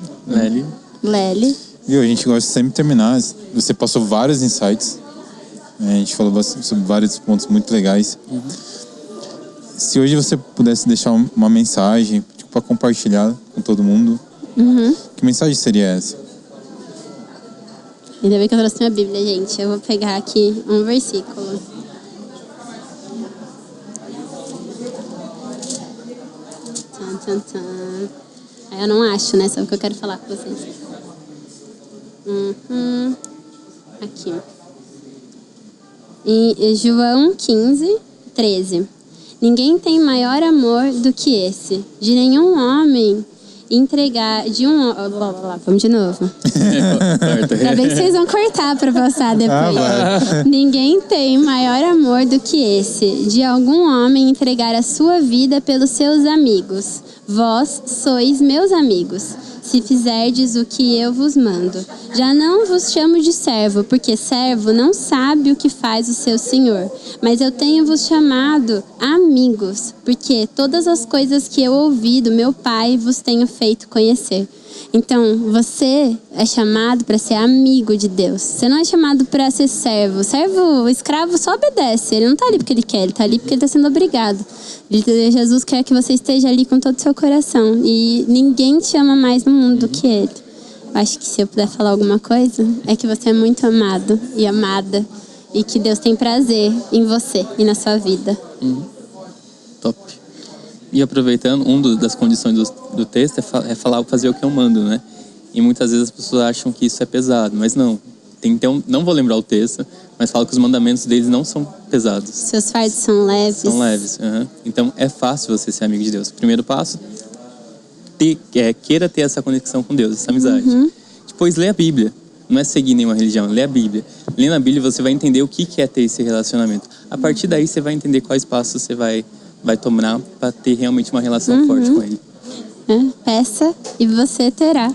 Viu, a gente gosta sempre de terminar. Você passou vários insights. A gente falou sobre vários pontos muito legais. Se hoje você pudesse deixar uma mensagem para compartilhar com todo mundo, que mensagem seria essa? Ainda bem que eu trouxe minha Bíblia, gente. Eu vou pegar aqui um versículo. Aí eu não acho, né? Sabe o que eu quero falar com vocês? Aqui. Em João 15:13. Ninguém tem maior amor do que esse, de nenhum homem entregar vamos de novo. Ainda bem que vocês vão cortar pra passar depois. Ninguém tem maior amor do que esse, de algum homem entregar a sua vida pelos seus amigos. Vós sois meus amigos, se fizerdes o que eu vos mando. Já não vos chamo de servo, porque servo não sabe o que faz o seu senhor. Mas eu tenho-vos chamado amigos, porque todas as coisas que eu ouvi do meu Pai vos tenho feito conhecer. Então, você é chamado para ser amigo de Deus. Você não é chamado para ser servo. O escravo só obedece. Ele não está ali porque ele quer, ele está ali porque ele está sendo obrigado. Jesus quer que você esteja ali com todo o seu coração. E ninguém te ama mais no mundo do que ele. Eu acho que se eu puder falar alguma coisa, é que você é muito amado e amada. E que Deus tem prazer em você e na sua vida. Top. E aproveitando, das condições do texto é fazer o que eu mando, né? E muitas vezes as pessoas acham que isso é pesado, mas não. Não vou lembrar o texto, mas fala que os mandamentos deles não são pesados. Seus fardos são leves. São leves. Então é fácil você ser amigo de Deus. Primeiro passo, queira ter essa conexão com Deus, essa amizade. Depois, lê a Bíblia. Não é seguir nenhuma religião, lê a Bíblia. Lendo a Bíblia, você vai entender o que é ter esse relacionamento. A partir daí, você vai entender quais passos você vai tomar para ter realmente uma relação forte com Ele. Peça e você terá.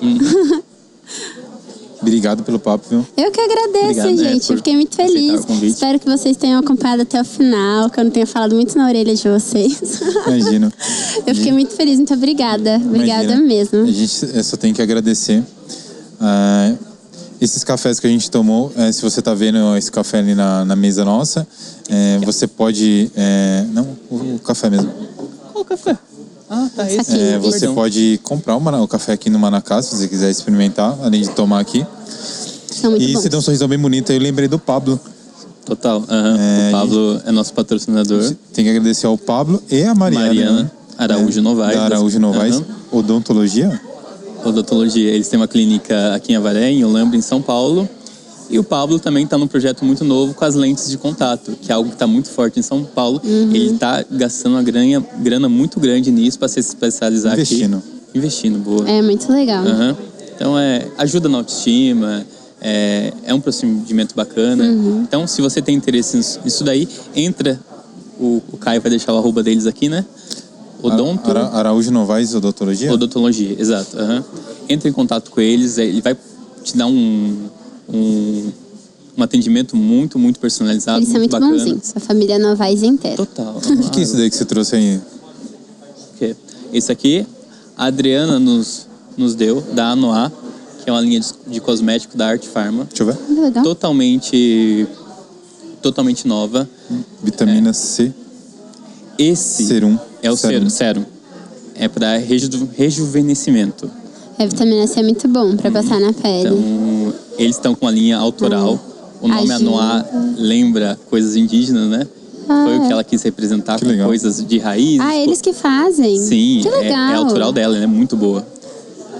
Obrigado pelo papo, viu? Eu que agradeço, gente. Eu fiquei muito feliz. Espero que vocês tenham acompanhado até o final, que eu não tenha falado muito na orelha de vocês. Imagino. Eu fiquei muito feliz, muito obrigada. Obrigada mesmo. A gente só tem que agradecer. Esses cafés que a gente tomou, se você está vendo esse café ali na mesa nossa, você pode... não, o café mesmo. Qual o café? Tá esse. Você pode comprar o café aqui no Manacá, se você quiser experimentar, além de tomar aqui. São muito bons. Você deu um sorrisão bem bonito. Eu lembrei do Pablo. Total. O Pablo é nosso patrocinador. Tem que agradecer ao Pablo e a Mariana Araújo Novaes. Da Araújo Novaes. Odontologia? Odontologia. Eles têm uma clínica aqui em Avaré, em Olambra, em São Paulo. E o Pablo também está num projeto muito novo com as lentes de contato, que é algo que está muito forte em São Paulo. Ele está gastando uma grana muito grande nisso para se especializar aqui. Investindo, boa. É muito legal. Então, ajuda na autoestima, é um procedimento bacana. Então, se você tem interesse nisso daí, entra. O Caio vai deixar o arroba deles aqui, né? Odonto... Araújo Novaes Odontologia? Odontologia, exato. Entra em contato com eles, ele vai te dar um atendimento muito, muito personalizado. Eles são muito bacana. bonzinhos, a família Novaes inteira. Total. O que é isso daí que você trouxe aí? Esse aqui, a Adriana nos deu, da Anoa, que é uma linha de cosmético da Arte Pharma. Deixa eu ver. Legal. Totalmente nova. Vitamina C. Esse Serum. É o sérum. É para rejuvenescimento. A vitamina C é muito bom para passar na pele. Então, eles estão com uma linha autoral. O nome Anoa lembra coisas indígenas, né? Foi o que ela quis representar com coisas de raiz. Eles que fazem? Sim, que legal. É autoral dela, ela é muito boa.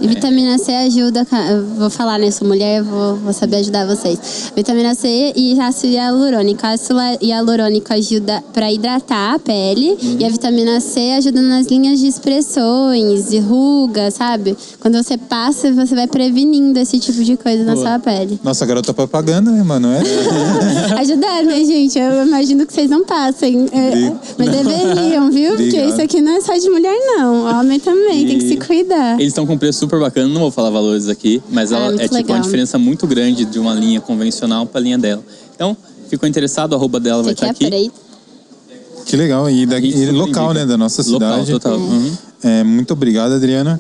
E vitamina C ajuda, eu vou falar, né, sou mulher, vou saber ajudar vocês. Vitamina C e ácido hialurônico. Ácido hialurônico ajuda para hidratar a pele e a vitamina C ajuda nas linhas de expressões, de rugas, sabe? Quando você passa, você vai prevenindo esse tipo de coisa na sua pele. Nossa, garota propaganda, né, Manoel? Ajudar, né, gente? Eu imagino que vocês não passem. Mas deveriam, viu? Porque isso aqui não é só de mulher, não. Homem também, tem que se cuidar. Eles estão com preço super bacana, não vou falar valores aqui, mas ela é tipo uma diferença muito grande de uma linha convencional para a linha dela. Então, ficou interessado, o arroba dela vai estar aqui. Que legal, e local, né, da nossa cidade. Local, total. Muito obrigado, Adriana.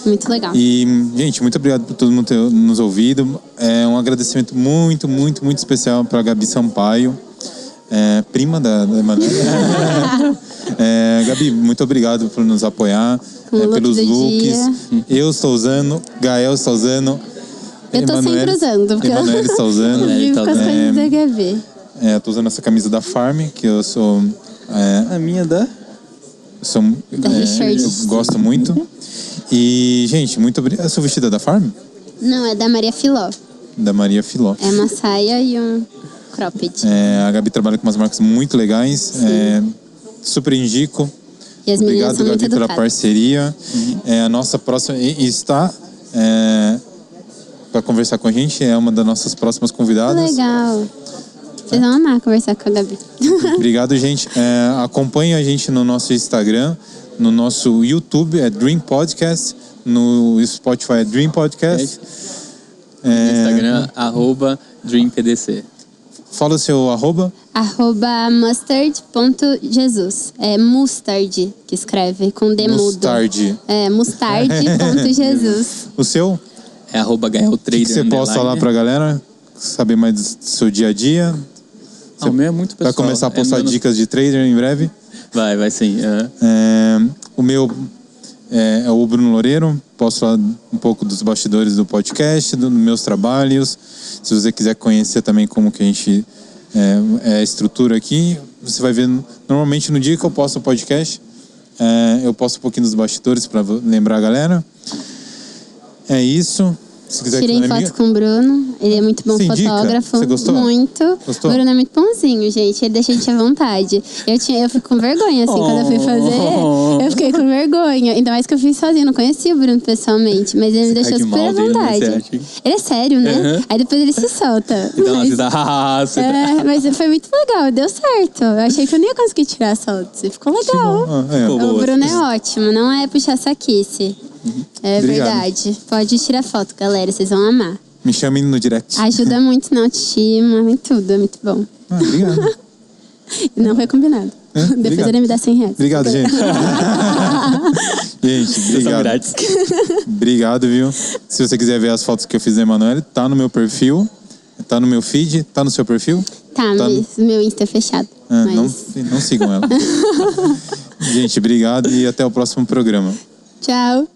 Muito legal. E, gente, muito obrigado por todo mundo ter nos ouvido. Um agradecimento muito, muito, muito especial para a Gabi Sampaio, prima da Emanuele. Gabi, muito obrigado por nos apoiar, pelos looks. Eu estou usando, Gael está usando. Eu tô sempre usando, porque Emanuele está usando. Eu vivo com as coisas da Gabi. Eu tô usando essa camisa da Farm, que eu sou... a minha da... eu gosto muito. E, gente, muito obrigado. A sua vestida é da Farm? Não, é da Maria Filó. Da Maria Filó. É uma saia e um cropped. A Gabi trabalha com umas marcas muito legais. Super indico. E as meninas são muito Gabi, pela parceria. A nossa próxima... está para conversar com a gente. É uma das nossas próximas convidadas. Legal. Vocês vão amar conversar com a Gabi. Obrigado, gente. Acompanhe a gente no nosso Instagram, no nosso YouTube, Dream Podcast. No Spotify é Dream Podcast. Instagram, @DreamPDC. Fala o seu arroba. @mustard.jesus. É mustard que escreve, com D mudo. Mustard. Mustard.jesus. O seu? É @GaelTrader. O que você posta lá pra galera saber mais do seu dia a dia? O meu é muito pessoal. Vai começar a postar dicas de trader em breve? Vai sim. O meu é o Bruno Loureiro. Posso falar um pouco dos bastidores do podcast, dos meus trabalhos. Se você quiser conhecer também como que a gente a estrutura aqui, você vai ver normalmente no dia que eu posto o podcast, eu posto um pouquinho dos bastidores para lembrar a galera. É isso. Se quiser. Tirei foto com o Bruno, ele é muito bom fotógrafo. Você gostou? Muito. Gostou? O Bruno é muito bonzinho, gente, ele deixa a gente à vontade. Eu fico com vergonha, assim, quando eu fui fazer, eu fiquei com vergonha. Ainda mais que eu fiz sozinha, não conhecia o Bruno pessoalmente, mas ele me deixou super à vontade. Ele é sério, né? Aí depois ele se solta. Então, mas foi muito legal, deu certo. Eu achei que eu nem ia conseguir tirar as fotos, e ficou legal. O Bruno é ótimo, não é puxar saquice. É verdade. Pode tirar foto, galera. Vocês vão amar. Me chamem no direct. Ajuda muito na autoestima, em tudo. É muito bom. Obrigado. Não foi combinado. Depois ele me dá R$100. Obrigado, gente. Gente, obrigado. Obrigado, viu? Se você quiser ver as fotos que eu fiz da Emanuele, tá no meu perfil, tá no meu feed, tá no seu perfil? Tá mas meu Insta é fechado. Mas... Não sigam ela. Gente, obrigado e até o próximo programa. Tchau.